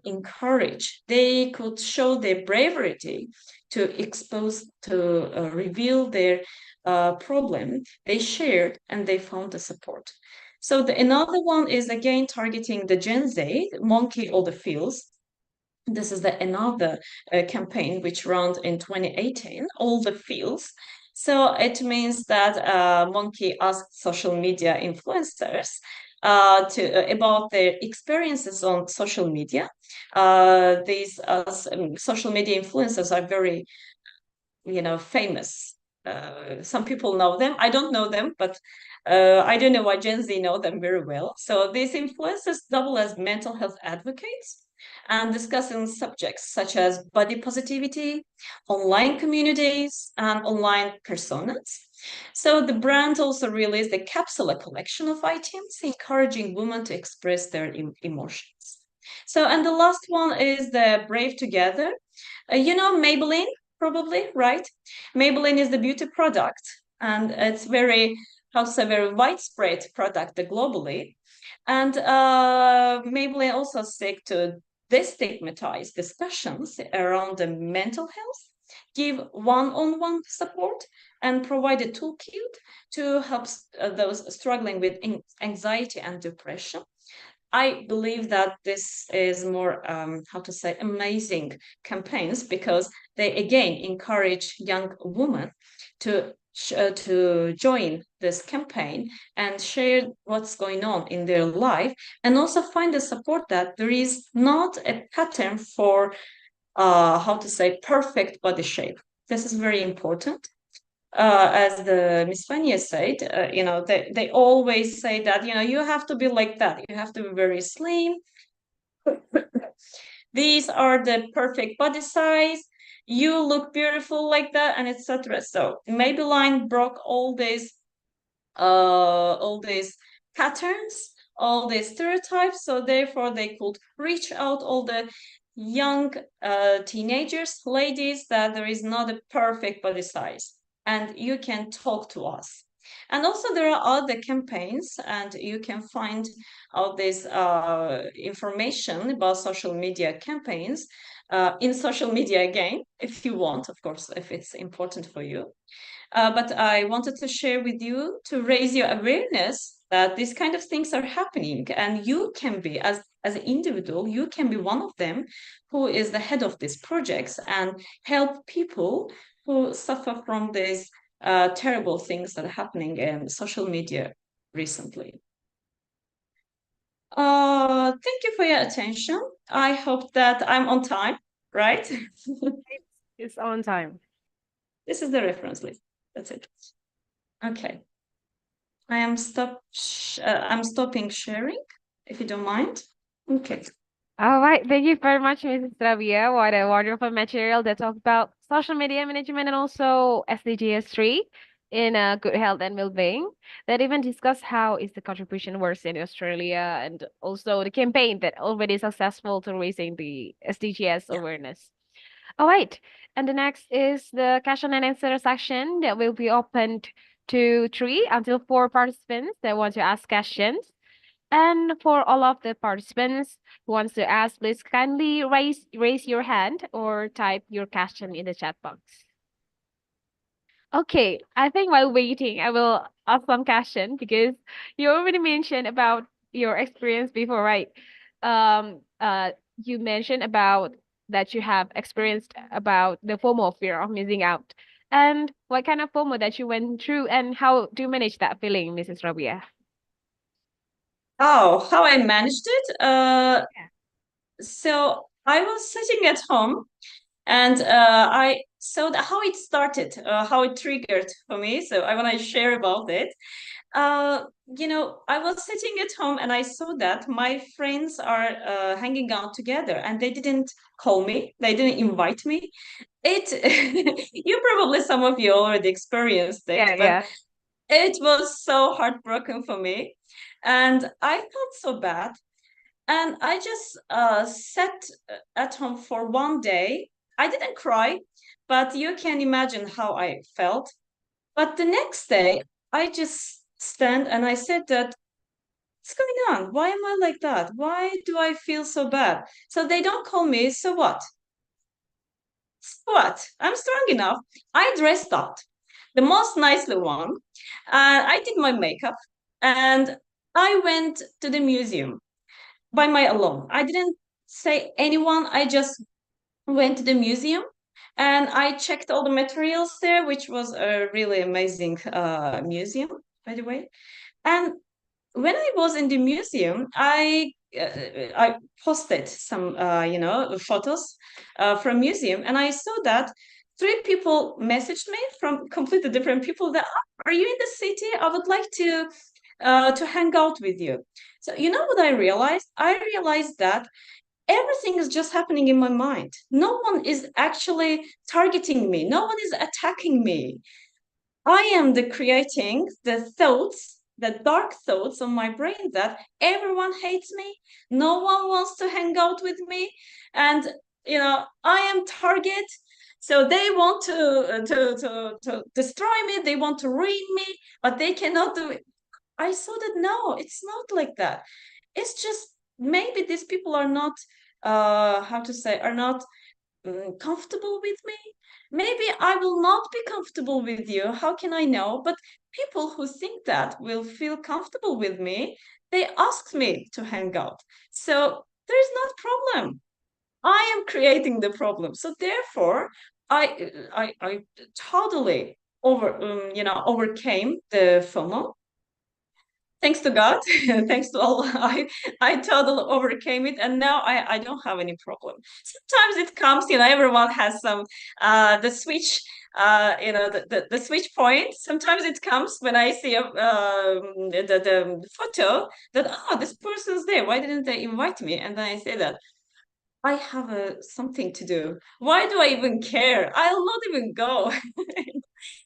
encourage. They could show their bravery to expose, to reveal their problem. They shared and they found the support. So another one is again targeting the Gen Z, Monkey All the Feels. This is another campaign which ran in 2018, All the Feels. So it means that Monkey asked social media influencers about their experiences on social media. These social media influencers are very, famous some people know them. I don't know them, but I don't know why Gen Z know them very well. So these influencers double as mental health advocates and discussing subjects such as body positivity, online communities, and online personas. So the brand also released a capsule collection of items encouraging women to express their emotions. So, and the last one is the Brave Together. You know Maybelline, probably, right? Maybelline is the beauty product, and it's very, how to say, very widespread product globally. And Maybelline also seek to destigmatize discussions around the mental health, give one-on-one support, and provide a toolkit to help those struggling with anxiety and depression. I believe that this is more, how to say, amazing campaigns because they again encourage young women to join this campaign and share what's going on in their life, and also find the support that there is not a pattern for, how to say, perfect body shape. This is very important. As the Miss Fania said, they always say that, you have to be like that. You have to be very slim. These are the perfect body size. You look beautiful like that, and etc. So Maybelline broke all these patterns, all these stereotypes. So therefore, they could reach out all the young teenagers, ladies, that there is not a perfect body size, and you can talk to us. And also there are other campaigns, and you can find out this information about social media campaigns in social media again, if you want, of course, if it's important for you. But I wanted to share with you to raise your awareness that these kind of things are happening, and you can be, as an individual, you can be one of them who is the head of these projects and help people who suffer from these terrible things that are happening in social media recently. Thank you for your attention. I hope that I'm on time, right? It's on time. This is the reference list. That's it. Okay. I'm stopping sharing, if you don't mind. Okay. All right. Thank you very much, Mrs. Rabia. What a wonderful material that talks about social media management and also SDGs 3 in good health and well-being. That even discuss how is the contribution works in Australia and also the campaign that already successful to raising the SDGs Yeah. awareness. All right. And the next is the question and answer section that will be opened to 3 until 4 participants that want to ask questions. And for all of the participants who wants to ask, please kindly raise your hand or type your question in the chat box. Okay, I think while waiting, I will ask some question because you already mentioned about your experience before, right? Um, uh, you mentioned about that you have experienced about the FOMO, fear of missing out. And what kind of FOMO that you went through and how do you manage that feeling, Mrs. Rabia? Oh, how I managed it? Yeah. So I was sitting at home, and I saw how it started, how it triggered for me. So I want to share about it. I was sitting at home and I saw that my friends are hanging out together, and they didn't call me, they didn't invite me. It, you probably, some of you already experienced it, Yeah, but yeah. it was so heartbroken for me. And I felt so bad. And I just sat at home for one day. I didn't cry, but you can imagine how I felt. But the next day, I just stand and I said that, what's going on? Why am I like that? Why do I feel so bad? So they don't call me, so what? So what? I'm strong enough. I dressed up, the most nicely one. I did my makeup, and I went to the museum by my alone. I didn't say anyone. I just went to the museum and I checked all the materials there, which was a really amazing museum, by the way. And when I was in the museum, I posted some photos from museum, and I saw that three people messaged me from completely different people that, are you in the city? I would like to hang out with you. So you know what I realized? I realized that everything is just happening in my mind. No one is actually targeting me. No one is attacking me. I am the creating the thoughts, the dark thoughts on my brain that everyone hates me, no one wants to hang out with me, and I am target. So they want to destroy me, they want to ruin me, but they cannot do it. I saw that no, it's not like that. It's just maybe these people are not how to say are not comfortable with me. Maybe I will not be comfortable with you. How can I know? But people who think that will feel comfortable with me, they ask me to hang out. So there is no problem. I am creating the problem. So therefore, I totally overcame the FOMO, thanks to God, thanks to Allah, I totally overcame it, and now I don't have any problem. Sometimes it comes, everyone has some the switch, the switch point. Sometimes it comes when I see the photo that this person's there. Why didn't they invite me? And then I say that I have something to do. Why do I even care? I'll not even go.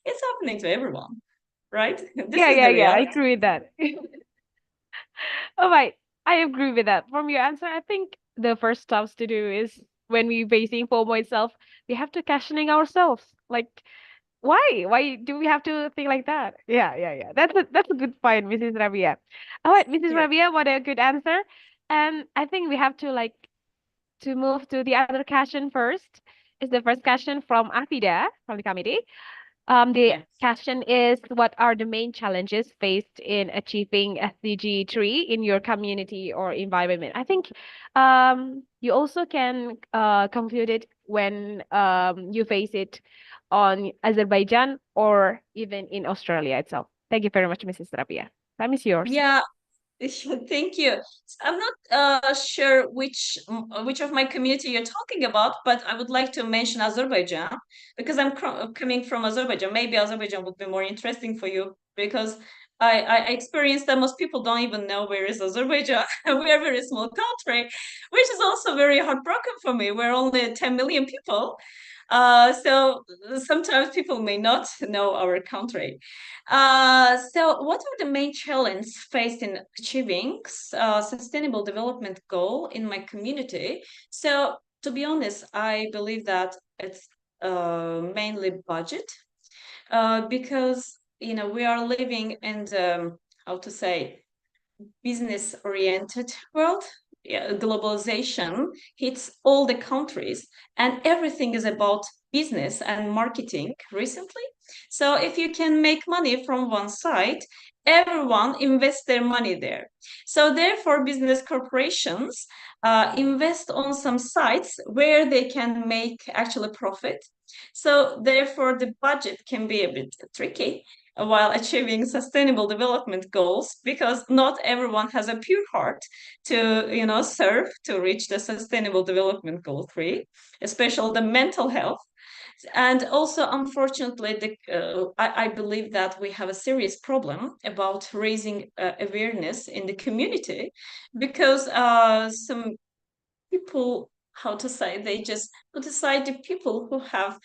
It's happening to everyone, right? This Yeah, is yeah, the yeah. I reality. agree with that. All right. I agree with that. From your answer, I think the first steps to do is when we facing FOMO itself, we have to questioning ourselves. Like, why? Why do we have to think like that? Yeah, yeah, yeah. That's a good point, Mrs. Rabia. All right, Mrs. Yeah. Rabia, what a good answer. And I think we have to to move to the other question first. Is the first question from Afida from the committee. The Yes. question is, what are the main challenges faced in achieving SDG 3 in your community or environment? I think you also can compute it when you face it on Azerbaijan or even in Australia itself. Thank you very much, Mrs. Rabia. Time is yours. Yeah, thank you. I'm not sure which of my community you're talking about, but I would like to mention Azerbaijan because I'm coming from Azerbaijan. Maybe Azerbaijan would be more interesting for you because I experienced that most people don't even know where is Azerbaijan. We're a very small country, which is also very heartbroken for me. We're only 10 million people. So sometimes people may not know our country. So what are the main challenges faced in achieving sustainable development goal in my community? So to be honest, I believe that it's mainly budget, because we are living in the, how to say, business oriented world. Yeah, globalization hits all the countries and everything is about business and marketing recently. So if you can make money from one side, everyone invests their money there. So therefore business corporations invest on some sites where they can make actually profit. So therefore the budget can be a bit tricky while achieving sustainable development goals, because not everyone has a pure heart to serve to reach the sustainable development goal 3, especially the mental health. And also unfortunately I believe that we have a serious problem about raising awareness in the community, because some people, how to say, they just put aside the people who have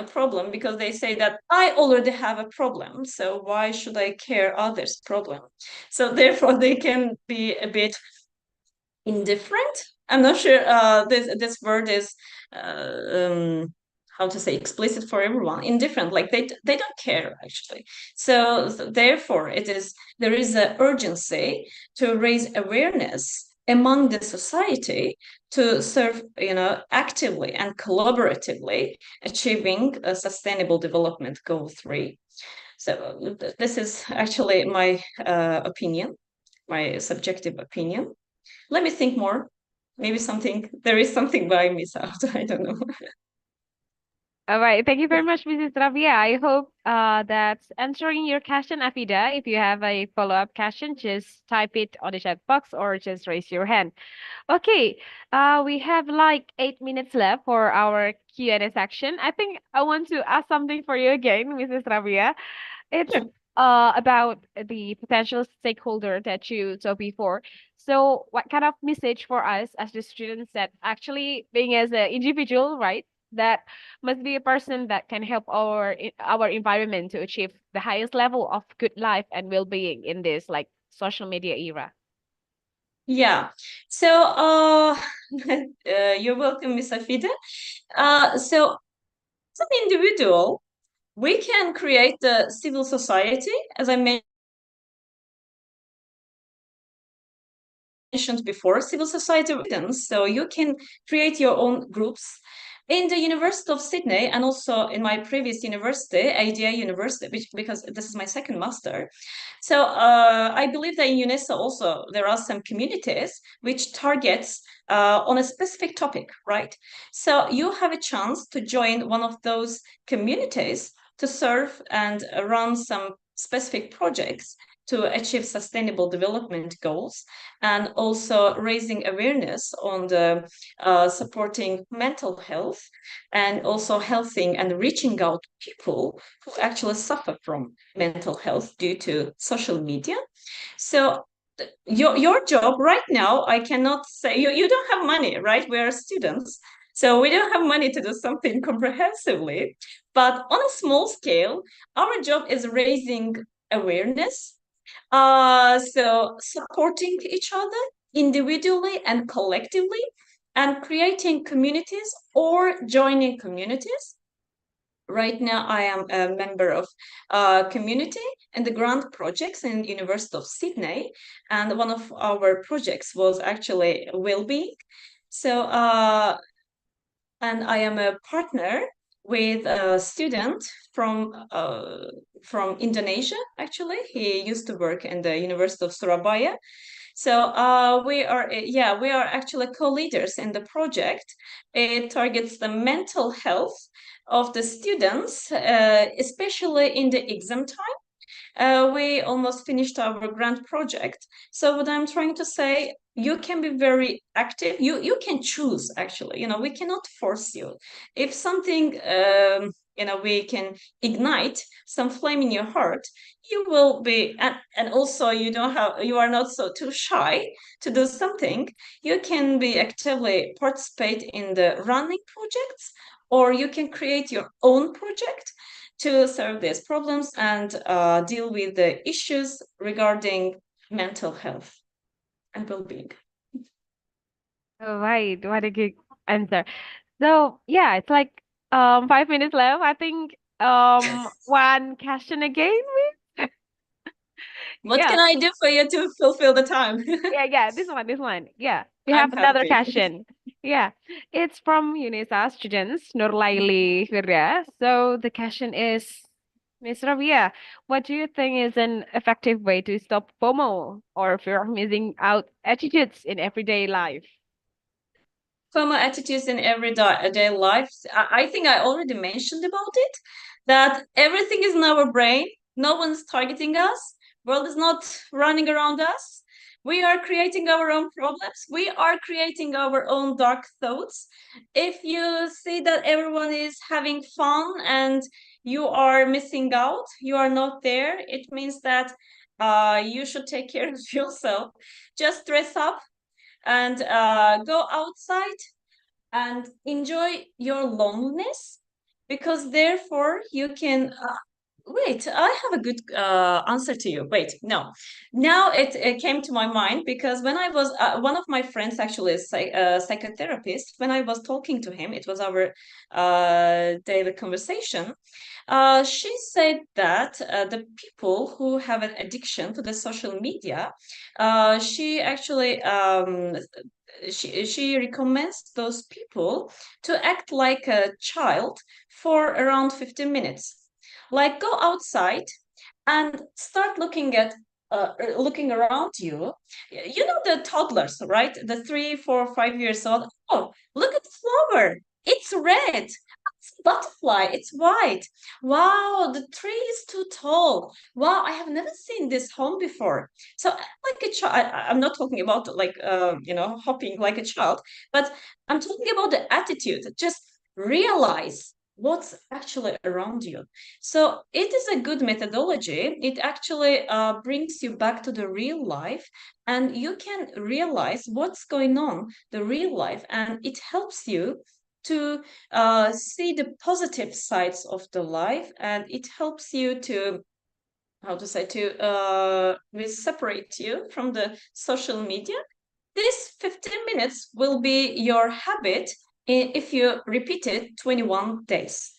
problem, because they say that I already have a problem, so why should I care others problem. So therefore they can be a bit indifferent. I'm not sure this word is how to say explicit for everyone. Indifferent, like they don't care actually. So therefore there is an urgency to raise awareness among the society to serve actively and collaboratively achieving a sustainable development goal 3. So this is actually my opinion, my subjective opinion. Let me think more. Maybe there is something that I miss out. I don't know. All right. Thank you very much, Mrs. Rabia. I hope that's answering your question, Afida. If you have a follow-up question, just type it on the chat box or just raise your hand. Okay. We have like 8 minutes left for our Q&A section. I think I want to ask something for you again, Mrs. Rabia. It's about the potential stakeholder that you saw before. So what kind of message for us as the students that actually being as an individual, right? That must be a person that can help our environment to achieve the highest level of good life and well-being in this like social media era. Yeah. So, you're welcome, Miss Afida. So, as an individual, we can create the civil society, as I mentioned before, civil society students. So you can create your own groups. In the University of Sydney and also in my previous university, ADA University, because this is my second master. So I believe that in UNESCO also there are some communities which targets on a specific topic, right? So you have a chance to join one of those communities to serve and run some specific projects to achieve sustainable development goals and also raising awareness on the supporting mental health and also helping and reaching out to people who actually suffer from mental health due to social media. So your job right now, I cannot say you don't have money, right? We are students. So we don't have money to do something comprehensively. But on a small scale, our job is raising awareness, so supporting each other individually and collectively, and creating communities or joining communities. Right now, I am a member of community and the grant projects in University of Sydney, and one of our projects was actually well-being. So, and I am a partner with a student from Indonesia. Actually, he used to work in the University of Surabaya. So we are actually co-leaders in the project. It targets the mental health of the students, especially in the exam time. We almost finished our grant project. So what I'm trying to say, you can be very active. You can choose actually. We cannot force you. If something we can ignite some flame in your heart, you will be and also you are not so too shy to do something. You can be actively participate in the running projects, or you can create your own project to solve these problems and deal with the issues regarding mental health and well-being. All right. What a good answer. So yeah, it's like 5 minutes left. I think one question again. What Yeah, can I do for you to fulfill the time? yeah. This one. Yeah, we I'm have another happy. question. Yeah, it's from UNISA students Nurlaili Firya. So the question is, Miss Rabia, what do you think is an effective way to stop FOMO or fear of missing out attitudes in everyday life? FOMO attitudes in everyday life. I think I already mentioned about it, that everything is in our brain. No one's targeting us. World is not running around us. We are creating our own problems. We are creating our own dark thoughts. If you see that everyone is having fun and you are missing out, you are not there, it means that you should take care of yourself. Just dress up and go outside and enjoy your loneliness, because therefore you can wait, I have a good answer to you. Wait, no, now it came to my mind, because when I was one of my friends actually is a psychotherapist. When I was talking to him, it was our daily conversation. She said that the people who have an addiction to the social media, she actually she recommends those people to act like a child for around 15 minutes. Like, go outside and start looking around you. You know the toddlers, right? The 3, 4, 5 years old. Oh, look at the flower. It's red. It's a butterfly. It's white. Wow, the tree is too tall. Wow, I have never seen this home before. So like a child, I'm not talking about like hopping like a child, but I'm talking about the attitude. Just realize what's actually around you. So it is a good methodology. It actually brings you back to the real life, and you can realize what's going on, the real life, and it helps you to see the positive sides of the life, and it helps you to how to say to separate you from the social media. This 15 minutes will be your habit if you repeat it 21 days.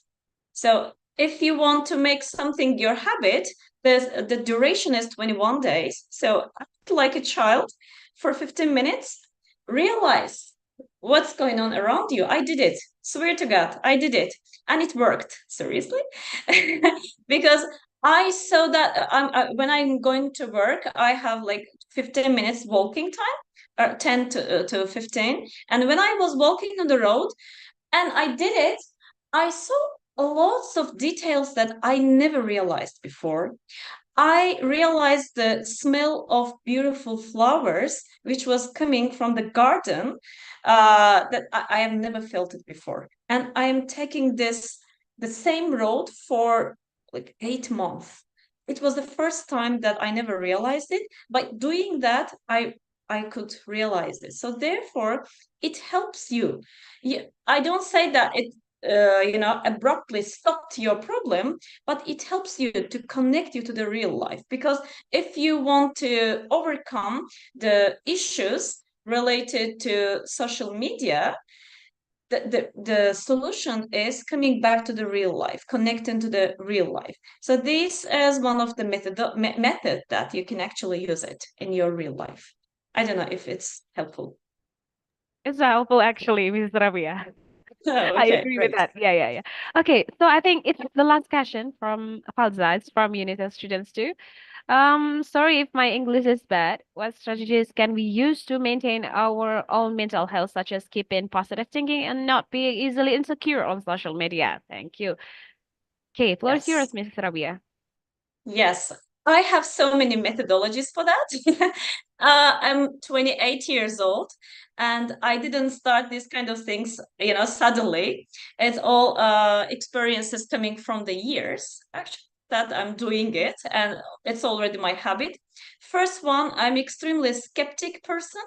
So if you want to make something your habit, the duration is 21 days. So act like a child for 15 minutes, realize what's going on around you. I did it. Swear to God, I did it. And it worked. Seriously? Because I saw that when I'm going to work, I have like 15 minutes walking time, or 10 to 15. And when I was walking on the road and I did it, I saw lots of details that I never realized before. I realized the smell of beautiful flowers, which was coming from the garden, that I have never felt it before. And I am taking the same road for like 8 months. It was the first time that I never realized it. By doing that, I could realize it. So therefore, it helps you. I don't say that it abruptly stopped your problem, but it helps you to connect you to the real life. Because if you want to overcome the issues related to social media, the solution is coming back to the real life, connecting to the real life. So this is one of the method that you can actually use it in your real life. I don't know if it's helpful. It's helpful actually, Ms. Rabia. Oh, I okay, agree with great. that. Yeah. Okay, so I think it's the last question from Falza. It's from UNITES students too. Sorry if my English is bad. What strategies can we use to maintain our own mental health, such as keeping positive thinking and not being easily insecure on social media? Thank you. Okay, floor is yours, Yes. Mrs. Rabia. Yes, I have so many methodologies for that. I'm 28 years old, and I didn't start these kind of things, suddenly. It's all experiences coming from the years, actually, that I'm doing it, and it's already my habit. First one, I'm extremely skeptic person.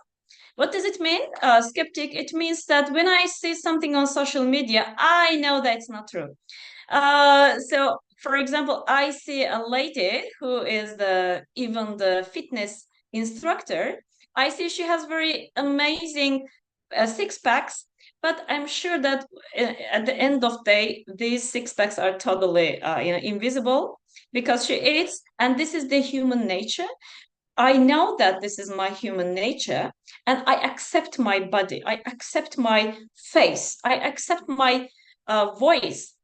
What does it mean? Skeptic, it means that when I see something on social media, I know that it's not true. So for example, I see a lady who is even the fitness instructor. I see she has very amazing six packs, but I'm sure that at the end of the day, these six packs are totally invisible because she eats, and this is the human nature. I know that this is my human nature, and I accept my body. I accept my face. I accept my voice.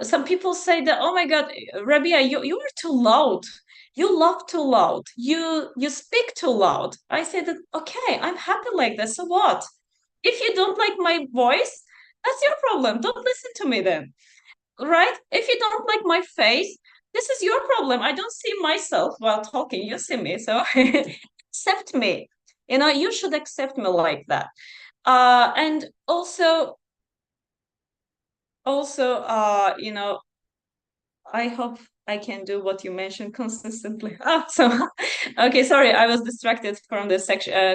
Some people say that, oh my God, Rabia, you are too loud. You laugh too loud. You speak too loud. I say that, okay, I'm happy like this. So what? If you don't like my voice, that's your problem. Don't listen to me then, right? If you don't like my face, this is your problem. I don't see myself while talking. You see me, so accept me. You should accept me like that. And also, I hope I can do what you mentioned consistently. Okay, sorry, I was distracted from the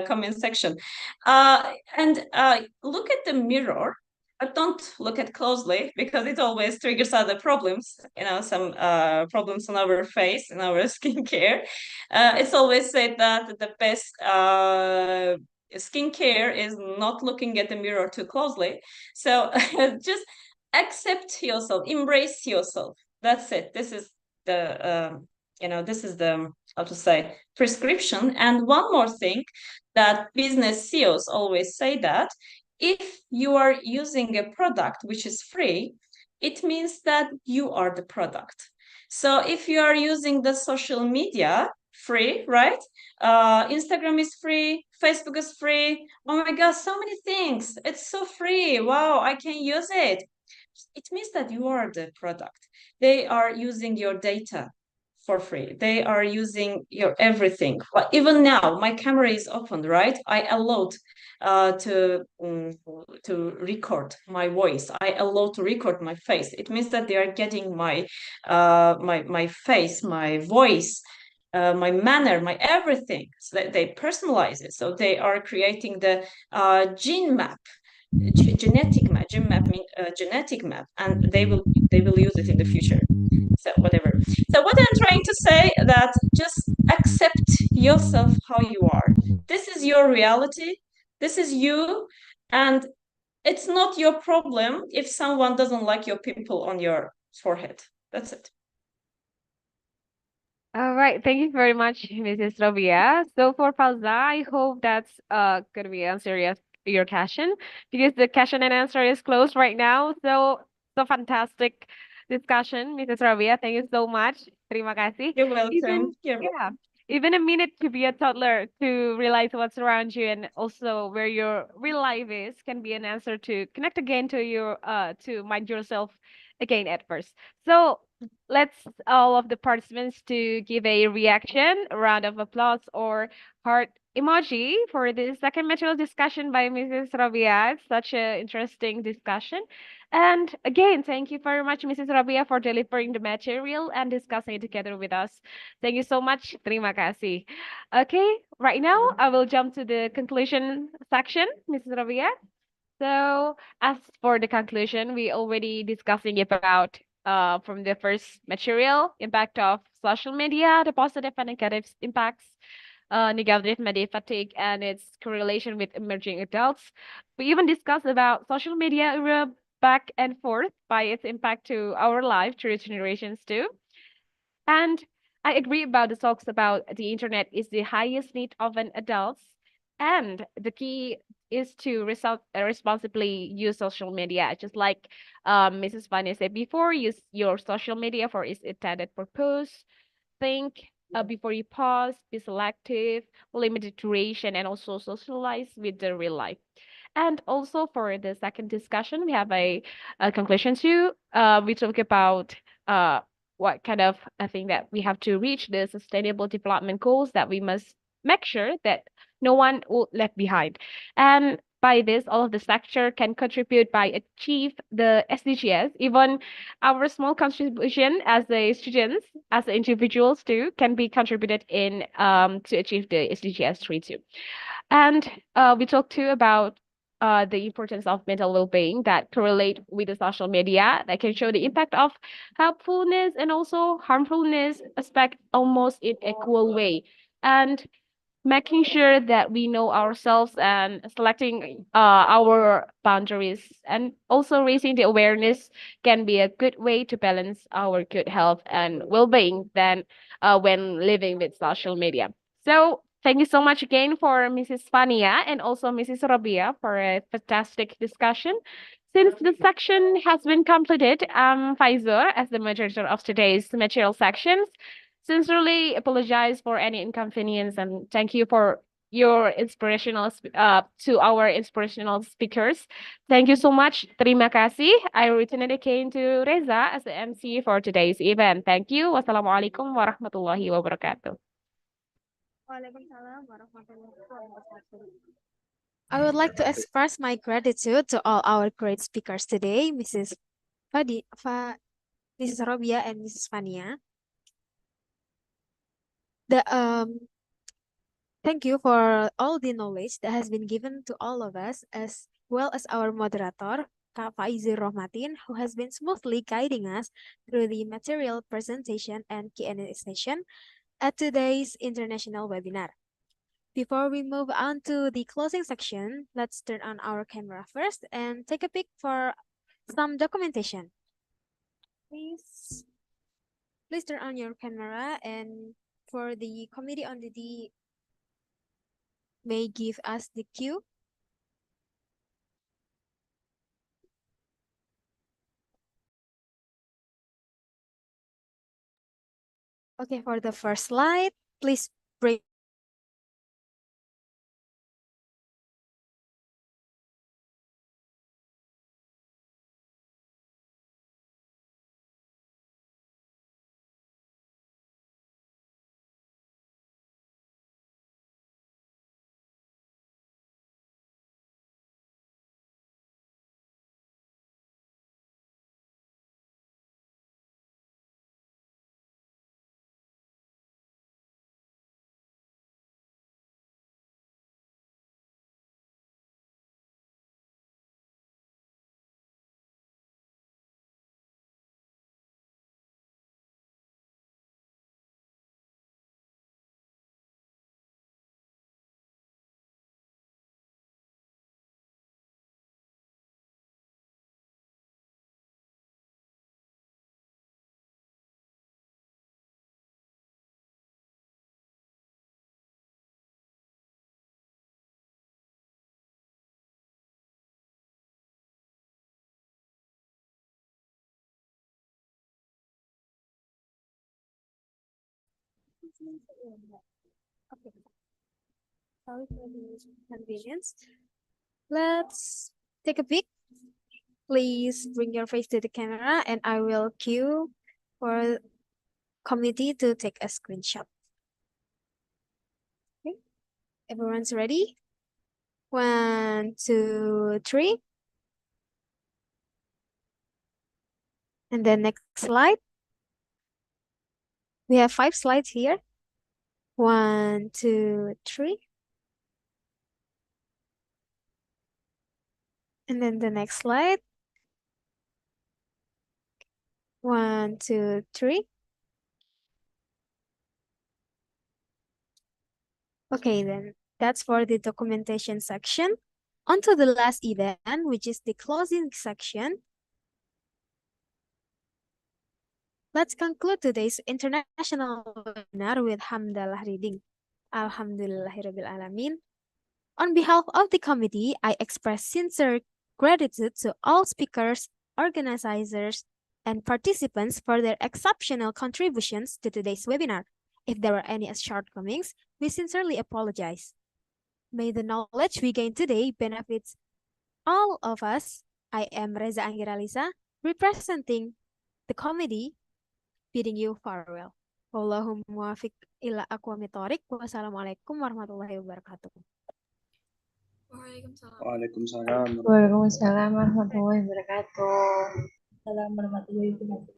comment section. And look at the mirror, but don't look at closely because it always triggers other problems. Some problems on our face and our skincare. It's always said that the best skincare is not looking at the mirror too closely. So just accept yourself, embrace yourself. That's it. This is the how to say prescription. And one more thing that business CEOs always say, that if you are using a product which is free, it means that you are the product. So if you are using the social media free, right? Instagram is free, Facebook is free. Oh my God, so many things. It's so free. Wow, I can use it. it means that you are the product. They are using your data for free. They are using your everything. But even now, my camera is open, right? I allowed to record my voice. I allowed to record my face. It means that they are getting my face, my voice, my manner, my everything. So that they personalize it. So they are creating the gene map, genetic map. Gene map mean genetic map, and they will use it in the future. So whatever. So what I'm trying to say that just accept yourself how you are. This is your reality. This is you, and it's not your problem if someone doesn't like your pimple on your forehead. That's it. All right, thank you very much, Mrs. Rabia. So for Fauza, I hope that's gonna be answer your question because the question and answer is closed right now. So fantastic discussion, Mrs. Rabia. Thank you so much. Terima kasih. You're welcome. Even yeah, even a minute to be a toddler to realize what's around you and also where your real life is can be an answer to connect again to your to mind yourself again at first. So let's all of the participants to give a reaction, a round of applause, or heart emoji for the second material discussion by Mrs. Rabia. It's such an interesting discussion. And again, thank you very much, Mrs. Rabia, for delivering the material and discussing it together with us. Thank you so much. Terima kasih. Okay, right now I will jump to the conclusion section, Mrs. Rabia. So, as for the conclusion, we already discussing about from the first material impact of social media, the positive and negative impacts, negative media fatigue, and its correlation with emerging adults. We even discussed about social media era back and forth by its impact to our life through generations too. And I agree about the talks about the internet is the highest need of an adult, and the key is to responsibly use social media. Just like Mrs. Vanya said before, use your social media for its intended purpose. Think before you pause, be selective, limited duration, and also socialize with the real life. And also for the second discussion, we have a conclusion too. We talk about what kind of a thing that we have to reach the sustainable development goals that we must make sure that no one will left behind. And by this, all of the sector can contribute by achieve the SDGs. Even our small contribution as a students, as individuals too, can be contributed in to achieve the SDGs 3 too. And we talked too about the importance of mental well-being that correlate with the social media that can show the impact of helpfulness and also harmfulness aspect almost in equal way. And making sure that we know ourselves and selecting our boundaries and also raising the awareness can be a good way to balance our good health and well-being than when living with social media. So thank you so much again for Mrs. Fania and also Mrs. Rabia for a fantastic discussion. Since the section has been completed, Faizur, as the moderator of today's material sections, sincerely apologize for any inconvenience and thank you for your to our inspirational speakers. Thank you so much. Terima kasih. I return it again to Reza as the MC for today's event. Thank you. Wassalamualaikum warahmatullahi wabarakatuh. I would like to express my gratitude to all our great speakers today, Mrs. Robia and Mrs. Fania. Thank you for all the knowledge that has been given to all of us, as well as our moderator, Kak Faizir Rohmatin, who has been smoothly guiding us through the material presentation and Q&A session at today's international webinar. Before we move on to the closing section, let's turn on our camera first and take a peek for some documentation. Please turn on your camera, and for the committee on the may give us the cue. Okay, for the first slide, please bring Okay. Sorry for the inconvenience. Let's take a peek. Please bring your face to the camera and I will cue for committee to take a screenshot. Okay. Everyone's ready? 1, 2, 3. And then next slide. We have 5 slides here. 1, 2, 3. And then the next slide. 1, 2, 3. Okay, then that's for the documentation section. On to the last event, which is the closing section. Let's conclude today's international webinar with Hamdalah reading. Alhamdulillahirabbil alamin. On behalf of the committee, I express sincere gratitude to all speakers, organizers, and participants for their exceptional contributions to today's webinar. If there were any shortcomings, we sincerely apologize. May the knowledge we gain today benefits all of us. I am Reza Anggiralisa, representing the committee, bidding you farewell. Wallahumma muwafiq ila aqwamit thoriq. Wassalamualaikum warahmatullahi wabarakatuh. Waalaikumsalam. Waalaikumsalam warahmatullahi wabarakatuh. Assalamualaikum warahmatullahi wabarakatuh.